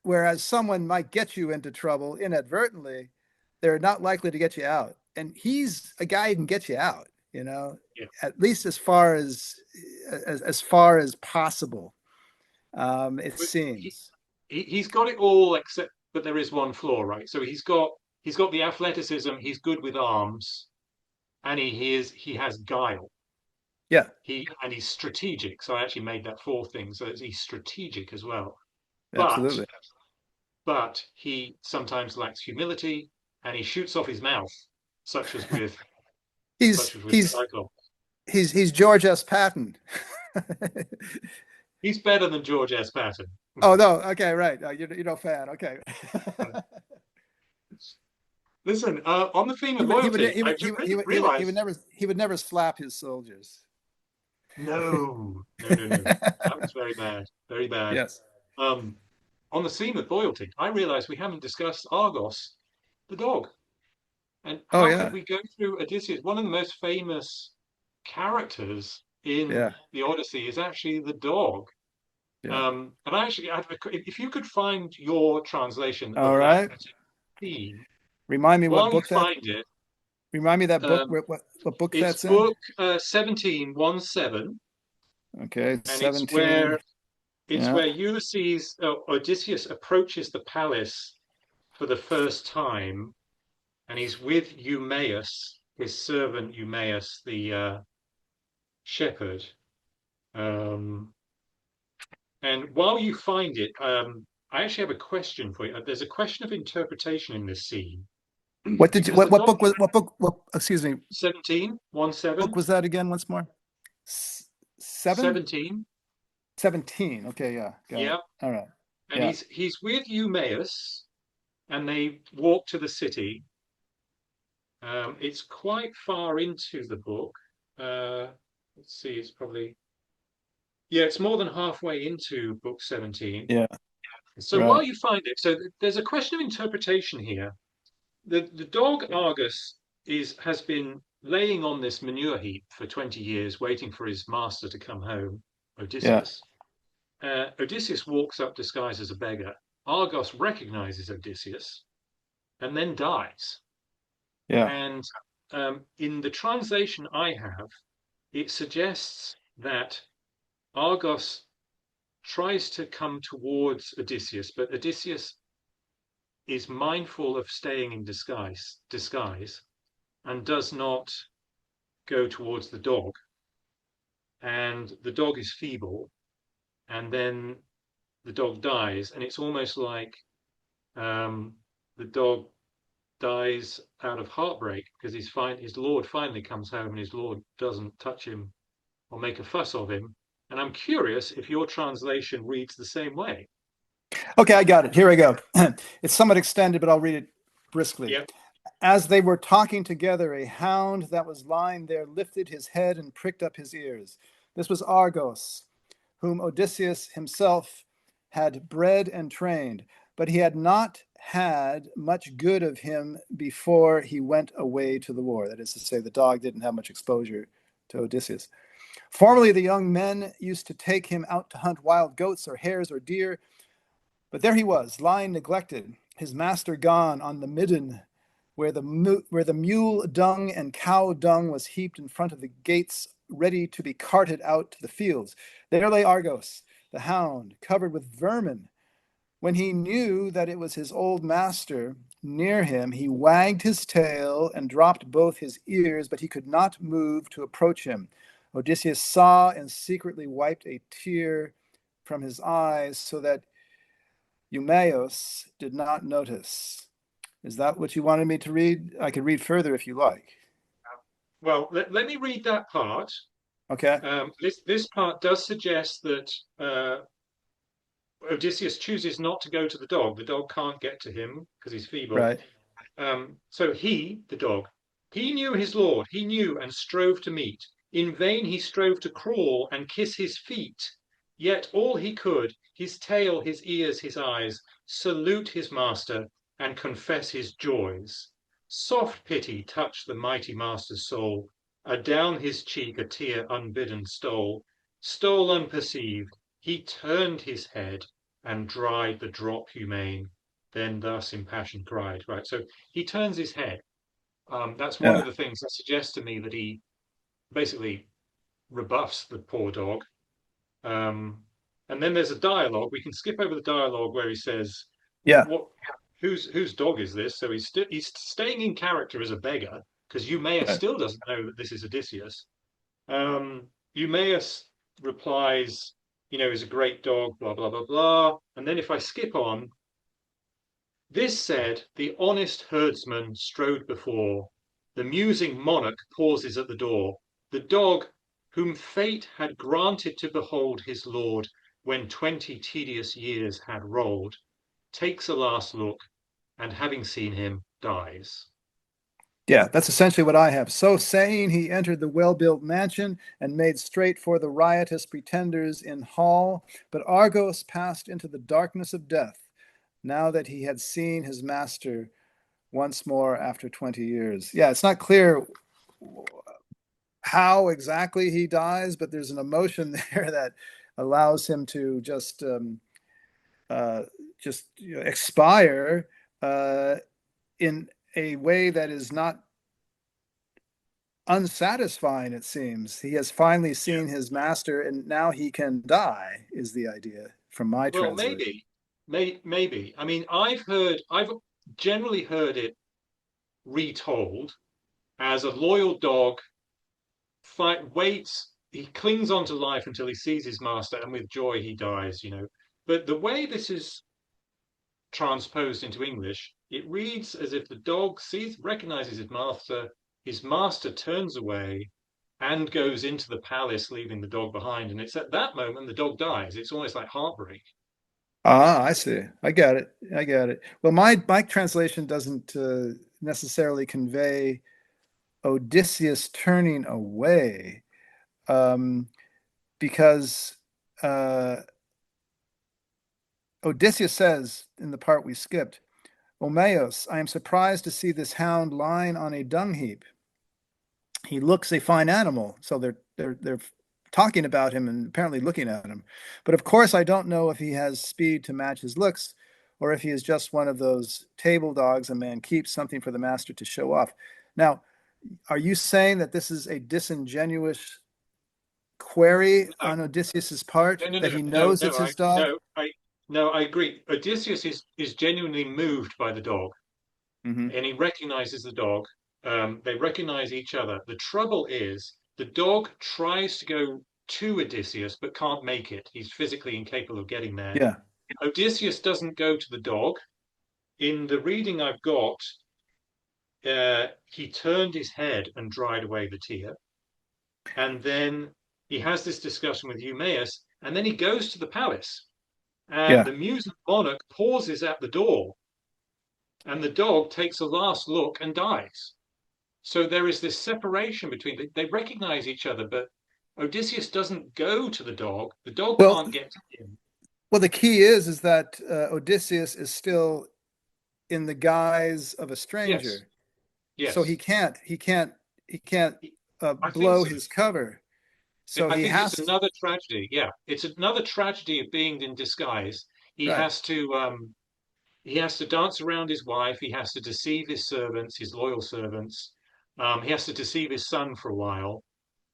[SPEAKER 1] whereas someone might get you into trouble inadvertently, they're not likely to get you out. And he's a guy who can get you out.
[SPEAKER 2] Yeah.
[SPEAKER 1] At least as far as possible. It
[SPEAKER 2] But he,
[SPEAKER 1] seems.
[SPEAKER 2] he's got it all except, but there is one flaw, right? So he's got the athleticism. He's good with arms, and he has guile.
[SPEAKER 1] Yeah,
[SPEAKER 2] He's strategic. So I actually made that fourth thing. So he's strategic as well. But
[SPEAKER 1] absolutely.
[SPEAKER 2] but he sometimes lacks humility, and he shoots off his mouth, such as with
[SPEAKER 1] He's
[SPEAKER 2] such as with
[SPEAKER 1] he's
[SPEAKER 2] Cyclops.
[SPEAKER 1] he's George S. Patton.
[SPEAKER 2] He's better than George S. Patton.
[SPEAKER 1] Oh no, okay, right. You're no fan. Okay.
[SPEAKER 2] Listen, on the theme
[SPEAKER 1] he
[SPEAKER 2] of
[SPEAKER 1] would he would
[SPEAKER 2] loyalty,
[SPEAKER 1] he
[SPEAKER 2] I
[SPEAKER 1] would he
[SPEAKER 2] just
[SPEAKER 1] would he would he would he would
[SPEAKER 2] realized
[SPEAKER 1] never he would never slap his soldiers.
[SPEAKER 2] no, no, no, no. That was very bad, very bad.
[SPEAKER 1] Yes.
[SPEAKER 2] Um, on the theme of loyalty, I realized we haven't discussed Argos, the dog. And
[SPEAKER 1] Oh
[SPEAKER 2] how could
[SPEAKER 1] yeah.
[SPEAKER 2] we go through Odysseus? One of the most famous characters in
[SPEAKER 1] Yeah.
[SPEAKER 2] the Odyssey is actually the dog.
[SPEAKER 1] Yeah.
[SPEAKER 2] And if you could find your translation
[SPEAKER 1] All
[SPEAKER 2] of that
[SPEAKER 1] right.
[SPEAKER 2] theme,
[SPEAKER 1] Remind me what
[SPEAKER 2] while you
[SPEAKER 1] book that.
[SPEAKER 2] find it,
[SPEAKER 1] Remind me that book.
[SPEAKER 2] um,
[SPEAKER 1] What book
[SPEAKER 2] it's
[SPEAKER 1] that's in?
[SPEAKER 2] book 17:17,
[SPEAKER 1] Okay,
[SPEAKER 2] and it's
[SPEAKER 1] 17.
[SPEAKER 2] where it's
[SPEAKER 1] Yeah.
[SPEAKER 2] where Ulysses, Odysseus approaches the palace for the first time, and he's with Eumaeus, his servant Eumaeus, the shepherd. Um, and while you find it, I actually have a question for you. There's a question of interpretation in this scene
[SPEAKER 1] What did you?
[SPEAKER 2] because the dog
[SPEAKER 1] What book? What? Excuse me.
[SPEAKER 2] 17, 1
[SPEAKER 1] Book
[SPEAKER 2] 7,
[SPEAKER 1] was that again? Once more. 7.
[SPEAKER 2] 17,
[SPEAKER 1] 17. Okay. Yeah. Got it.
[SPEAKER 2] yeah,
[SPEAKER 1] All right.
[SPEAKER 2] and
[SPEAKER 1] Yeah.
[SPEAKER 2] he's with Eumaeus, and they walk to the city. It's quite far into the book. Uh, let's see, it's probably it's more than halfway into book 17.
[SPEAKER 1] Yeah.
[SPEAKER 2] So while
[SPEAKER 1] Right.
[SPEAKER 2] you find it, so there's a question of interpretation here. The dog Argus has been laying on this manure heap for 20 years, waiting for his master to come home,
[SPEAKER 1] Yeah.
[SPEAKER 2] Odysseus. Odysseus walks up disguised as a beggar. Argos recognizes Odysseus and then dies.
[SPEAKER 1] Yeah.
[SPEAKER 2] And in the translation I have, it suggests that Argos tries to come towards Odysseus, but Odysseus is mindful of staying in disguise, and does not go towards the dog. And the dog is feeble, and then the dog dies, and it's almost like um, the dog dies out of heartbreak because his lord finally comes home, and his lord doesn't touch him or make a fuss of him. And I'm curious if your translation reads the same way.
[SPEAKER 1] Okay, I got it. Here we go. It's somewhat extended, but I'll read it briskly.
[SPEAKER 2] Yep.
[SPEAKER 1] As they were talking together, a hound that was lying there lifted his head and pricked up his ears. This was Argos, whom Odysseus himself had bred and trained, but he had not had much good of him before he went away to the war. That is to say, the dog didn't have much exposure to Odysseus. Formerly, the young men used to take him out to hunt wild goats or hares or deer, but there he was, lying neglected, his master gone on the midden, where the mule dung and cow dung was heaped in front of the gates, ready to be carted out to the fields. There lay Argos, the hound, covered with vermin. When he knew that it was his old master near him, he wagged his tail and dropped both his ears, but he could not move to approach him. Odysseus saw and secretly wiped a tear from his eyes so that Eumaeus did not notice. Is that what you wanted me to read? I could read further if you like.
[SPEAKER 2] Well, let me read that part.
[SPEAKER 1] Okay.
[SPEAKER 2] This part does suggest that Odysseus chooses not to go to the dog. The dog can't get to him because he's feeble.
[SPEAKER 1] Right.
[SPEAKER 2] So he, the dog, he knew his lord, he knew and strove to meet. In vain he strove to crawl and kiss his feet. Yet all he could, his tail, his ears, his eyes, salute his master and confess his joys. Soft pity touched the mighty master's soul. Adown his cheek a tear unbidden stole unperceived. He turned his head and dried the drop humane, then thus impassioned cried. Right. So he turns his head. That's one of
[SPEAKER 1] Yeah.
[SPEAKER 2] the things that suggests to me that he basically rebuffs the poor dog. And then there's a dialogue. We can skip over the dialogue where he says,
[SPEAKER 1] Yeah.
[SPEAKER 2] "What? Whose dog is this?" So he's staying in character as a beggar because Eumaeus
[SPEAKER 1] Right.
[SPEAKER 2] still doesn't know that this is Odysseus. Eumaeus replies, he's a great dog, blah blah blah blah. And then if I skip on, this said, the honest herdsman strode before. The musing monarch pauses at the door. The dog, whom fate had granted to behold his lord when 20 tedious years had rolled, takes a last look, and having seen him, dies.
[SPEAKER 1] Yeah, that's essentially what I have. So saying, he entered the well-built mansion and made straight for the riotous pretenders in hall. But Argos passed into the darkness of death, now that he had seen his master once more after 20 years. Yeah, it's not clear how exactly he dies, but there's an emotion there that allows him to uh, expire uh, in a way that is not unsatisfying. It seems he has finally
[SPEAKER 2] Yeah.
[SPEAKER 1] seen his master, and now he can die. Is the idea from my
[SPEAKER 2] Well,
[SPEAKER 1] translation?
[SPEAKER 2] maybe. I mean, I've generally heard it retold as a loyal dog waits, he clings on to life until he sees his master, and with joy he dies. But the way this is transposed into English, it reads as if the dog recognizes his master turns away and goes into the palace, leaving the dog behind. And it's at that moment the dog dies. It's almost like heartbreak.
[SPEAKER 1] Ah, I see. I got it. I got it. Well, my translation doesn't necessarily convey Odysseus turning away, um, because uh, Odysseus says in the part we skipped, Omeos, I am surprised to see this hound lying on a dung heap. He looks a fine animal. So they're talking about him and apparently looking at him. But of course, I don't know if he has speed to match his looks, or if he is just one of those table dogs a man keeps, something for the master to show off. Now, are you saying that this is a disingenuous query
[SPEAKER 2] No,
[SPEAKER 1] on Odysseus's part,
[SPEAKER 2] no, no,
[SPEAKER 1] that
[SPEAKER 2] no,
[SPEAKER 1] he
[SPEAKER 2] no,
[SPEAKER 1] knows it's
[SPEAKER 2] no.
[SPEAKER 1] his dog?
[SPEAKER 2] I agree. Odysseus is genuinely moved by the dog,
[SPEAKER 1] Mm-hmm.
[SPEAKER 2] and he recognizes the dog. They recognize each other. The trouble is, the dog tries to go to Odysseus but can't make it. He's physically incapable of getting there.
[SPEAKER 1] Yeah,
[SPEAKER 2] Odysseus doesn't go to the dog. In the reading I've got, he turned his head and dried away the tear. And then he has this discussion with Eumaeus, and then he goes to the palace. And
[SPEAKER 1] yeah.
[SPEAKER 2] the mutant monarch pauses at the door, and the dog takes a last look and dies. So there is this separation between they recognize each other, but Odysseus doesn't go to the dog. The dog
[SPEAKER 1] Well,
[SPEAKER 2] can't get to him.
[SPEAKER 1] well, the key is that Odysseus is still in the guise of a
[SPEAKER 2] Yes,
[SPEAKER 1] stranger, so he
[SPEAKER 2] yes.
[SPEAKER 1] can't he can't he can't
[SPEAKER 2] I think
[SPEAKER 1] blow
[SPEAKER 2] so.
[SPEAKER 1] his cover. So
[SPEAKER 2] I
[SPEAKER 1] he
[SPEAKER 2] think it's
[SPEAKER 1] has to,
[SPEAKER 2] another tragedy. Yeah, it's another tragedy of being in disguise. He
[SPEAKER 1] right.
[SPEAKER 2] has to he has to dance around his wife. He has to deceive his servants, his loyal servants. He has to deceive his son for a while,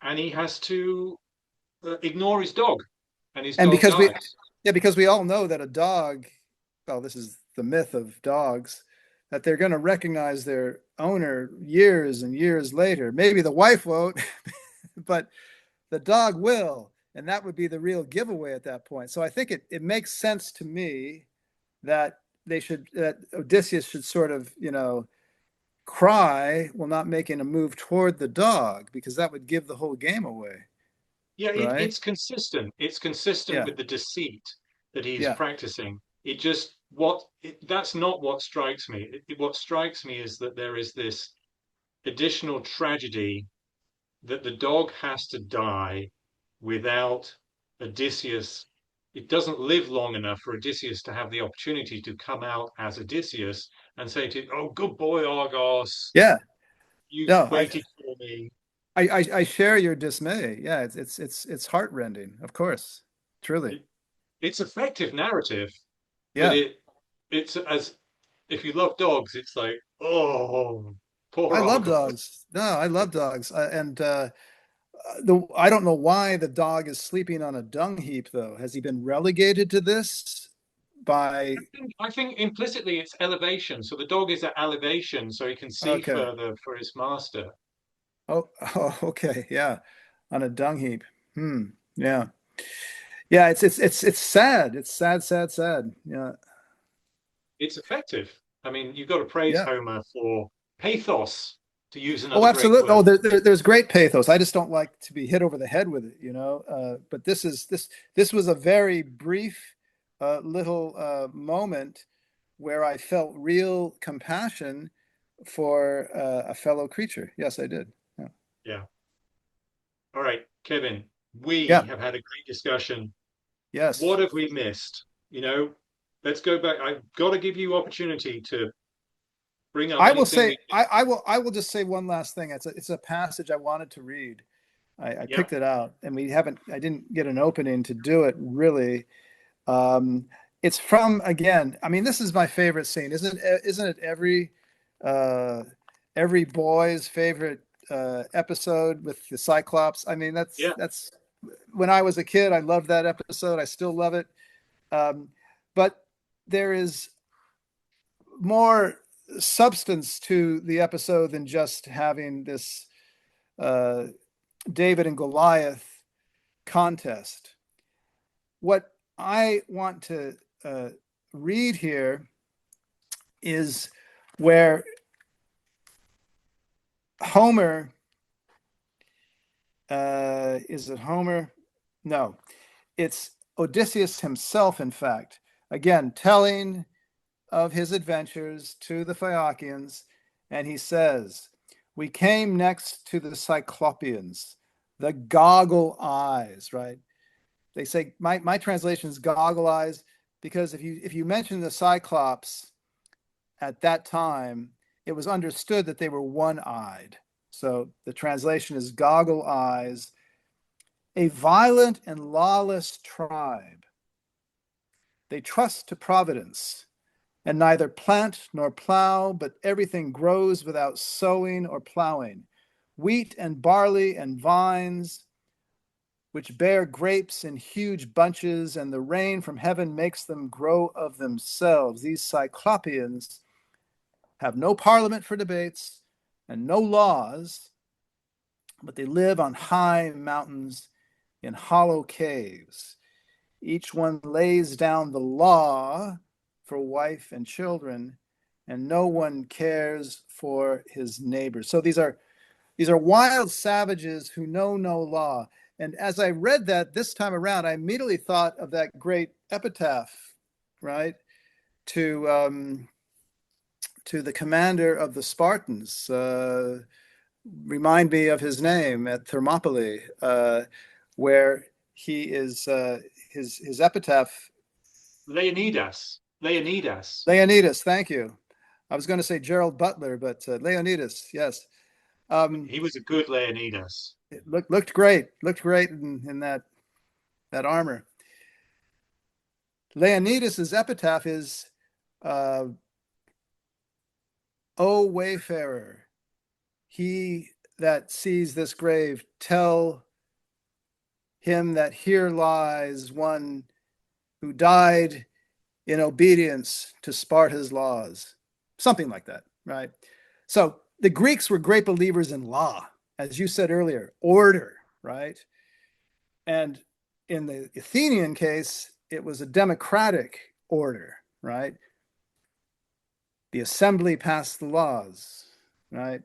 [SPEAKER 2] and he has to ignore his dog, and his
[SPEAKER 1] And
[SPEAKER 2] dog
[SPEAKER 1] because we,
[SPEAKER 2] dies.
[SPEAKER 1] yeah, because we all know that a dog, well, this is the myth of dogs, that they're going to recognize their owner years and years later. Maybe the wife won't, but the dog will. And that would be the real giveaway at that point. So I think it makes sense to me that that Odysseus should sort of, cry while not making a move toward the dog, because that would give the whole game away,
[SPEAKER 2] Yeah,
[SPEAKER 1] right?
[SPEAKER 2] it's consistent. It's consistent
[SPEAKER 1] Yeah,
[SPEAKER 2] with the deceit that he's
[SPEAKER 1] yeah.
[SPEAKER 2] practicing. That's not what strikes me. What strikes me is that there is this additional tragedy that the dog has to die without Odysseus. It doesn't live long enough for Odysseus to have the opportunity to come out as Odysseus and say to, "Oh, good boy, Argos,
[SPEAKER 1] Yeah.
[SPEAKER 2] you've
[SPEAKER 1] No,
[SPEAKER 2] waited for me."
[SPEAKER 1] I share your dismay. Yeah, it's heartrending, of course. Truly.
[SPEAKER 2] It, it's effective narrative, but
[SPEAKER 1] Yeah.
[SPEAKER 2] it's as if you love dogs, it's like, oh,
[SPEAKER 1] I
[SPEAKER 2] poor
[SPEAKER 1] love
[SPEAKER 2] Argos.
[SPEAKER 1] dogs. No, I love dogs. And the I don't know why the dog is sleeping on a dung heap though. Has he been relegated to this by
[SPEAKER 2] I think implicitly it's elevation. So the dog is at elevation, so he can see
[SPEAKER 1] okay.
[SPEAKER 2] further for his master.
[SPEAKER 1] Oh, oh, okay. Yeah. On a dung heap. Hmm. Yeah. Yeah, it's sad. It's sad, sad, sad. Yeah.
[SPEAKER 2] It's effective. I mean, you've got to praise
[SPEAKER 1] Yeah.
[SPEAKER 2] Homer for pathos, to use
[SPEAKER 1] Oh,
[SPEAKER 2] another great
[SPEAKER 1] absolutely.
[SPEAKER 2] word.
[SPEAKER 1] Oh, there's great pathos. I just don't like to be hit over the head with it, But this was a very brief little moment where I felt real compassion for a fellow creature. Yes, I did. Yeah.
[SPEAKER 2] Yeah. All right, Kevin, we
[SPEAKER 1] Yeah.
[SPEAKER 2] have had a great discussion.
[SPEAKER 1] Yes.
[SPEAKER 2] What have we missed? You know, let's go back. I've got to give you opportunity to bring up
[SPEAKER 1] I will
[SPEAKER 2] anything
[SPEAKER 1] say
[SPEAKER 2] we missed.
[SPEAKER 1] I will just say one last thing. It's a passage I wanted to read. I
[SPEAKER 2] Yeah,
[SPEAKER 1] picked it out, and I didn't get an opening to do it really. Um, it's from again. I mean, this is my favorite scene, isn't it? Uh, every boy's favorite episode with the Cyclops. I mean,
[SPEAKER 2] yeah.
[SPEAKER 1] that's when I was a kid. I loved that episode. I still love it. Um, but there is more substance to the episode than just having this uh, David and Goliath contest. What I want to read here is where Homer, is it Homer? No, it's Odysseus himself, in fact, again, telling of his adventures to the Phaeacians. And he says, we came next to the Cyclopeans, the goggle eyes, right? They say, my translation is goggle eyes, because if you mention the Cyclops at that time, it was understood that they were one-eyed. So the translation is goggle eyes, a violent and lawless tribe. They trust to providence and neither plant nor plow, but everything grows without sowing or plowing. Wheat and barley and vines, which bear grapes in huge bunches, and the rain from heaven makes them grow of themselves. These Cyclopeans have no parliament for debates and no laws, but they live on high mountains in hollow caves. Each one lays down the law for wife and children, and no one cares for his neighbor. So these are wild savages who know no law. And as I read that this time around, I immediately thought of that great epitaph, right, to to the commander of the Spartans. Remind me of his name at Thermopylae, where he is his epitaph.
[SPEAKER 2] Leonidas. Leonidas.
[SPEAKER 1] Leonidas, thank you. I was going to say Gerald Butler, but Leonidas, yes. Um,
[SPEAKER 2] He was a good Leonidas.
[SPEAKER 1] it looked great. Looked great in that armor. Leonidas's epitaph is, "O wayfarer, he that sees this grave, tell him that here lies one who died in obedience to Sparta's laws." Something like that, right? So the Greeks were great believers in law, as you said earlier, order, right? And in the Athenian case, it was a democratic order, right? The assembly passed the laws, right?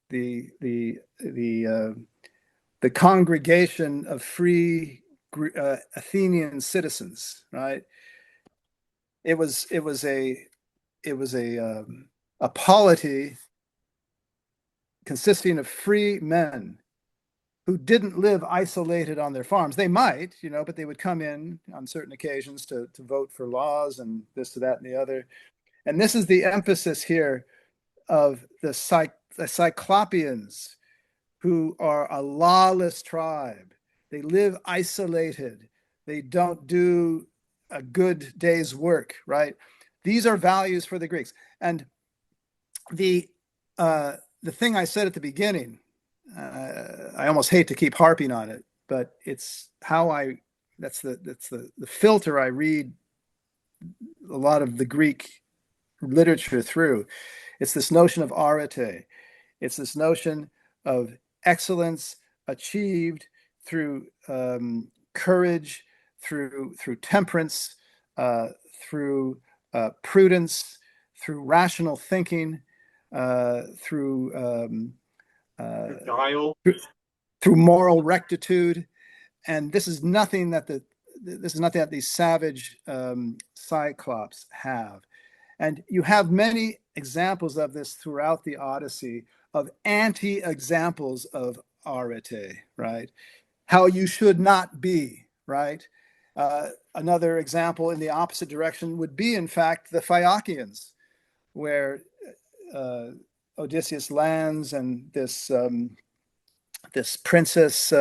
[SPEAKER 1] The congregation of free Athenian citizens, right? It was a polity consisting of free men who didn't live isolated on their farms. They might, but they would come in on certain occasions to vote for laws and this, that, and the other. And this is the emphasis here of the Cyclopeans, who are a lawless tribe. They live isolated. They don't do a good day's work, right? These are values for the Greeks. And the thing I said at the beginning, I almost hate to keep harping on it, but it's that's the filter I read a lot of the Greek literature through. It's this notion of arete. It's this notion of excellence achieved through courage, through temperance, through prudence, through rational thinking, through
[SPEAKER 2] guile,
[SPEAKER 1] through moral rectitude. And this is nothing that these savage Cyclops have. And you have many examples of this throughout the Odyssey, of anti-examples of arete, right? How you should not be, right? Another example in the opposite direction would be, in fact, the Phaeacians, where Odysseus lands, and this princess,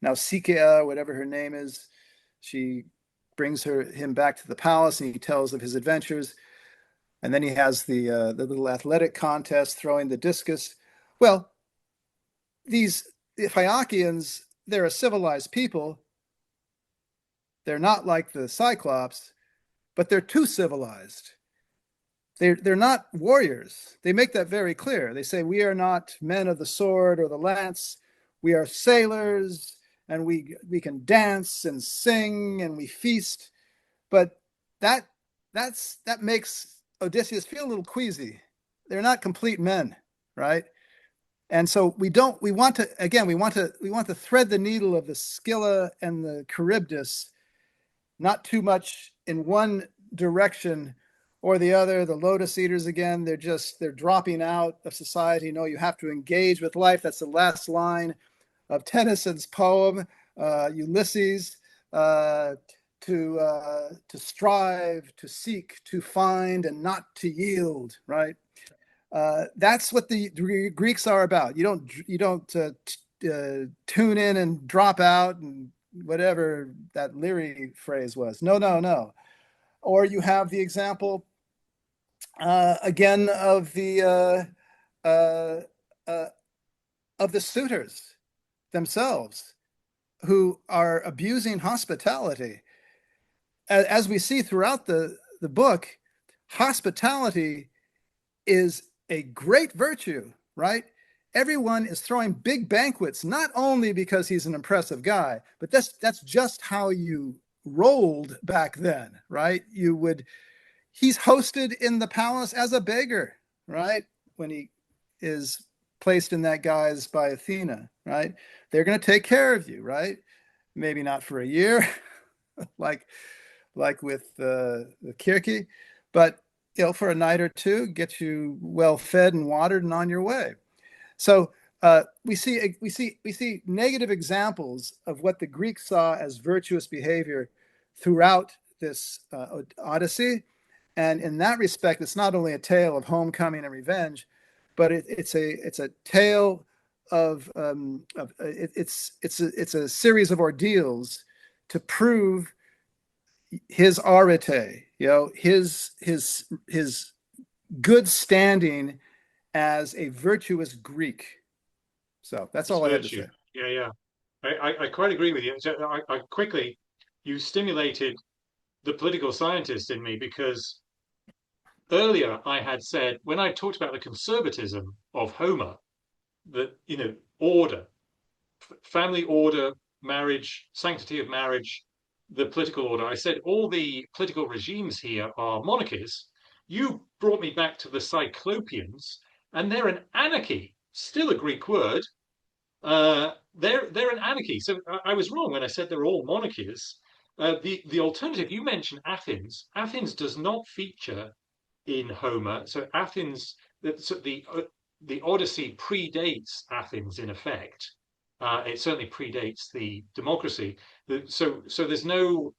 [SPEAKER 1] Nausicaa, whatever her name is, she brings him back to the palace, and he tells of his adventures. And then he has the little athletic contest, throwing the discus. Well, the Phaeacians, they're a civilized people. They're not like the Cyclops, but they're too civilized. They're not warriors. They make that very clear. They say, we are not men of the sword or the lance. We are sailors, and we can dance and sing, and we feast. But that makes Odysseus feel a little queasy. They're not complete men, right? And so we want to thread the needle of the Scylla and the Charybdis, not too much in one direction or the other. The lotus eaters, again, they're dropping out of society. No, you have to engage with life. That's the last line of Tennyson's poem, Ulysses. To strive, to seek, to find, and not to yield, right? That's what the Greeks are about. You don't tune in and drop out, and whatever that Leary phrase was. No. Or you have the example again of the suitors themselves, who are abusing hospitality. As we see throughout the book, hospitality is a great virtue, right? Everyone is throwing big banquets, not only because he's an impressive guy, but that's just how you rolled back then, right? He's hosted in the palace as a beggar, right? When he is placed in that guise by Athena, right? They're going to take care of you, right? Maybe not for a year, like with the Kirke, but for a night or two, get you well fed and watered and on your way. So we see negative examples of what the Greeks saw as virtuous behavior throughout this Odyssey, and in that respect, it's not only a tale of homecoming and revenge, but it's a tale it's a series of ordeals to prove his arete, his good standing as a virtuous Greek. So that's
[SPEAKER 2] It's
[SPEAKER 1] all I had to
[SPEAKER 2] virtue.
[SPEAKER 1] say.
[SPEAKER 2] Yeah, yeah. I quite agree with you. So I quickly, you stimulated the political scientist in me because earlier I had said when I talked about the conservatism of Homer, that order, family order, marriage, sanctity of marriage, the political order. I said all the political regimes here are monarchies. You brought me back to the Cyclopeans, and they're an anarchy, still a Greek word. They're an anarchy. So I was wrong when I said they're all monarchies. The alternative you mentioned, Athens. Athens does not feature in Homer. So Athens, the Odyssey predates Athens in effect. It certainly predates the democracy. So there's no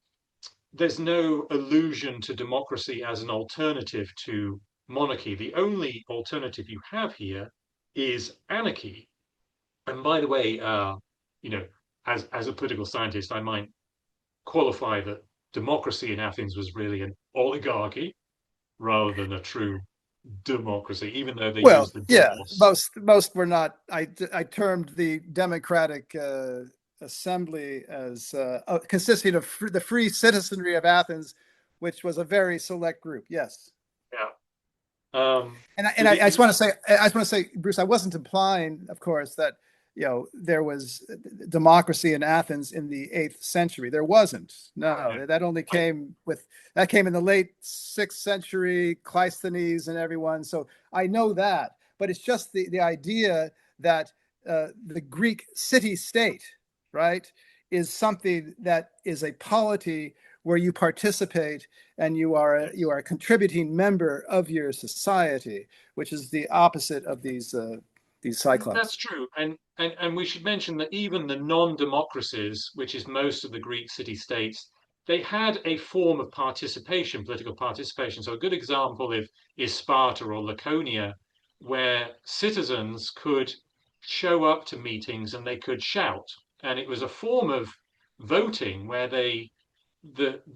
[SPEAKER 2] allusion to democracy as an alternative to monarchy. The only alternative you have here is anarchy. And by the way, you know, as a political scientist, I might qualify that democracy in Athens was really an oligarchy rather than a true democracy, even though they use
[SPEAKER 1] Well,
[SPEAKER 2] the
[SPEAKER 1] yeah,
[SPEAKER 2] demos.
[SPEAKER 1] most were not. I termed the democratic assembly as consisting of the free citizenry of Athens, which was a very select group. Yes.
[SPEAKER 2] Yeah.
[SPEAKER 1] I just want to say, Bruce, I wasn't implying, of course, that there was democracy in Athens in the 8th century. There wasn't.
[SPEAKER 2] No,
[SPEAKER 1] No, that only
[SPEAKER 2] I,
[SPEAKER 1] came in the late 6th century, Cleisthenes and everyone. So I know that, but it's just the idea that the Greek city-state, right, is something that is a polity where you participate and you are a contributing member of your society, which is the opposite of these
[SPEAKER 2] That's
[SPEAKER 1] cyclops.
[SPEAKER 2] true, and we should mention that even the non-democracies, which is most of the Greek city-states, they had a form of participation, political participation. So a good example is Sparta or Laconia, where citizens could show up to meetings and they could shout, and it was a form of voting where the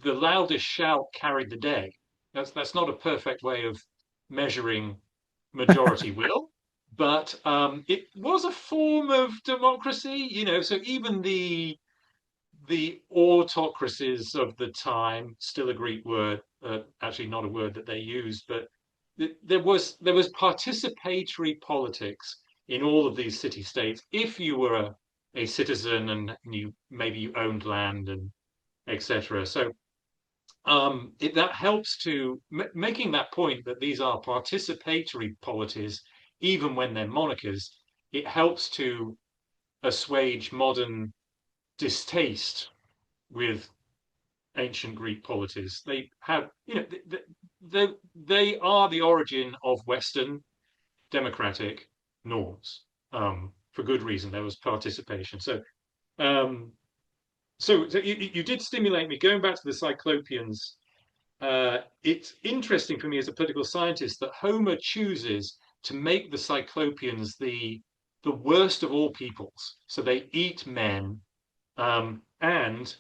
[SPEAKER 2] loudest shout carried the day. That's not a perfect way of measuring majority will, but it was a form of democracy, So even the autocracies of the time, still a Greek word, actually not a word that they used, but there was participatory politics in all of these city states. If you were a citizen and maybe you owned land and etc. So that helps to making that point that these are participatory polities, even when they're monarchies. It helps to assuage modern distaste with ancient Greek polities. They have, they are the origin of Western democratic norms. For good reason, there was participation. Um, so you did stimulate me. Going back to the Cyclopeans, it's interesting for me as a political scientist that Homer chooses to make the Cyclopeans the worst of all peoples. So they eat men, and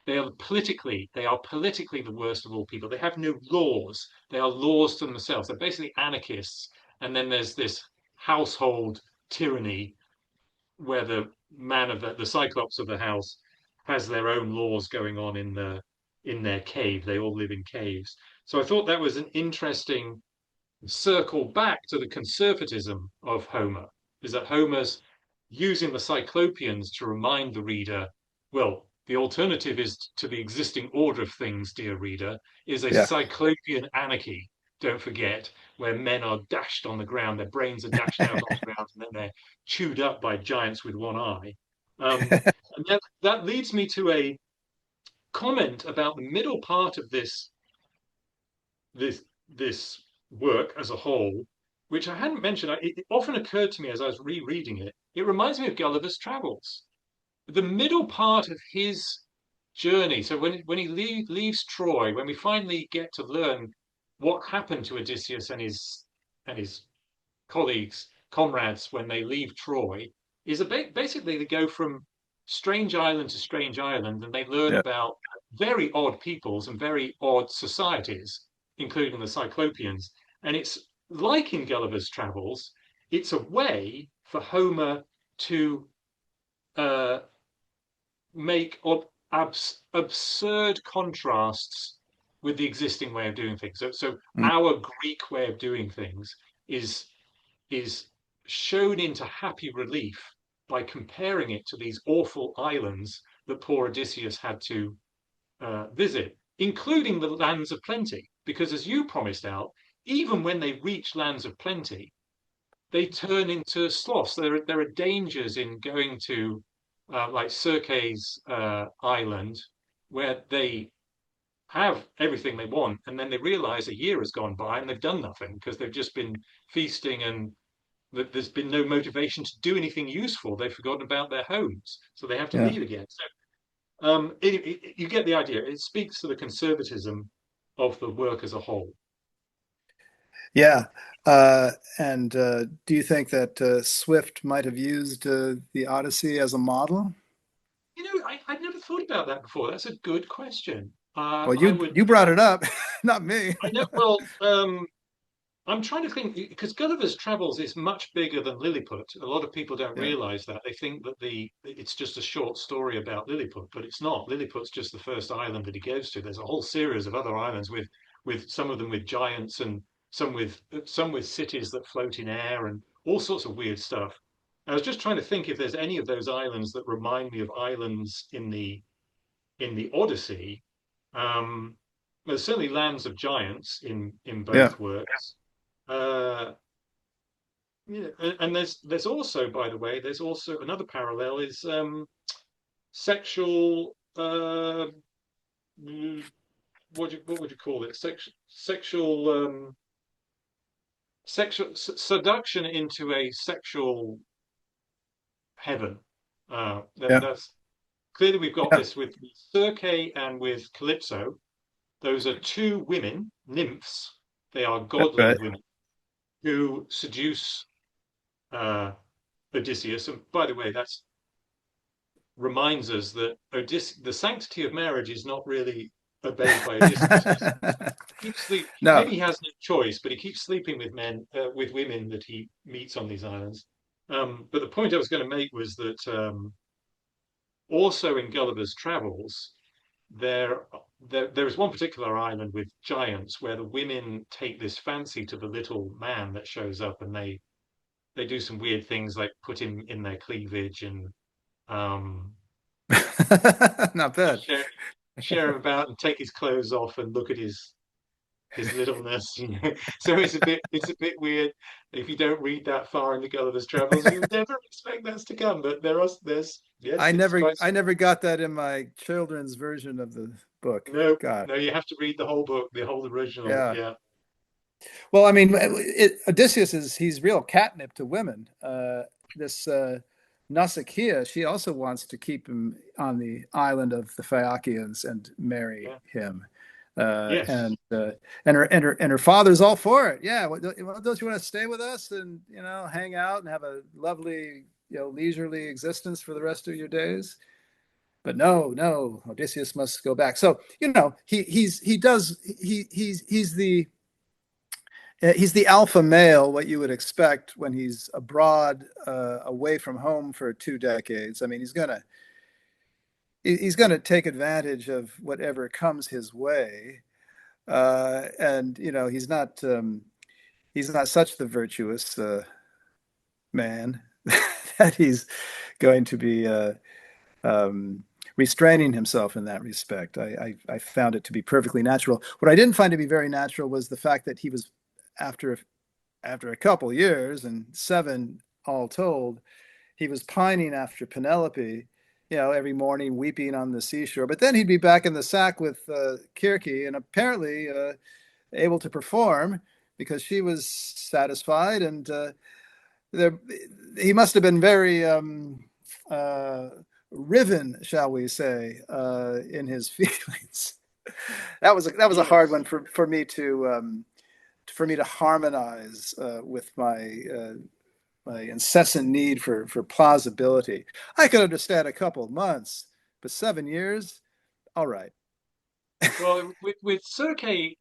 [SPEAKER 2] they are politically the worst of all people. They have no laws. They are laws to themselves. They're basically anarchists. And then there's this household tyranny where the man of the Cyclops of the house has their own laws going on in their cave. They all live in caves. So I thought that was an interesting circle back to the conservatism of Homer, is that Homer's using the Cyclopeans to remind the reader, well, the alternative is to the existing order of things, dear reader, is a
[SPEAKER 1] Yeah.
[SPEAKER 2] Cyclopean anarchy, don't forget, where men are dashed on the ground, their brains are dashed out on the ground, and then they're chewed up by giants with one eye. And that leads me to a comment about the middle part of this work as a whole, which I hadn't mentioned. It often occurred to me as I was rereading it. It reminds me of Gulliver's Travels. The middle part of his journey. So when he leaves Troy, when we finally get to learn what happened to Odysseus and his colleagues, comrades when they leave Troy, is basically they go from strange island to strange island, and they learn
[SPEAKER 1] Yeah.
[SPEAKER 2] about very odd peoples and very odd societies, including the Cyclopeans. And it's like in Gulliver's Travels, it's a way for Homer to uh, make absurd contrasts with the existing way of doing things. So
[SPEAKER 1] Mm.
[SPEAKER 2] our Greek way of doing things is is shown into happy relief by comparing it to these awful islands that poor Odysseus had to visit, including the lands of plenty. Because as you promised out, even when they reach lands of plenty, they turn into sloths. There are dangers in going to like Circe's island, where they have everything they want, and then they realize a year has gone by and they've done nothing because they've just been feasting, and there's been no motivation to do anything useful. They've forgotten about their homes, so they have to
[SPEAKER 1] Yeah.
[SPEAKER 2] leave again. So you get the idea. It speaks to the conservatism of the work as a whole.
[SPEAKER 1] Yeah. And do you think that Swift might have used the Odyssey as a model?
[SPEAKER 2] I'd never thought about that before. That's a good question.
[SPEAKER 1] Well,
[SPEAKER 2] I
[SPEAKER 1] you
[SPEAKER 2] would.
[SPEAKER 1] you brought it up, not me.
[SPEAKER 2] I know. Well, I'm trying to think because Gulliver's Travels is much bigger than Lilliput. A lot of people don't
[SPEAKER 1] Yeah.
[SPEAKER 2] realize that. They think that the it's just a short story about Lilliput, but it's not. Lilliput's just the first island that he goes to. There's a whole series of other islands with some of them with giants and some with cities that float in air and all sorts of weird stuff. I was just trying to think if there's any of those islands that remind me of islands in the Odyssey. Um, there's certainly lands of giants in
[SPEAKER 1] Yeah.
[SPEAKER 2] both works. Uh, yeah, and there's also, by the way, there's also another parallel is sexual. Mm, what would you call it? Sexual seduction into a sexual heaven.
[SPEAKER 1] Yeah.
[SPEAKER 2] That's clearly we've got
[SPEAKER 1] Yeah.
[SPEAKER 2] this with Circe and with Calypso. Those are two women, nymphs. They are
[SPEAKER 1] That's
[SPEAKER 2] godlike
[SPEAKER 1] right.
[SPEAKER 2] women who seduce uh, Odysseus. And by the way, that's reminds us that the sanctity of marriage is not really obeyed by Odysseus.
[SPEAKER 1] No.
[SPEAKER 2] Maybe he has no choice, but he keeps sleeping with with women that he meets on these islands. But the point I was going to make was that also in Gulliver's Travels, there, there is one particular island with giants where the women take this fancy to the little man that shows up, and they do some weird things like put him in their cleavage and um,
[SPEAKER 1] Not bad.
[SPEAKER 2] share share him about and take his clothes off and look at his littleness. So it's a bit weird. If you don't read that far into Gulliver's Travels, you would never expect that to come. But there's yes,
[SPEAKER 1] I
[SPEAKER 2] it's
[SPEAKER 1] never
[SPEAKER 2] quite
[SPEAKER 1] I never got that in my children's version of the book.
[SPEAKER 2] no
[SPEAKER 1] God.
[SPEAKER 2] no. You have to read the whole book, the whole original.
[SPEAKER 1] Yeah.
[SPEAKER 2] Yeah,
[SPEAKER 1] Well, I mean, Odysseus he's real catnip to women. This Nausicaa, she also wants to keep him on the island of the Phaeacians and marry
[SPEAKER 2] yeah,
[SPEAKER 1] him.
[SPEAKER 2] yes.
[SPEAKER 1] And her father's all for it. Yeah, don't you want to stay with us and hang out and have a lovely leisurely existence for the rest of your days? But no, no, Odysseus must go back. So he's the alpha male, what you would expect when he's abroad, away from home for 2 decades. I mean, he's gonna take advantage of whatever comes his way, and he's not such the virtuous man that he's going to be um, restraining himself in that respect. I found it to be perfectly natural. What I didn't find to be very natural was the fact that he was after after a couple years, and 7 all told, he was pining after Penelope, every morning weeping on the seashore. But then he'd be back in the sack with Circe, and apparently able to perform because she was satisfied. And there, he must have been very uh, riven, shall we say, in his feelings. That was a hard one
[SPEAKER 2] Yes.
[SPEAKER 1] for me to harmonize with my my incessant need for plausibility. I could understand a couple of months, but 7 years, all right.
[SPEAKER 2] Well, with Circe,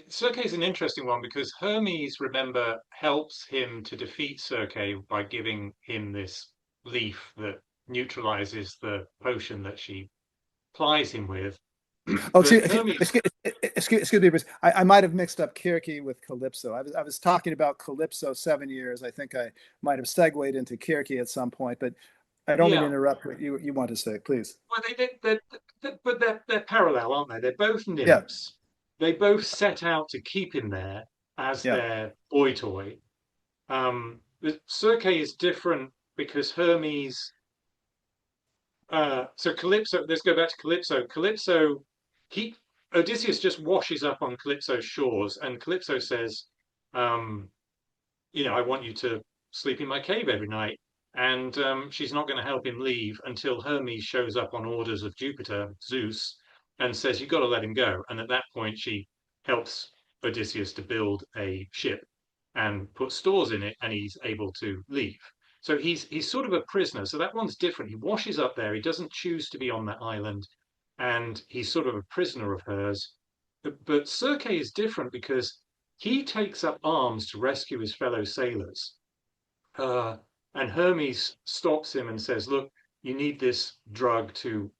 [SPEAKER 2] Circe is an interesting one because Hermes, remember, helps him to defeat Circe by giving him this leaf that neutralizes the potion that she plies him with.
[SPEAKER 1] Oh,
[SPEAKER 2] But Hermes,
[SPEAKER 1] excuse me, Bruce. I might have mixed up Kirke with Calypso. I was talking about Calypso 7 years. I think I might have segued into Kirke at some point, but I don't mean to
[SPEAKER 2] yeah,
[SPEAKER 1] interrupt what you want to say, please.
[SPEAKER 2] well, but they're parallel, aren't they? They're both
[SPEAKER 1] Yeah,
[SPEAKER 2] nymphs. They both set out to keep him there as
[SPEAKER 1] yeah,
[SPEAKER 2] their boy toy. But Circe is different because Hermes. So Calypso. Let's go back to Calypso. Calypso, he Odysseus just washes up on Calypso's shores, and Calypso says, um, I want you to sleep in my cave every night. And she's not going to help him leave until Hermes shows up on orders of Jupiter, Zeus, and says, you've got to let him go. And at that point, she helps Odysseus to build a ship and put stores in it, and he's able to leave. So he's sort of a prisoner. So that one's different. He washes up there. He doesn't choose to be on that island, and he's sort of a prisoner of hers. But Circe is different because he takes up arms to rescue his fellow sailors. Uh, and Hermes stops him and says, look, you need this drug to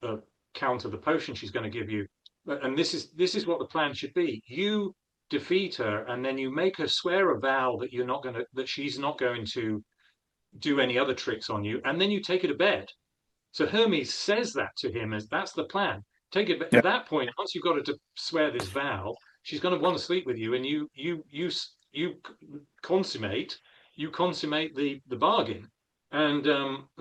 [SPEAKER 2] uh, counter the potion she's going to give you. And this is what the plan should be. You defeat her, and then you make her swear a vow that she's not going to do any other tricks on you, and then you take her to bed. So Hermes says that to him as that's the plan. Take it
[SPEAKER 1] yeah,
[SPEAKER 2] at that point. Once you've got her to swear this vow, she's going to want to sleep with you, and you consummate consummate the bargain. And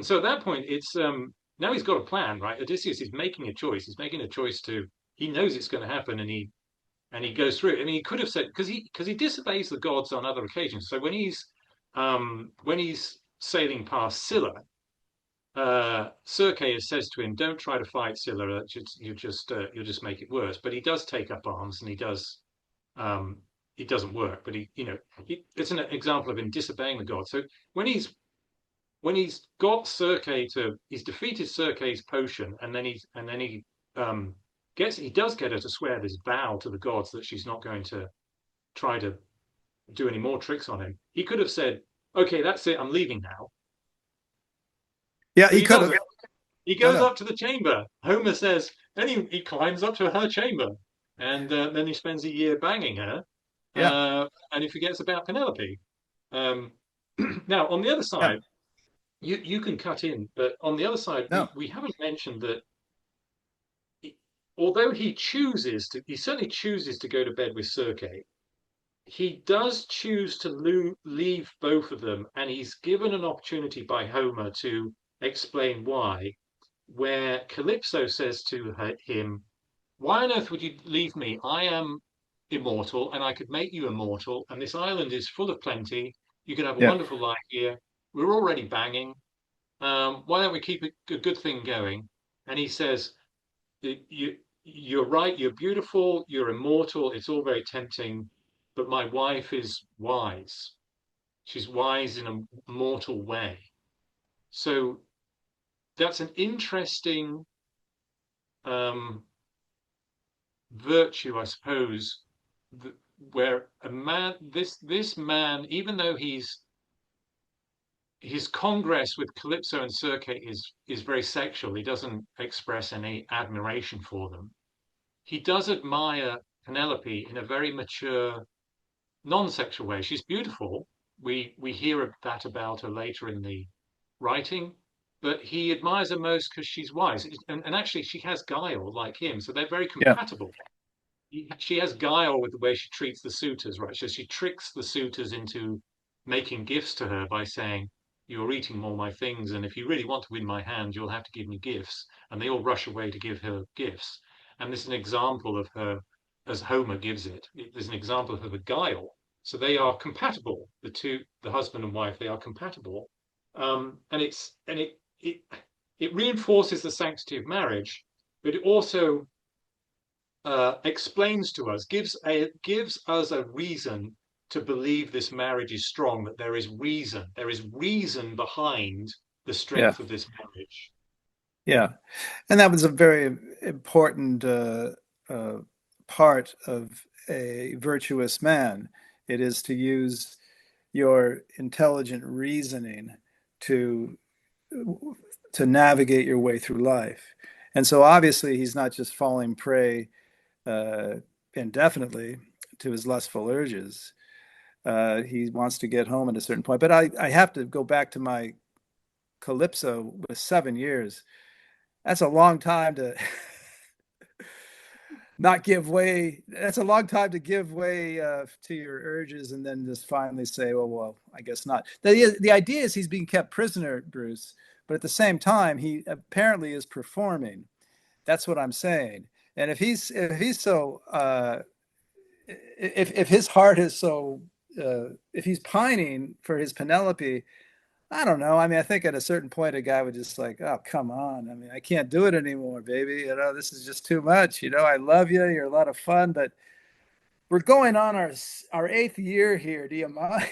[SPEAKER 2] so at that point, it's now he's got a plan, right? Odysseus is making a choice. He's making a choice to. He knows it's going to happen, and he goes through it. I mean, he could have said because he disobeys the gods on other occasions. So when he's sailing past Scylla, Circe says to him, "Don't try to fight Scylla. You'll just make it worse." But he does take up arms, and he does. It doesn't work, but it's an example of him disobeying the gods. So when he's got he's defeated Circe's potion, and then he um, he does get her to swear this vow to the gods that she's not going to try to do any more tricks on him. He could have said, "Okay, that's it. I'm leaving now,"
[SPEAKER 1] yeah.
[SPEAKER 2] but
[SPEAKER 1] He
[SPEAKER 2] he
[SPEAKER 1] could have.
[SPEAKER 2] doesn't. He
[SPEAKER 1] No,
[SPEAKER 2] goes
[SPEAKER 1] no.
[SPEAKER 2] up to the chamber. Homer says, and he climbs up to her chamber, and then he spends a year banging her,
[SPEAKER 1] Yeah,
[SPEAKER 2] and he forgets about Penelope. Um, now, on the other
[SPEAKER 1] yeah.
[SPEAKER 2] side, you can cut in, but on the other side,
[SPEAKER 1] No.
[SPEAKER 2] we haven't mentioned that although he certainly chooses to go to bed with Circe, he does choose to leave both of them, and he's given an opportunity by Homer to explain why, where Calypso says to him, why on earth would you leave me? I am immortal and I could make you immortal, and this island is full of plenty. You could have a
[SPEAKER 1] Yeah,
[SPEAKER 2] wonderful life here. We're already banging. Why don't we keep a good thing going? And he says, you're right, you're beautiful, you're immortal, it's all very tempting, but my wife is wise. She's wise in a mortal way. So that's an interesting virtue, I suppose, where a man, this man, even though his congress with Calypso and Circe is very sexual, he doesn't express any admiration for them. He does admire Penelope in a very mature, non-sexual way. She's beautiful. We hear that about her later in the writing, but he admires her most because she's wise, and actually she has guile like him, so they're very
[SPEAKER 1] yeah,
[SPEAKER 2] compatible. She has guile with the way she treats the suitors, right? So she tricks the suitors into making gifts to her by saying, "You're eating all my things, and if you really want to win my hand, you'll have to give me gifts." And they all rush away to give her gifts. And this is an example of her, as Homer gives it. There's an example of her guile. So they are compatible. The husband and wife, they are compatible. And it reinforces the sanctity of marriage, but it also explains to us, gives us a reason to believe this marriage is strong, that there is reason behind the
[SPEAKER 1] Yeah.
[SPEAKER 2] strength of this marriage.
[SPEAKER 1] Yeah. And that was a very important uh, part of a virtuous man. It is to use your intelligent reasoning to navigate your way through life. And so obviously he's not just falling prey uh, indefinitely to his lustful urges. He wants to get home at a certain point. But I have to go back to my Calypso with 7 years. That's a long time to not give way. That's a long time to give way to your urges and then just finally say, well, I guess not. The idea is he's being kept prisoner, Bruce, but at the same time, he apparently is performing. That's what I'm saying. And if he's so if his heart is so if he's pining for his Penelope, I don't know. I mean, I think at a certain point, a guy would just like, oh, come on. I mean, I can't do it anymore, baby. This is just too much. I love you. You're a lot of fun, but we're going on our eighth year here. Do you mind?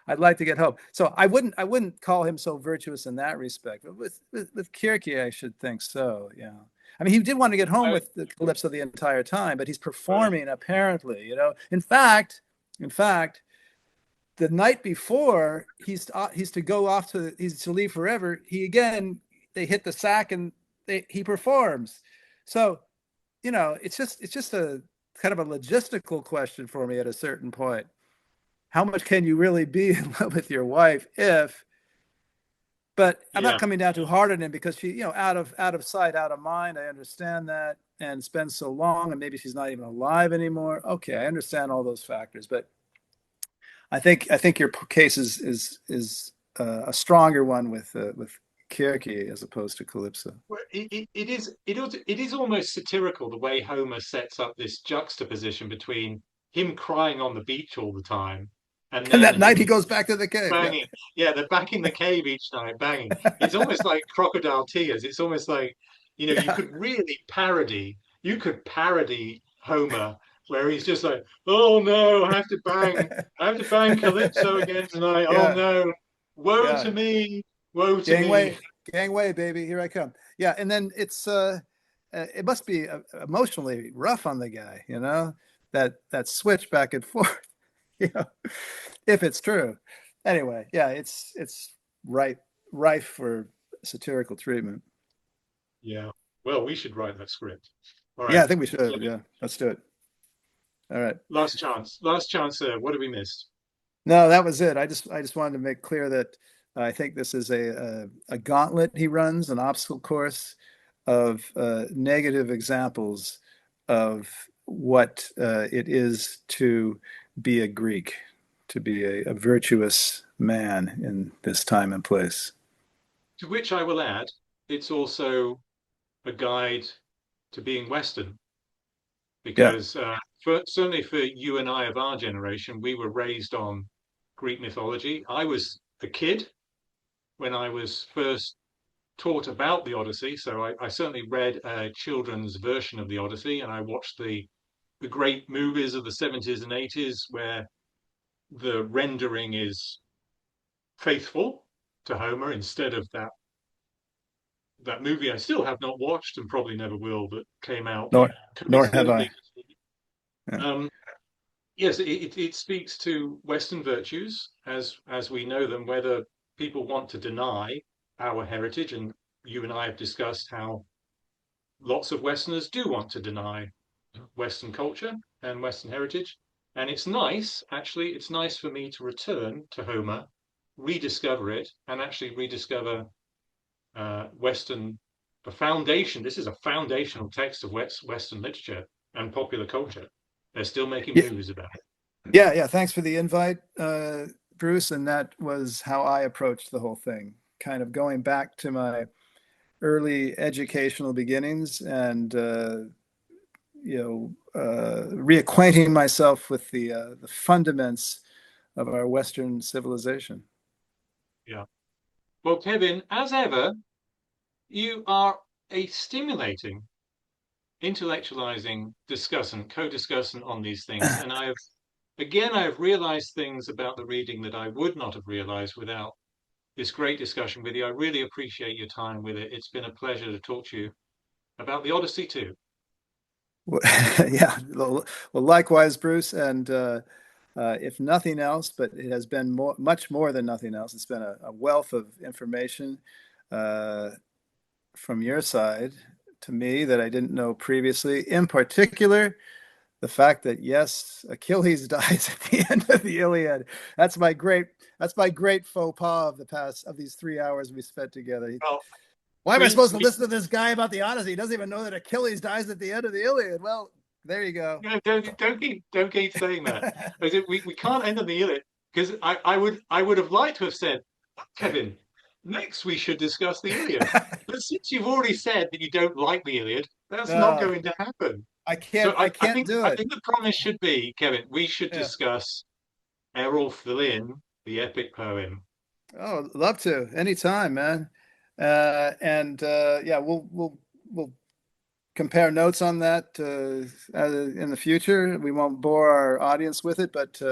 [SPEAKER 1] I'd like to get home. So I wouldn't call him so virtuous in that respect. But with Kierke, I should think so. Yeah. I mean, he did want to get home
[SPEAKER 2] Oh,
[SPEAKER 1] with the Calypso the entire time, but he's
[SPEAKER 2] right.
[SPEAKER 1] performing apparently. In fact, the night before he's to go off he's to leave forever, they hit the sack and he performs. So it's just a kind of a logistical question for me at a certain point. How much can you really be in love with your wife if? But I'm not
[SPEAKER 2] Yeah.
[SPEAKER 1] coming down too hard on him because she, out of sight, out of mind. I understand that, and it's been so long, and maybe she's not even alive anymore. Okay, I understand all those factors, but I think your case is a stronger one with Kierke as opposed to Calypso.
[SPEAKER 2] Well, it is almost satirical the way Homer sets up this juxtaposition between him crying on the beach all the time and
[SPEAKER 1] And
[SPEAKER 2] then
[SPEAKER 1] that night he
[SPEAKER 2] him
[SPEAKER 1] goes back to the cave. Yeah,
[SPEAKER 2] banging. Yeah, they're back in the cave each night banging. It's almost like crocodile tears. It's almost like,
[SPEAKER 1] yeah,
[SPEAKER 2] you could parody Homer where he's just like, oh no, I have to bang Calypso again tonight. Oh
[SPEAKER 1] yeah,
[SPEAKER 2] no, woe
[SPEAKER 1] yeah.
[SPEAKER 2] to me, woe to me.
[SPEAKER 1] Gangway, gangway, baby, here I come. Yeah, and then it must be emotionally rough on the guy, that switch back and forth, you know, if it's true. Anyway, yeah, it's right rife for satirical treatment.
[SPEAKER 2] Yeah. Well, we should write that script. All
[SPEAKER 1] Yeah,
[SPEAKER 2] right.
[SPEAKER 1] I think we should. Yeah, let's do it. All right.
[SPEAKER 2] Last chance. Last chance. What have we missed?
[SPEAKER 1] No, that was it. I just wanted to make clear that I think this is a gauntlet he runs, an obstacle course of negative examples of what it is to be a Greek, to be a virtuous man in this time and place.
[SPEAKER 2] To which I will add, it's also a guide to being Western,
[SPEAKER 1] Yeah.
[SPEAKER 2] because certainly for you and I of our generation, we were raised on Greek mythology. I was a kid when I was first taught about the Odyssey, so I certainly read a children's version of the Odyssey, and I watched the great movies of the 70s and 80s where the rendering is faithful to Homer instead of that movie I still have not watched and probably never will, that came out
[SPEAKER 1] Nor nor have I.
[SPEAKER 2] coincidentally.
[SPEAKER 1] Yeah.
[SPEAKER 2] Um, yes, it speaks to Western virtues as we know them, whether people want to deny our heritage, and you and I have discussed how lots of Westerners do want to deny Western culture and Western heritage. And it's nice for me to return to Homer, rediscover it, and actually rediscover Western, the foundation. This is a foundational text of Western literature and popular culture. They're still making
[SPEAKER 1] Yeah,
[SPEAKER 2] movies about it.
[SPEAKER 1] yeah. Thanks for the invite, Bruce. And that was how I approached the whole thing, kind of going back to my early educational beginnings and reacquainting myself with the fundaments of our Western civilization.
[SPEAKER 2] Yeah. Well, Kevin, as ever, you are a stimulating, intellectualizing discussant, co-discussant on these things, and again, I've realized things about the reading that I would not have realized without this great discussion with you. I really appreciate your time with it. It's been a pleasure to talk to you about the Odyssey too.
[SPEAKER 1] Yeah, well, likewise, Bruce. And if nothing else, but it has been much more than nothing else. It's been a wealth of information uh, from your side to me that I didn't know previously. In particular, the fact that yes, Achilles dies at the end of the Iliad. That's my great. That's my great faux pas of the past of these 3 hours we spent together.
[SPEAKER 2] Well,
[SPEAKER 1] Why am I
[SPEAKER 2] we
[SPEAKER 1] supposed to listen to this guy about the Odyssey? He doesn't even know that Achilles dies at the end of the Iliad. Well, there you go.
[SPEAKER 2] no, don't keep saying that. We can't end on the Iliad because I would have liked to have said, Kevin, next we should discuss the Iliad. But since you've already said that you don't like the Iliad, that's not
[SPEAKER 1] No,
[SPEAKER 2] going to happen.
[SPEAKER 1] I
[SPEAKER 2] So
[SPEAKER 1] can't. I can't do
[SPEAKER 2] I
[SPEAKER 1] it.
[SPEAKER 2] think the promise should be, Kevin, we should
[SPEAKER 1] Yeah.
[SPEAKER 2] discuss Errol Flynn, the epic poem.
[SPEAKER 1] Oh, love to. Anytime, man. And yeah, we'll compare notes on that in the future. We won't bore our audience with it, but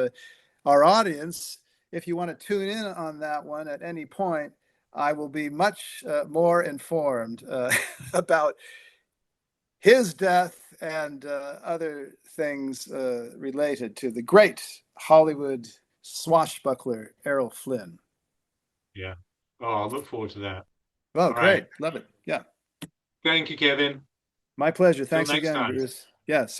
[SPEAKER 1] our audience, if you want to tune in on that one at any point, I will be much more informed about his death and other things related to the great Hollywood swashbuckler Errol Flynn.
[SPEAKER 2] Yeah. Oh, I look forward to that.
[SPEAKER 1] Well,
[SPEAKER 2] All right.
[SPEAKER 1] great. Love it. Yeah.
[SPEAKER 2] Thank you, Kevin.
[SPEAKER 1] My pleasure.
[SPEAKER 2] Till
[SPEAKER 1] Thanks
[SPEAKER 2] next
[SPEAKER 1] again,
[SPEAKER 2] time.
[SPEAKER 1] Bruce. Yes.